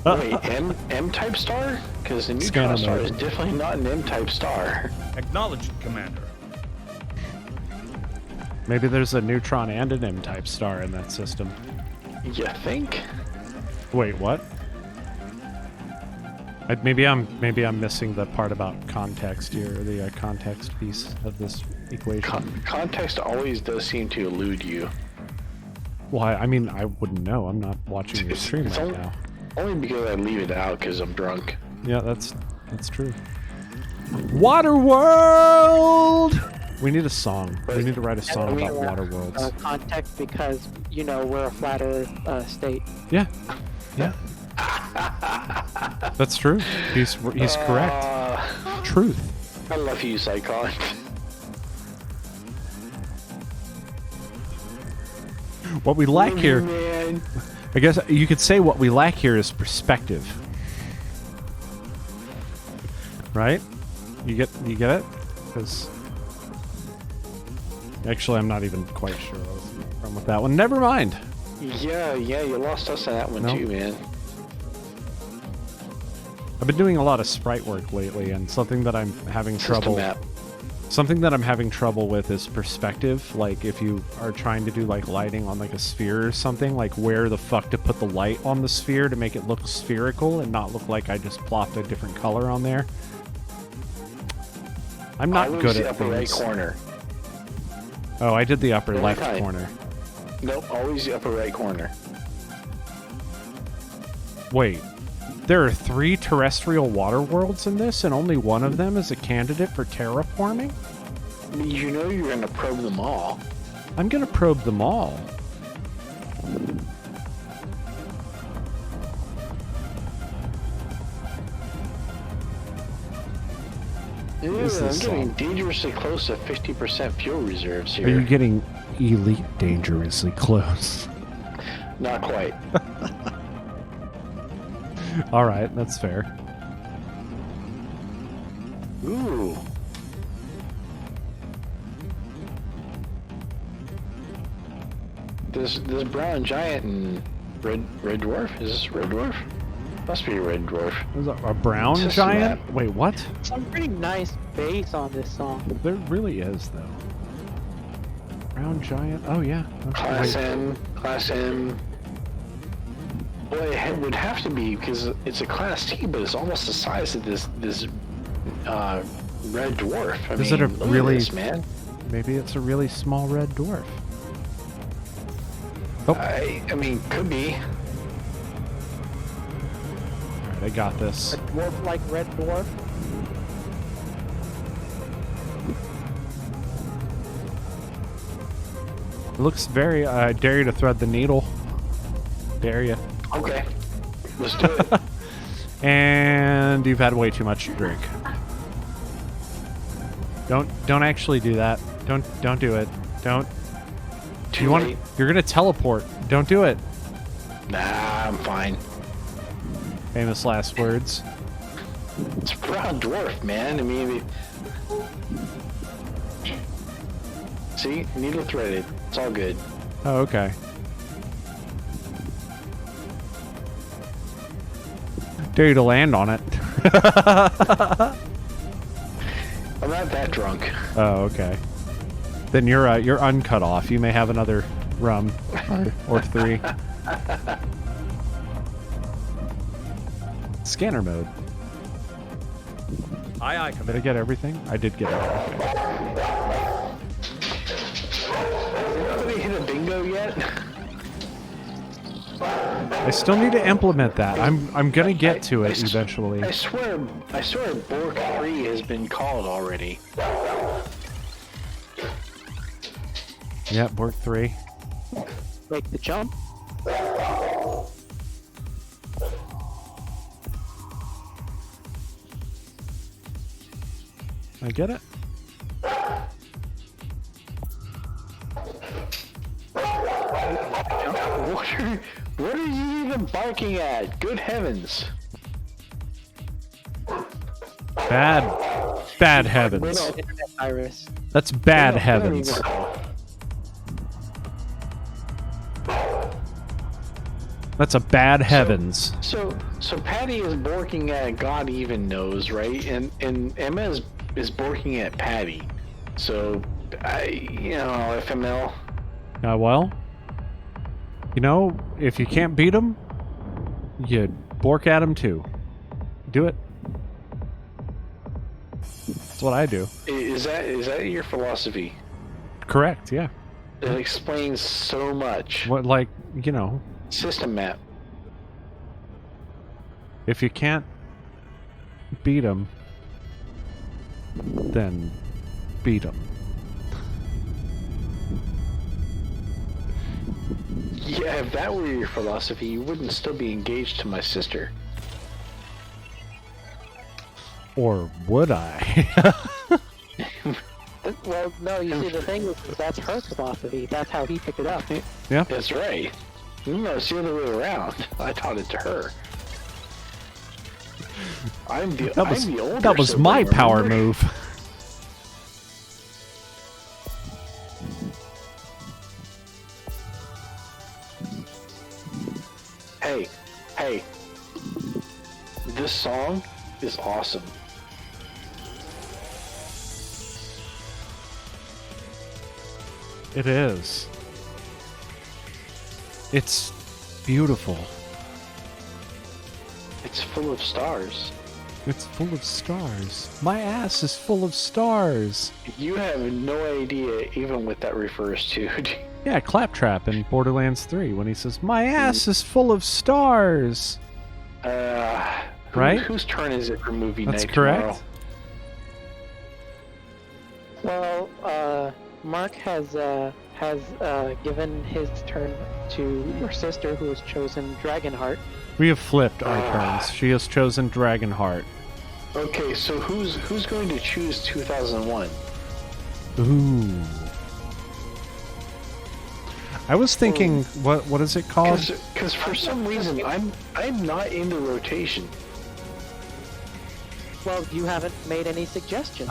Wait, M-type star? Because the neutron star is definitely not an M-type star. Acknowledged, Commander. Maybe there's a neutron and an M-type star in that system. You think? Wait, what? Maybe I'm missing the part about context here, or the context piece of this equation. Context always does seem to elude you. Well, I mean, I wouldn't know. I'm not watching your stream It's right only- now. Only because I leave it out because I'm drunk. Yeah, that's true. Waterworld! We need a song. We need to write a song about Waterworlds. Context because, you know, we're a flat earth state. Yeah. Yeah. That's true. He's correct. Truth. I love you, Psychon. What we lack here, Man. I guess you could say what we lack here is perspective. Right? You get it? Because actually, I'm not even quite sure where I was from with that one. Never mind. Yeah, you lost us on that one No. too, man. I've been doing a lot of sprite work lately, and something that I'm having trouble. System map. Something that I'm having trouble with is perspective. Like if you are trying to do like lighting on like a sphere or something, like where the fuck to put the light on the sphere to make it look spherical and not look like I just plopped a different color on there. I'm not Always good the at upper right things. corner. Oh, I did the upper Every left time. corner. Nope, always the upper right corner. Wait, there are 3 terrestrial water worlds in this, and only one of them is a candidate for terraforming? You know you're gonna probe them all. I'm gonna probe them all. Ew, is I'm this getting song? dangerously close to 50% fuel reserves here. Are you getting elite dangerously close? Not quite. All right, that's fair. Ooh. This brown giant and red dwarf. Is this red dwarf? Must be a red dwarf. There's a brown System giant? map. Wait, what? Some pretty nice bass on this song. There really is, though. Brown giant? Oh, yeah. Okay, Class wait. M. Class M. Well, it would have to be because it's a Class T, but it's almost the size of this red dwarf. I Is mean, it a look at really- this, man? Maybe it's a really small red dwarf. Oh, I mean, could be. I got this. A dwarf like red dwarf. It looks very, I dare you to thread the needle. Dare you. Okay. Let's do it. And you've had way too much to drink. Don't actually do that. Don't do it. Don't. Too late. You're gonna teleport. Don't do it. Nah, I'm fine. Famous last words. It's a brown dwarf, man. I mean, see, needle threaded. It's all good. Oh, okay. Dare you to land on it. I'm not that drunk. Oh, okay. Then you're uncut off. You may have another rum or 3. Scanner mode. Aye, aye, Did I Commander. get everything? I did get everything. Has anybody hit a bingo yet? I still need to implement that. I'm gonna get to it eventually. I swear Bork 3 has been called already. Yep, Bork 3. Make the jump. I get it. What are you even barking at? Good heavens. Bad heavens. Internet virus. That's bad We don't heavens. even know. That's a bad heavens. So Patty is borking at God even knows, right? And Emma is borking at Patty. So FML. Well, if you can't beat them, you bork at them too. Do it. That's what I do. Is that your philosophy? Correct, yeah. It explains so much. What, System map. if you can't beat them, then beat them. Yeah, if that were your philosophy, you wouldn't still be engaged to my sister. Or would I? Well, no, you see, the thing is, that's her philosophy. That's how he picked it up. Yeah. That's right. No, it's the other way around. I taught it to her. I'm the older That was sibling, my power remember? move. Hey. This song is awesome. It is. It's beautiful. It's full of stars. It's full of stars. My ass is full of stars. You have no idea even what that refers to. Yeah, Claptrap in Borderlands 3 when he says, "My ass is full of stars." Right? Whose turn is it for movie That's night correct. tomorrow? Well, Mark has given his turn to your sister, who has chosen Dragonheart. We have flipped our turns. She has chosen Dragonheart. Okay, so who's going to choose 2001? Ooh. I was thinking, what is it called? Because for some reason I'm not in the rotation. Well, you haven't made any suggestions.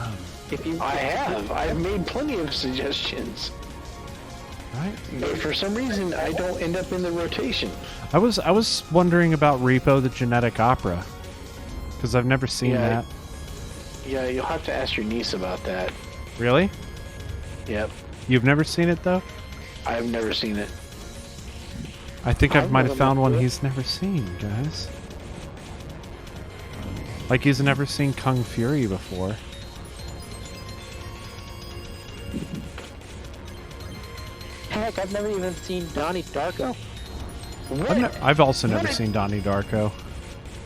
I have. I've made plenty of suggestions. Right. But for some reason I don't end up in the rotation. I was wondering about Repo the Genetic Opera, because I've never seen Yeah. that. Yeah, you'll have to ask your niece about that. Really? Yep. You've never seen it though? I've never seen it. I think I I've might never have found looked one at it. he's never seen, guys. Like he's never seen Kung Fury before. Heck, I've never even seen Donnie Darko. What? I've also never What? seen Donnie Darko.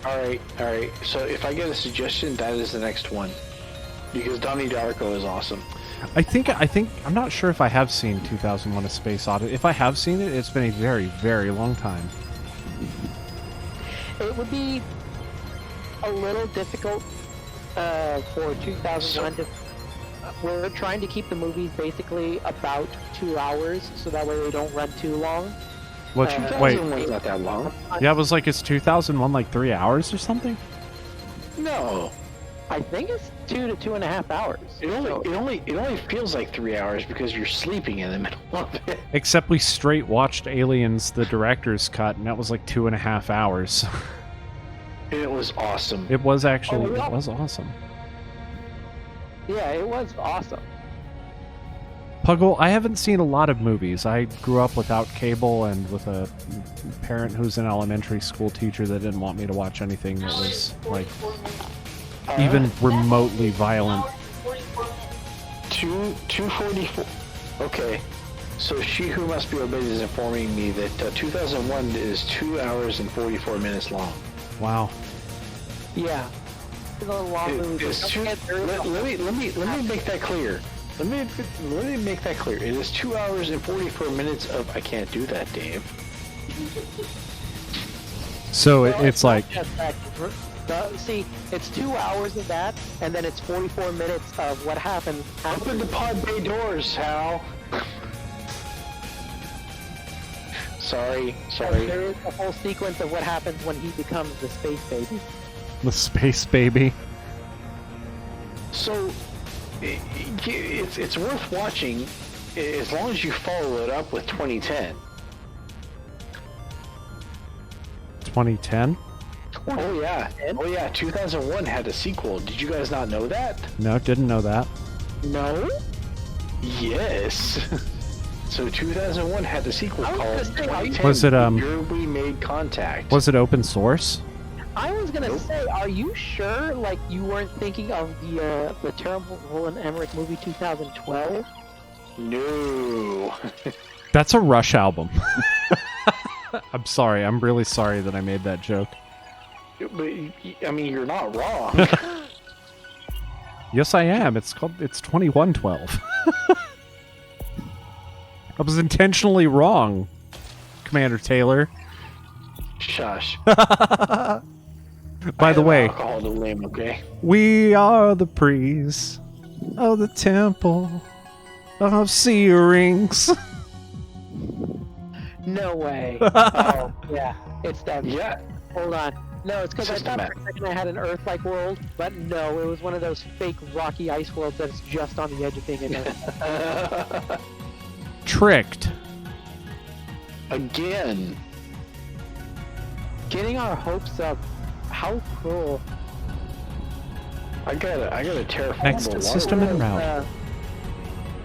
All right. So if I get a suggestion, that is the next one, because Donnie Darko is awesome. I think I'm not sure if I have seen 2001: A Space Odyssey. If I have seen it, it's been a very, very long time. It would be a little difficult for 2001 to. We're trying to keep the movies basically about 2 hours, so that way they don't run too long. Wait. 2001's not that long. Yeah, it was like, is 2001 like 3 hours or something? No. I think it's 2 to 2.5 hours. It only feels like 3 hours because you're sleeping in the middle of it. Except we straight watched Aliens, the director's cut, and that was like 2.5 hours. It was awesome. It was actually, it was awesome. Yeah, it was awesome. Puggle, I haven't seen a lot of movies. I grew up without cable and with a parent who's an elementary school teacher that didn't want me to watch anything that was like even remotely violent. 244. Okay. So She Who Must Be Obeyed is informing me that 2001 is 2 hours and 44 minutes long. Wow. Yeah. It's a long movie. Let me make that clear. Let me make that clear. It is 2 hours and 44 minutes of I can't do that, Dave. So it's like see, it's 2 hours of that, and then it's 44 minutes of what happens. Open the pod bay doors, Hal. Sorry. There is a whole sequence of what happens when he becomes the space baby. the space baby. So it's worth watching as long as you follow it up with 2010. 2010? Oh yeah, 2001 had a sequel. Did you guys not know that? No, didn't know that. No? Yes. So 2001 had a sequel called 2010. Was it Year We Made Contact? Was it open source? I was gonna say, are you sure, like, you weren't thinking of the terrible Roland Emmerich movie 2012? No. That's a Rush album. I'm sorry. I'm really sorry that I made that joke. But I mean, you're not wrong. Yes, I am. It's 2112. I was intentionally wrong, Commander Taylor. Shush. By the way, alcohol to name, okay? we are the priests of the temple of sea rings. No way. Oh, yeah. It's that. Yeah. Hold on. No, it's because I System thought for a second I had an Earth-like world, but no, it was one of those fake rocky ice worlds that's just on the edge of being an Earth. Tricked. Again. Getting our hopes up. How cruel. I got a terraformable Next water system world. en route.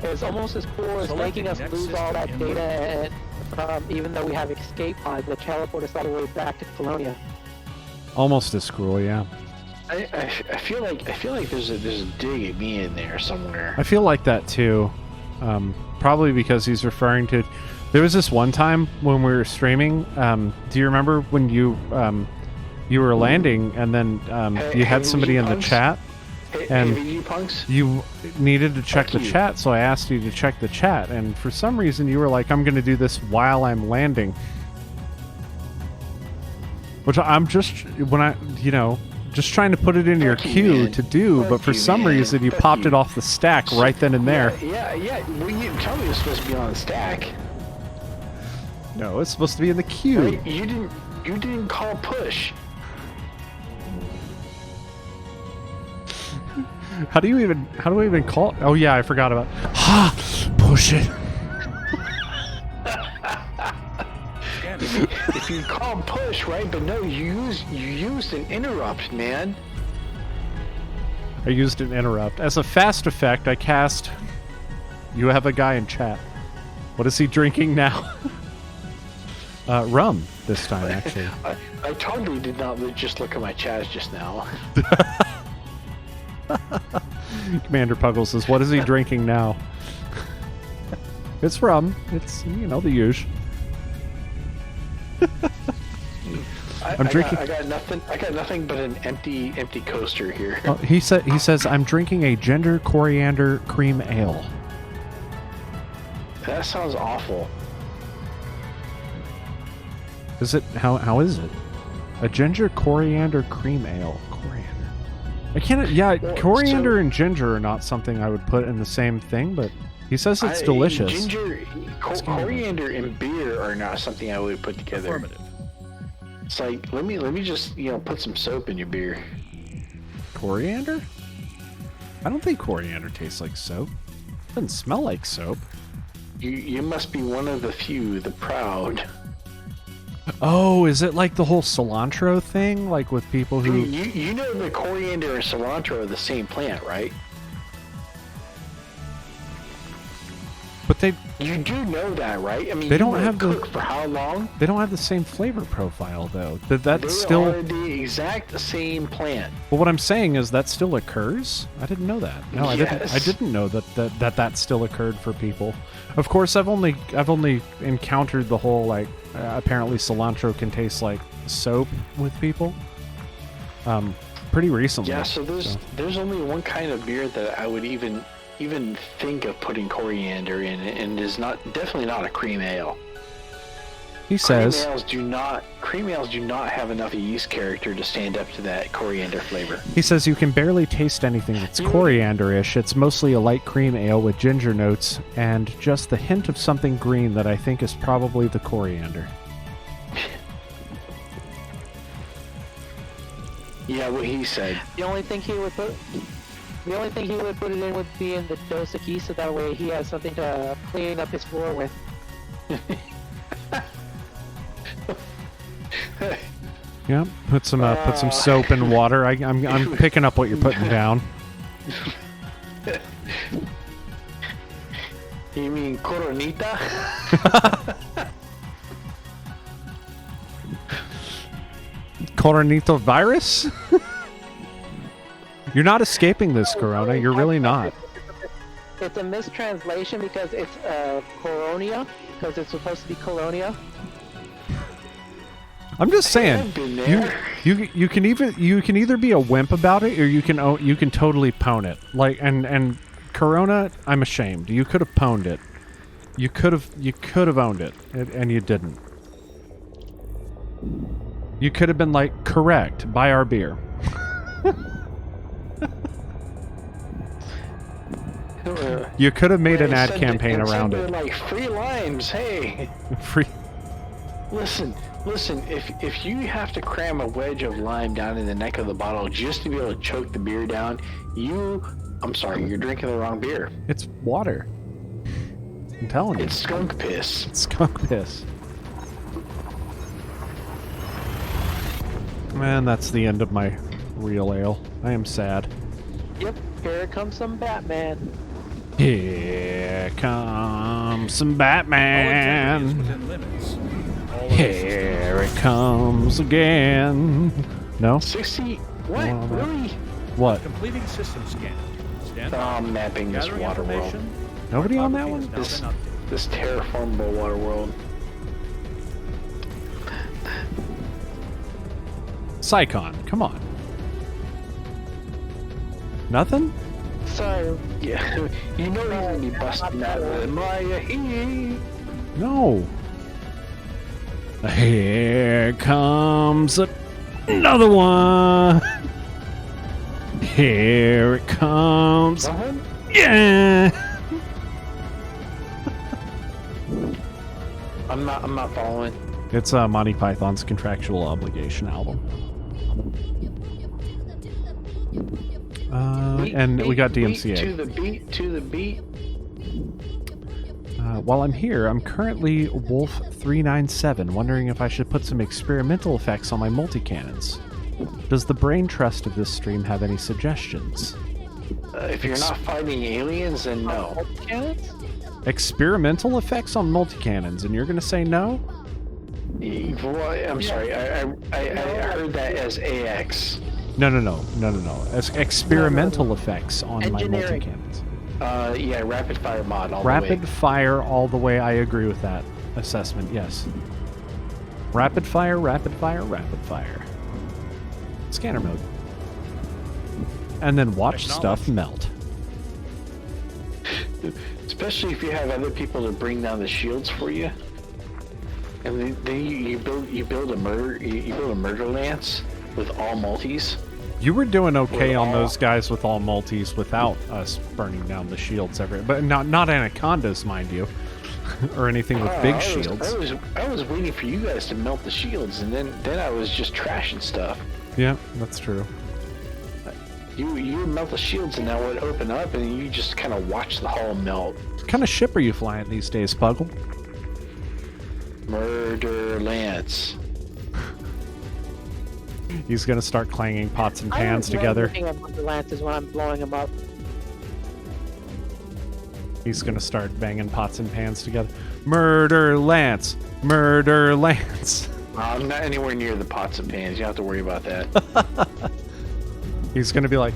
It's almost as cool as Selecting making us next lose all that system en data, and even though we have escape pods that teleport us all the way back to Colonia. Almost as cruel, yeah. I feel like there's a dig at me in there somewhere. I feel like that too. Probably because he's referring to. There was this one time when we were streaming. Do you remember when you were landing and then you had somebody in the chat and Hey, punks. you needed to check Fuck the you. chat, so I asked you to check the chat, and for some reason you were like, "I'm going to do this while I'm landing," which I'm just just trying to put it in your Fuck you, queue man. to do, Fuck but for you, some man. reason you Fuck popped you. it off the stack right then and there. Yeah. Well, you didn't tell me it was supposed to be on the stack. No, it's supposed to be in the queue. Right? You didn't call push. How do I even call? Oh yeah, I forgot about. Push it. If you call push, right? But no, you used an interrupt, man. I used an interrupt as a fast effect. I cast. You have a guy in chat. What is he drinking now? Rum this time, actually. I totally did not just look at my chat just now. Commander Puggle says, "What is he drinking now?" It's rum. It's the usual. I'm drinking. I got nothing. I got nothing but an empty coaster here. Oh, he says I'm drinking a ginger coriander cream ale. That sounds awful. Is it how is it? A ginger coriander cream ale. Coriander. I can't. Yeah, Well, coriander so- and ginger are not something I would put in the same thing, but he says it's delicious. Ginger, coriander, and beer are not something I would put together. Affirmative. It's like let me just put some soap in your beer. Coriander? I don't think coriander tastes like soap. Doesn't smell like soap. You must be one of the few, the proud. Oh, is it like the whole cilantro thing? Like with people I who... mean, you know the coriander and cilantro are the same plant, right? But they You do know that, right? I mean, They you don't let it have the- cook for how long? they don't have the same flavor profile, though. That's They still... are the exact same plant. Well, what I'm saying is that still occurs. I didn't know that. No, I didn't. I Yes. didn't know that still occurred for people. Of course, I've only encountered the whole apparently cilantro can taste like soap with people. Pretty recently. Yeah, so there's only one kind of beer that I would even think of putting coriander in, and it is definitely not a cream ale. He says Cream ales do not have enough yeast character to stand up to that coriander flavor. you can barely taste anything that's coriander-ish. It's mostly a light cream ale with ginger notes and just the hint of something green that I think is probably the coriander. Yeah, what he said. The only thing he would put it in would be in the Dos Equis, so that way he has something to clean up his floor with. Yeah, put some soap and water. I'm picking up what you're putting down. You mean coronita? Coronito virus? You're not escaping this, Corona. You're really not. It's a mistranslation because it's Coronia, because it's supposed to be Colonia. I'm just saying, I've been there. you can either be a wimp about it or you can totally pwn it. Like and Corona, I'm ashamed. You could have pwned it. You could have owned it, and you didn't. You could have been like, correct, buy our beer. You could have made an ad campaign around it. Like free limes, hey. Free. Listen. If you have to cram a wedge of lime down in the neck of the bottle just to be able to choke the beer down, I'm sorry, you're drinking the wrong beer. It's water. I'm telling you. It's skunk piss. It's skunk piss. Man, that's the end of my real ale. I am sad. Yep, here comes some Batman. Here comes some All activity is Batman. within limits. All Here it comes again. No? 60? What? No, no. Really? What? completing system scan. Stand by. I'm mapping this Gathering water world. information. Nobody on that Cartography one? has now been updated. This terraformable water world. Psychon, come on. Nothing? So, Yeah, you know you're gonna be busting that with Maya. No. Here comes another one. Here it comes. Yeah. I'm not following. It's Monty Python's Contractual Obligation album. And we got DMCA. To the beat. While I'm here, I'm currently Wolf397, wondering if I should put some experimental effects on my multi-cannons. Does the brain trust of this stream have any suggestions? If you're not fighting aliens, then no. cannons? Experimental effects on multi-cannons, and you're gonna say no? I'm sorry. I heard that as AX. No. Experimental effects on my Engineering. multi-cannons. Yeah, rapid fire mod all the Rapid way. fire all the way. I agree with that assessment. Yes. Rapid fire, rapid fire, rapid fire. Scanner mode. And then watch stuff melt. Especially if you have other people to bring down the shields for you. And then you build a murder lance with all multis. You were doing okay on those guys with all multis without us burning down the shields but not anacondas, mind you, or anything with big shields. I was waiting for you guys to melt the shields, and then I was just trashing stuff. Yeah, that's true. You melt the shields, and that would open up, and you just kind of watch the hull melt. What kind of ship are you flying these days, Puggle? Murder lance. He's gonna start clanging pots and pans together. I'm looking at murder lances when I'm blowing them up. He's gonna start banging pots and pans together. Murder lance, murder lance. I'm not anywhere near the pots and pans. You don't have to worry about that. He's gonna be like,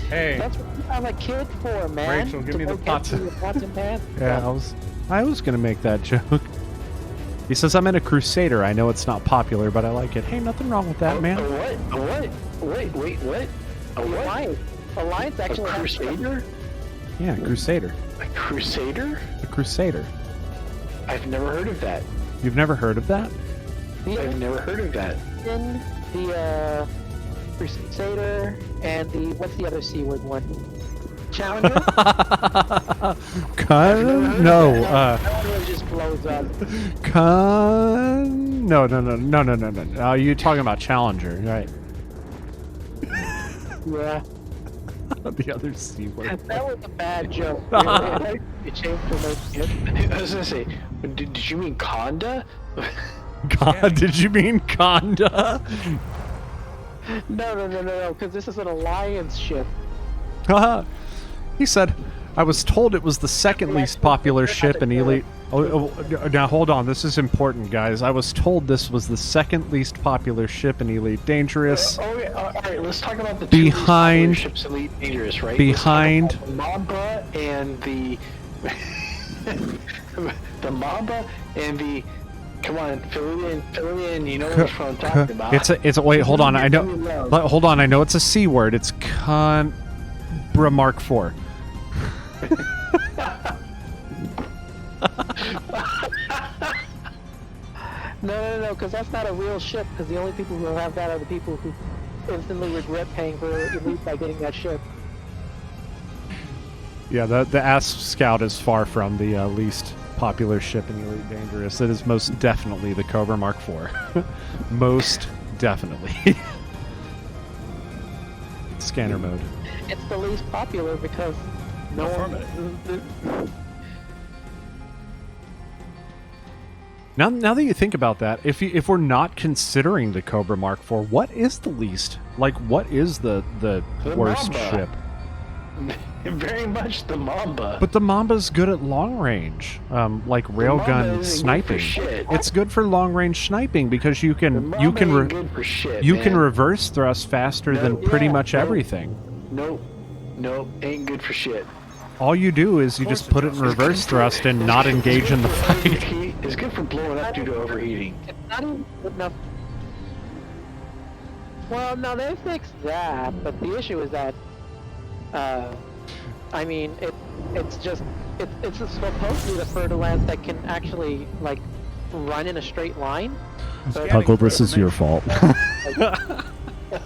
"Hey, That's what you have a kid for, man. Rachel, give To me the go get pots you the pots and pans." yeah, I was gonna make that joke." He says, "I'm in a Crusader. I know it's not popular, but I like it." Hey, nothing wrong with that, man. A what? Wait, what? A what? Alliance actually A has Crusader? Yeah, Crusader. A Crusader? A Crusader. I've never heard of that. You've never heard of that? I've never heard of that. the Crusader and the what's the other C word one? Challenger? No. That one just blows up. No. You're talking about Challenger, right? Yeah. The other C word. That was a bad joke. It changed to no shit. I was gonna say, did you mean Conda? God, did you mean Conda? No, because this is an alliance ship. He said, I was told it was the second least popular ship in Elite. Now hold on, this is important, guys. I was told this was the second least popular ship in Elite Dangerous. All right, let's talk about the two Behind- least popular ships in Elite Dangerous, right? behind- Let's talk about the Mamba and the the Mamba and the. Come on, fill it in. You know which one I'm talking about. It's a wait. Hold on, I know. Hold on, I know it's a C word. It's Conbra Mark IV. No, because that's not a real ship. Because the only people who have that are the people who instantly regret paying for Elite by getting that ship. Yeah, the Asp Scout is far from the least popular ship in Elite Dangerous. It is most definitely the Cobra Mark IV. Most definitely. Scanner mode. It's the least popular because no one. Now that you think about that, if we're not considering the Cobra Mark IV, what is the least? Like, what is the worst Mamba. ship? Very much the Mamba. But the Mamba's good at long range, like Mamba railgun isn't sniping. good for shit. It's good for long range sniping because you The can Mamba you can ain't good for shit, you man. can reverse thrust faster than pretty Yeah, much no. everything. Nope, ain't good for shit. All you do is you just put it in reverse thrust and not engage in the fight. It's good for blowing up due to overheating. It's not even good enough. Well, no, they fixed that, but the issue is that, I mean, it's supposed to be the further lance that can actually like run in a straight line. But Puckle, this is your fault.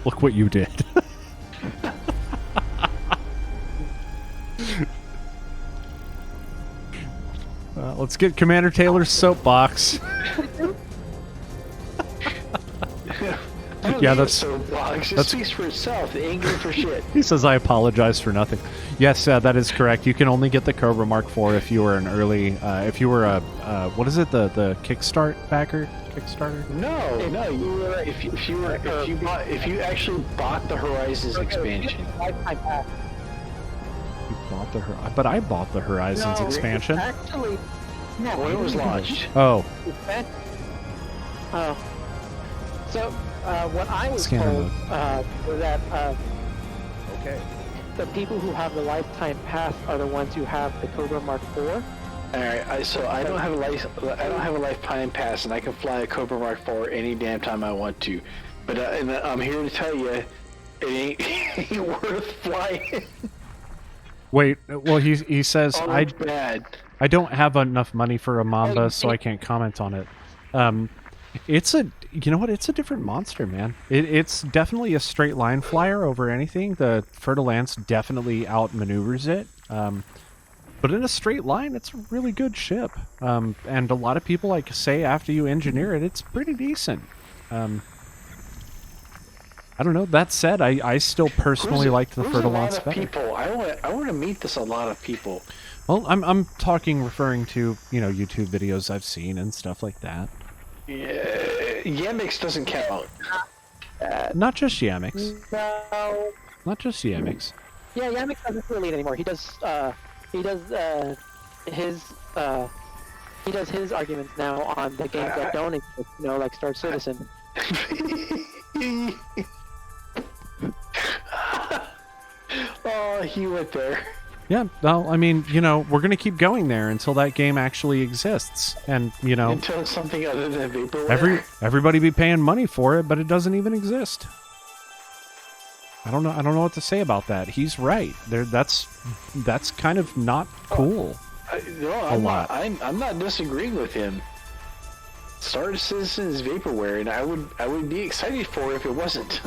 Look what you did. Let's get Commander Taylor's soapbox. Yeah, that's- soapbox. It that's- speaks for itself. It ain't good for shit. He says, I apologize for nothing. Yes, that is correct. You can only get the Cobra Mark IV if you were an early, if you were a, what is it, the Kickstart backer? Kickstarter? No. If you actually bought the Horizons expansion. Lifetime pass. You bought the but I bought the Horizons No, expansion. Actually, no. When it was launched. Oh, Oh. So, what I was Scanner told was that Okay. the people who have the lifetime pass are the ones who have the Cobra Mark IV. Alright, so I don't have a lifetime pass, and I can fly a Cobra Mark IV any damn time I want to. But and I'm here to tell you, it ain't worth flying. Wait, well, he says Oh, that's bad. I don't have enough money for a Mamba, so I can't comment on it. It's a, you know what? It's a different monster, man. It's definitely a straight line flyer over anything. The Fer-de-Lance definitely outmaneuvers it. But in a straight line, it's a really good ship. And a lot of people like say after you engineer it, it's pretty decent. I don't know. That said, I still personally like the Fer-de-Lance better. People. I want to meet a lot of people. Well, I'm referring to, you know, YouTube videos I've seen and stuff like that. Yeah, Yamix doesn't count. Not just Yamix. No. Not just Yamix. Yeah, Yamix doesn't really anymore. He does his arguments now on the games that don't exist, you know, like Star Citizen. Oh, he went there. Yeah, well, I mean, you know, we're going to keep going there until that game actually exists. And, you know, Until it's something other than vaporware. everybody be paying money for it, but it doesn't even exist. I don't know what to say about that. He's right. That's kind of not cool. I'm not disagreeing with him. Star Citizen is vaporware, and I would be excited for it if it wasn't.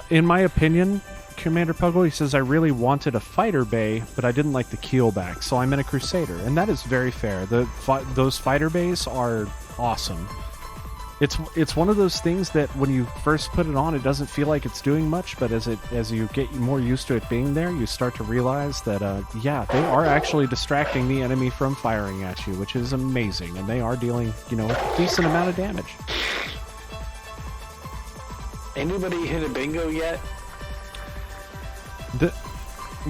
In my opinion, Commander Puggle, he says, I really wanted a fighter bay, but I didn't like the keelback, so I'm in a Crusader. And that is very fair. Those fighter bays are awesome. It's one of those things that when you first put it on, it doesn't feel like it's doing much, but as you get more used to it being there, you start to realize that, yeah, they are actually distracting the enemy from firing at you, which is amazing, and they are dealing, you know, a decent amount of damage. Anybody hit a bingo yet?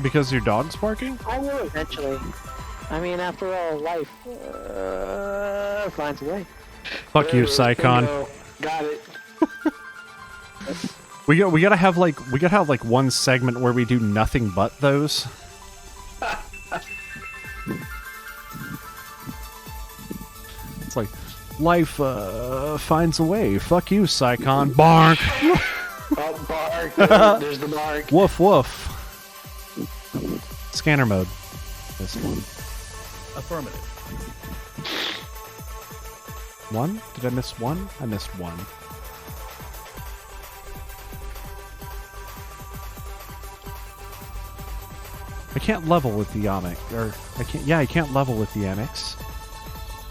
Because your dog's barking? I will eventually. I mean, after all, life finds a way. Fuck you, Psycon. Bingo. Got it. We gotta have like one segment where we do nothing but those. It's like life finds a way. Fuck you, Psycon. Bark. Oh, bark. There's the bark. Woof woof. Scanner mode. This one. Affirmative. One? Did I miss one? I missed one. I can't level with the Yamik, or I can't level with the Yamix.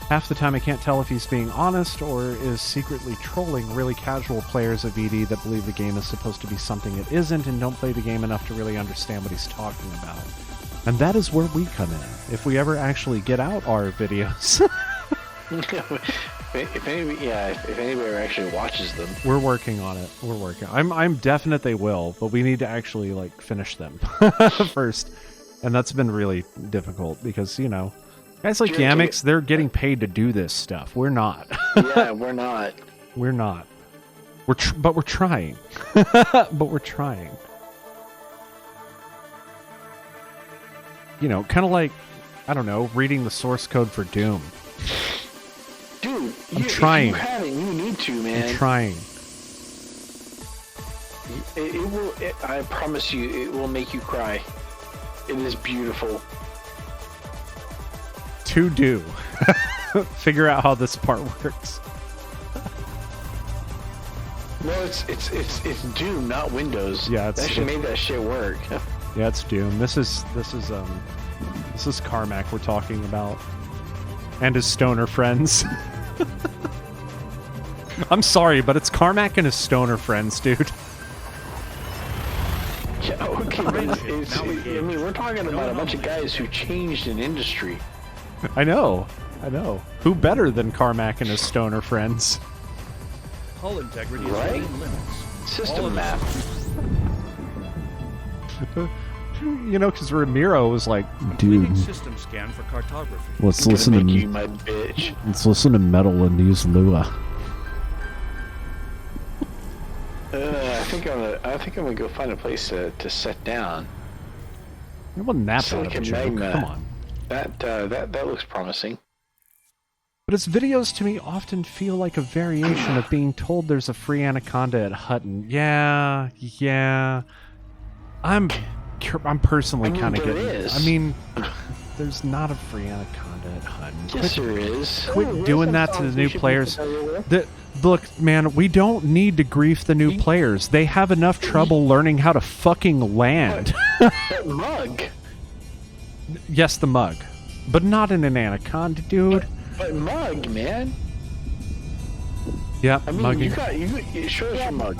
Half the time I can't tell if he's being honest or is secretly trolling really casual players of ED that believe the game is supposed to be something it isn't and don't play the game enough to really understand what he's talking about. And that is where we come in, if we ever actually get out our videos. If anybody actually watches them. We're working on it. We're working. I'm definite they will, but we need to actually like finish them first. And that's been really difficult because, you know, guys like Yamix, they're getting paid to do this stuff. We're not. Yeah, we're not. We're not. But we're trying. But we're trying. You know, kind of like, I don't know, reading the source code for Doom. Dude, I'm trying. If you haven't, you need to, man. I'm trying. It will. I promise you, it will make you cry. It is beautiful. To do. Figure out how this part works. No, it's Doom, not Windows. Yeah, they actually made that shit work. Yeah, it's Doom. This is Carmack we're talking about. And his stoner friends. I'm sorry, but it's Carmack and his stoner friends, dude. Yeah, okay, but I mean, we're talking about a bunch of guys who changed an industry. I know. Who better than Carmack and his stoner friends? Hull integrity is Right? within limits. System map. You know, because Ramiro was like, Completing Dude, system scan for cartography. let's I'm listen gonna make you to my bitch. Metal and use Lua. I think I'm gonna go find a place to sit down. it wasn't that bad of a Silicon joke. Magma. Come on. That looks promising. But his videos to me often feel like a variation of being told there's a free anaconda at Hutton. Yeah. I'm personally kind of there getting. is. I mean, there's not a free anaconda at Hutton. Yes, there is. Quit doing that to the new players. Look, man, we don't need to grief the new players. They have enough trouble learning how to fucking land. That mug. Yes, the mug, but not in an anaconda, dude. But mug, man. Yep, I mean, mugging. you show us your mug.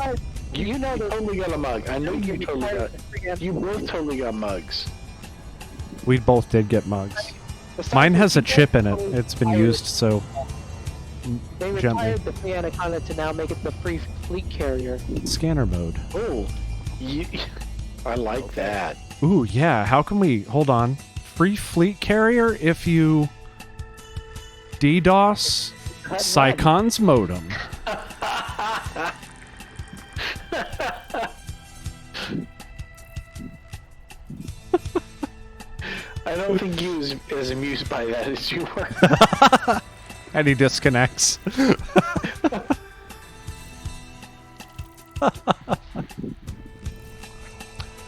You totally got a mug. I know you totally got. You both totally got mugs. We both did get mugs. Mine has a chip in it. It's been used so They gently. retired the free anaconda to now make it the free fleet carrier. Scanner mode. Oh, I like that. Ooh, yeah. How can we... Hold on. Free fleet carrier if you DDoS Sycon's modem. I don't think he was as amused by that as you were. And he disconnects.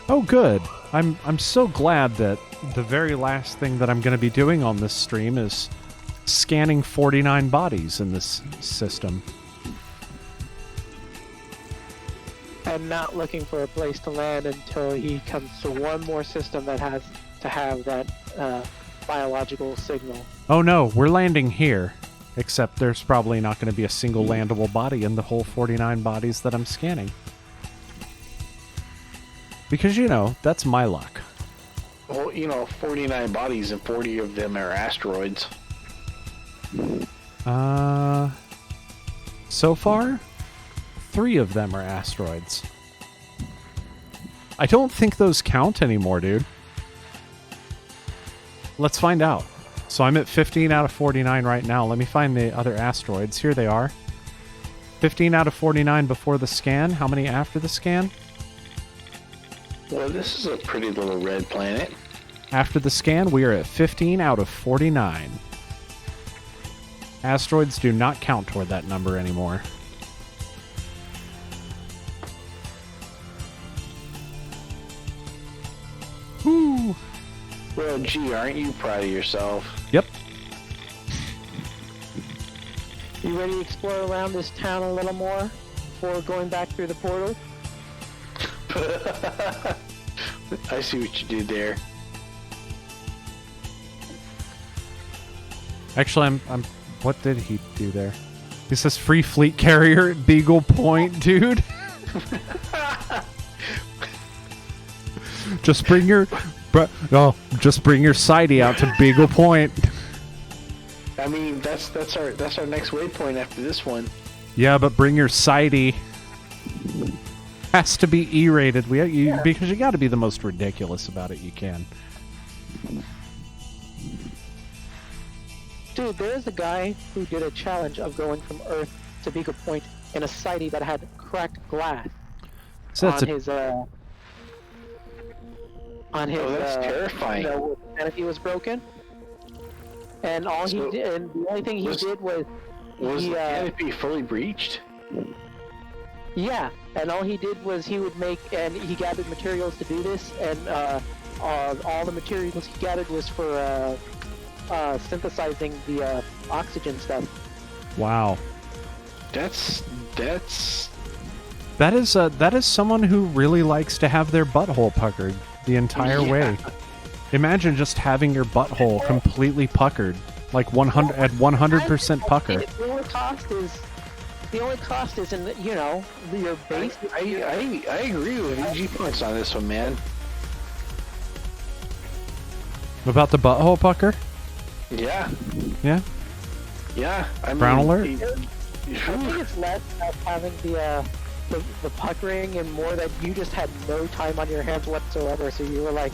Oh, good. I'm so glad that the very last thing that I'm going to be doing on this stream is scanning 49 bodies in this system. I'm not looking for a place to land until he comes to one more system that has to have that biological signal. Oh no, we're landing here. Except there's probably not going to be a single landable body in the whole 49 bodies that I'm scanning. Because, you know, that's my luck. Well, 49 bodies and 40 of them are asteroids. So far, 3 of them are asteroids. I don't think those count anymore, dude. Let's find out. So I'm at 15 out of 49 right now. Let me find the other asteroids. Here they are. 15 out of 49 before the scan. How many after the scan? Well, this is a pretty little red planet. After the scan, we are at 15 out of 49. Asteroids do not count toward that number anymore. Woo! Well, gee, aren't you proud of yourself? Yep. You ready to explore around this town a little more before going back through the portal? I see what you did there. Actually, I'm. What did he do there? He says free fleet carrier at Beagle Point, dude. Just bring your, just bring your sighty out to Beagle Point. I mean, that's our next waypoint after this one. Yeah, but bring your sighty. Has to be E-rated. Because you got to be the most ridiculous about it you can. Dude, there's a guy who did a challenge of going from Earth to Beagle Point in a sighty that had cracked glass So that's on his that's terrifying. The canopy was broken, and all he did, and the only thing he did was the canopy fully breached? yeah, and all he did was he would make, and he gathered materials to do this, and all the materials he gathered was for synthesizing the oxygen stuff. Wow. That is someone who really likes to have their butthole puckered the entire way. Imagine just having your butthole completely puckered, like 100% pucker. The only cost is in your base. I agree with EG points on this one, man. About the butthole pucker? Yeah. Yeah. Yeah. I mean, Brown alert. I think it's less about having the puckering and more that you just had no time on your hands whatsoever, so you were like,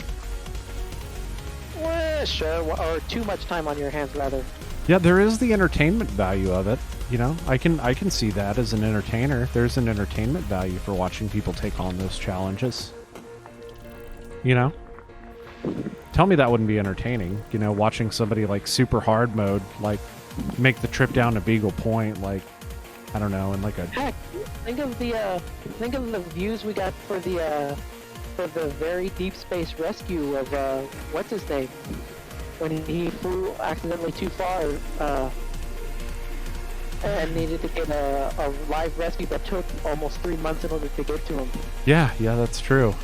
well, sure, or too much time on your hands rather. Yeah, there is the entertainment value of it. You know, I can see that as an entertainer. There's an entertainment value for watching people take on those challenges. You know? tell me that wouldn't be entertaining. You know, watching somebody like super hard mode, like make the trip down to Beagle Point, like I don't know, in like a Heck, think of the views we got for the very deep space rescue of what's his name when he flew accidentally too far and needed to get a live rescue that took almost 3 months in order to get to him. yeah, that's true.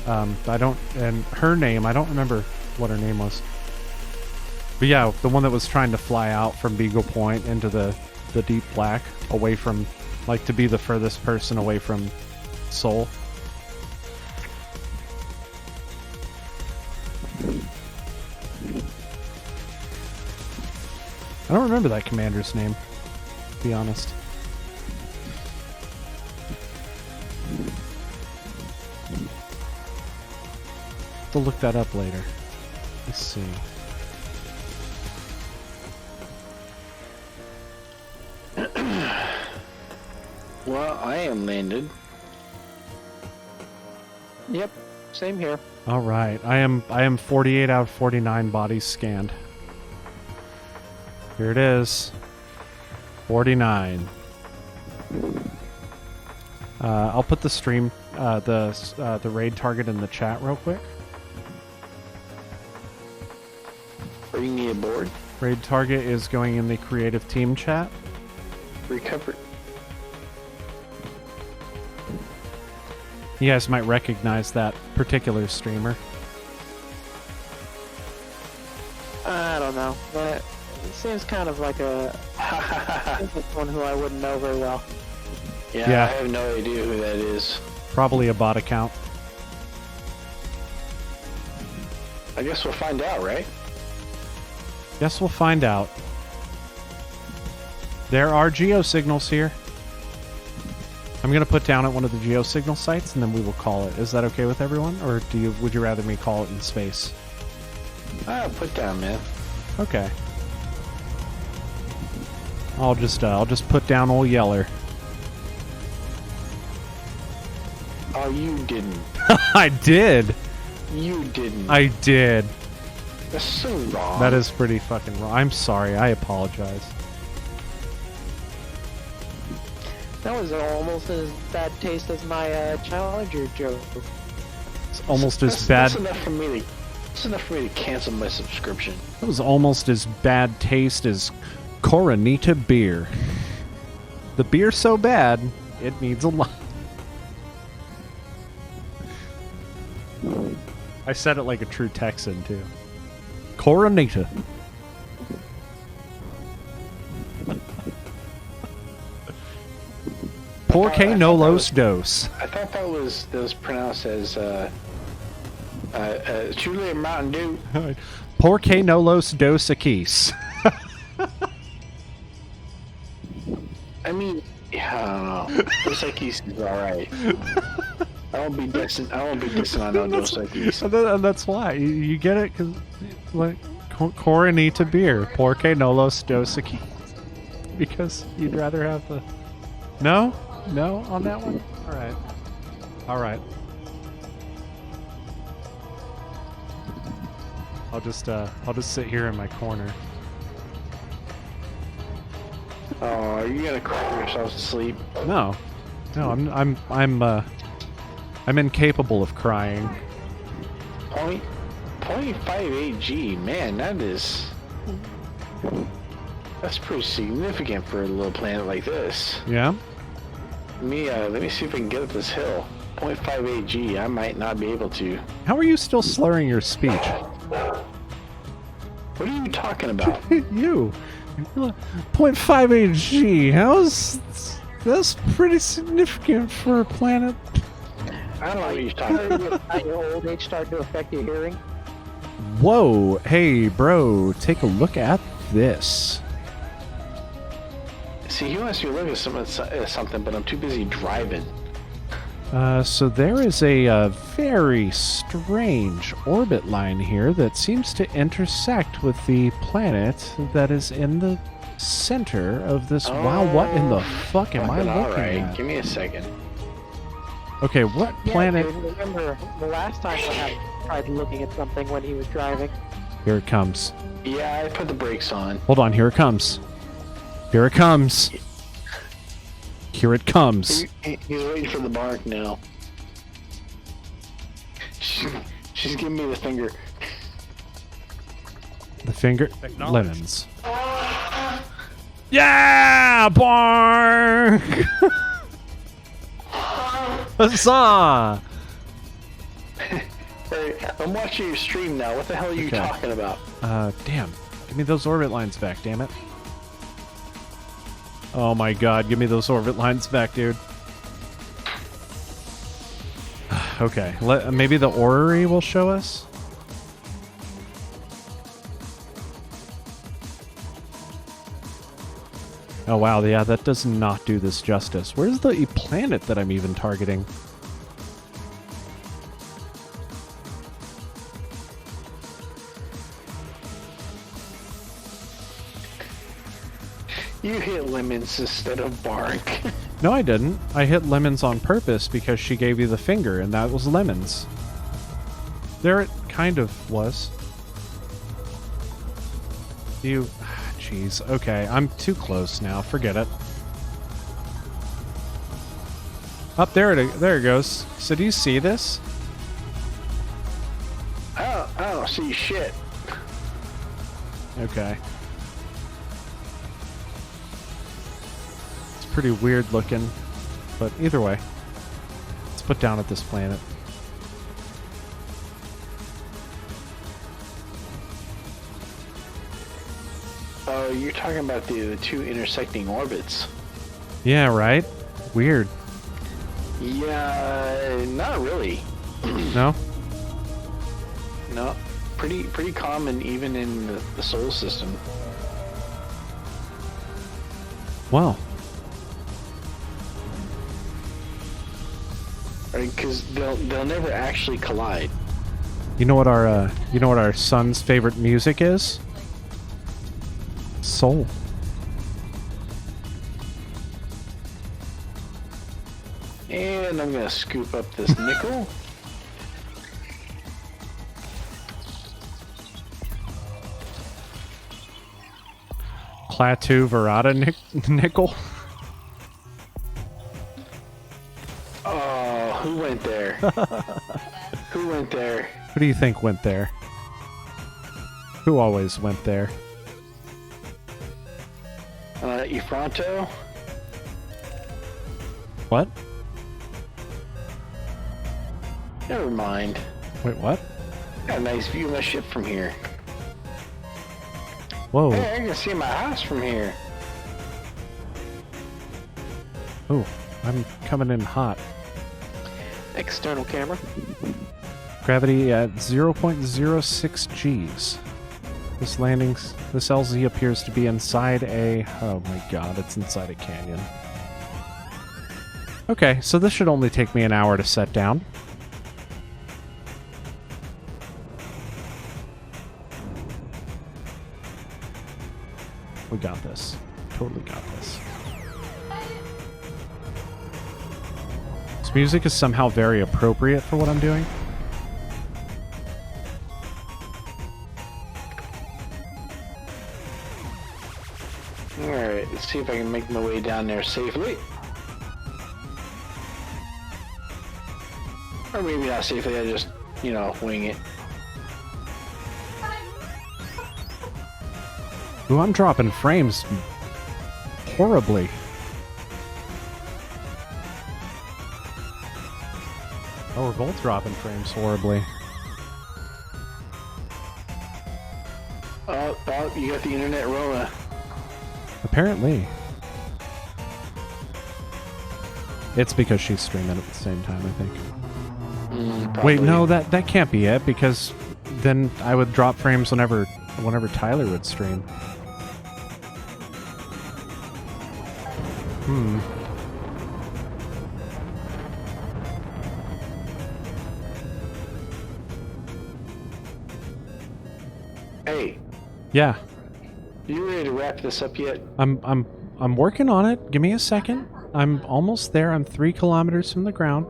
And her name, I don't remember what her name was. But yeah, the one that was trying to fly out from Beagle Point into the deep black, away from, like, to be the furthest person away from Sol. I don't remember that commander's name, to be honest. I'll look that up later. Let's see. Well, I am landed. Yep, same here. All right, I am 48 out of 49 bodies scanned. Here it is. 49. I'll put the stream, the raid target in the chat real quick. Bring me aboard. Raid target is going in the creative team chat. Recovered. You guys might recognize that particular streamer. I don't know, but it seems kind of like one who I wouldn't know very well. Yeah, I have no idea who that is. Probably a bot account. I guess we'll find out, right? Guess we'll find out. There are geosignals here. I'm gonna put down at one of the geosignal sites, and then we will call it. Is that okay with everyone, or would you rather me call it in space? Put down, man. Okay. I'll just put down old Yeller. Oh, you didn't. I did. You didn't. I did. That's so wrong. That is pretty fucking wrong. I'm sorry. I apologize. That was almost as bad taste as my Challenger joke. It's almost as bad. That's enough for me to cancel my subscription. It was almost as bad taste as Coronita beer. The beer's so bad, it needs a lot. I said it like a true Texan, too. Coronita. Porque no los dos. I thought that was pronounced as truly a Mountain Dew. Porque no los dos aquis. I mean, yeah, I don't know. Dos Equis is alright. I won't be dissing on no Dos Equis. And that's why. You get it? Because, like, Coronita beer. Porque no los dos aquis. Because you'd rather have the... No? No on that one? Alright. Alright. I'll just sit here in my corner. Oh, are you gonna cry yourself to sleep? No. No, I'm incapable of crying. 0.58 G, man, that's pretty significant for a little planet like this. Yeah? Let me see if I can get up this hill. 0.58 G, I might not be able to. How are you still slurring your speech? What are you talking about? You. 0.58 G. That's pretty significant for a planet. I don't know what you're talking about. How your old age started to affect your hearing? Whoa. Hey, bro. Take a look at this. See, he wants me to look at something, but I'm too busy driving. So there is a very strange orbit line here that seems to intersect with the planet that is in the center of this. Wow, what in the fuck am I looking at? Give me a second. Okay, what planet? Dude, remember the last time what happened? tried looking at something when he was driving. Here it comes. Yeah, I put the brakes on. Hold on, here it comes. Here it comes. Here it comes. He's waiting for the bark now. She's giving me the finger. The finger. Acknowledged. Lemons. Yeah! Bark! Huzzah! Hey, I'm watching your stream now. What the hell are you Okay. talking about? Damn. Give me those orbit lines back, damn it. Oh my god, give me those orbit lines back, dude. Okay, maybe the orrery will show us? Oh wow, yeah, that does not do this justice. Where's the planet that I'm even targeting? You hit lemons instead of bark. No, I didn't. I hit lemons on purpose because she gave you the finger, and that was lemons. There it kind of was. You... Jeez. Okay, I'm too close now. Forget it. Up there it goes. So do you see this? I don't see shit. Okay. It's pretty weird looking, but either way. Let's put down at this planet. Oh, you're talking about the two intersecting orbits. Yeah, right? Weird. Yeah, not really. No? No, pretty common even in the solar system. Well. Because they'll never actually collide. You know what our son's favorite music is? Soul. And I'm gonna scoop up this nickel. Klaatu Verada nickel. Oh, who went there? Who went there? Who do you think went there? Who always went there? Ifranto? What? Never mind. Wait, what? Got a nice view of my ship from here. Whoa. Hey, I can see my house from here. Oh, I'm coming in hot. External camera. Gravity at 0.06 Gs. This LZ appears to be inside a... Oh my god, it's inside a canyon. Okay, so this should only take me an hour to set down. We got this. Totally got this. This music is somehow very appropriate for what I'm doing. Alright, let's see if I can make my way down there safely. Or maybe not safely, I just, wing it. Ooh, I'm dropping frames horribly. Oh, we're both dropping frames horribly. Oh, you got the internet Rona. Apparently. It's because she's streaming at the same time, I think. Wait, no, that can't be it, because then I would drop frames whenever Tyler would stream. Hey, Yeah, you ready to wrap this up yet? I'm working on it. Give me a second. I'm almost there. I'm 3 kilometers from the ground.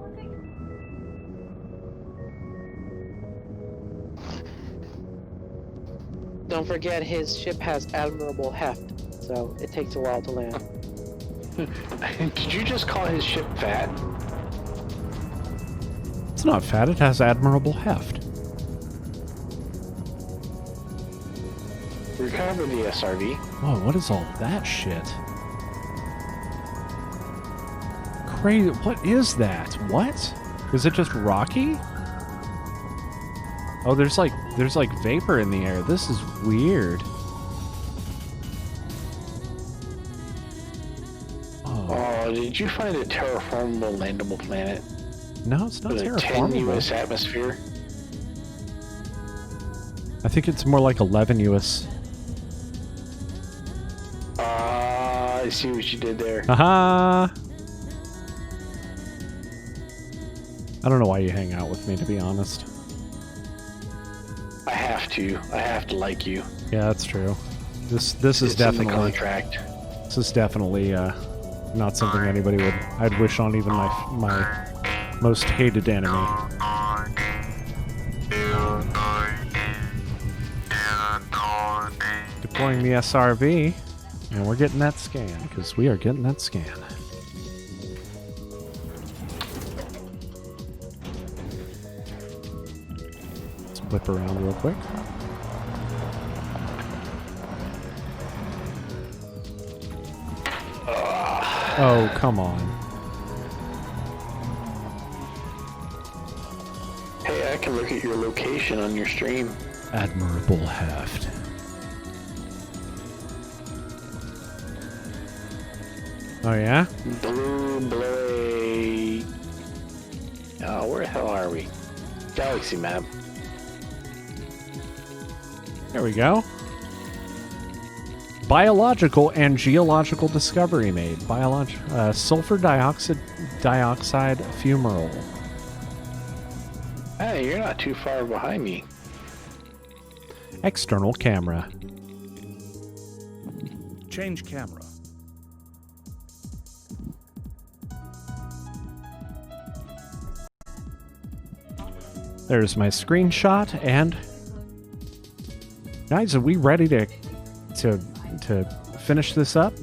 Don't forget his ship has admirable heft, so it takes a while to land. Did you just call his ship fat? It's not fat, it has admirable heft. Recover the SRV. Whoa, what is all that shit? Crazy. What is that? What? Is it just rocky? Oh, there's like vapor in the air. This is weird. Oh, did you find a terraformable landable planet? No, it's not With a terraformable. 10 US atmosphere? I think it's more like 11 US. I see what you did there. Haha! I don't know why you hang out with me, to be honest. I have to. I have to like you. Yeah, that's true. This is It's in the definitely contract. Not something anybody I'd wish on even my most hated enemy. Deploying the SRV, and we're getting that scan, because we are getting that scan. Let's flip around real quick. Oh, come on. Hey, I can look at your location on your stream. Admirable heft. Oh, yeah? Blue. Oh, where the hell are we? Galaxy map. There we go. Biological and geological discovery made. Sulfur dioxide fumarole. Hey, you're not too far behind me. External camera. Change camera. There's my screenshot, and guys, are we ready to finish this up?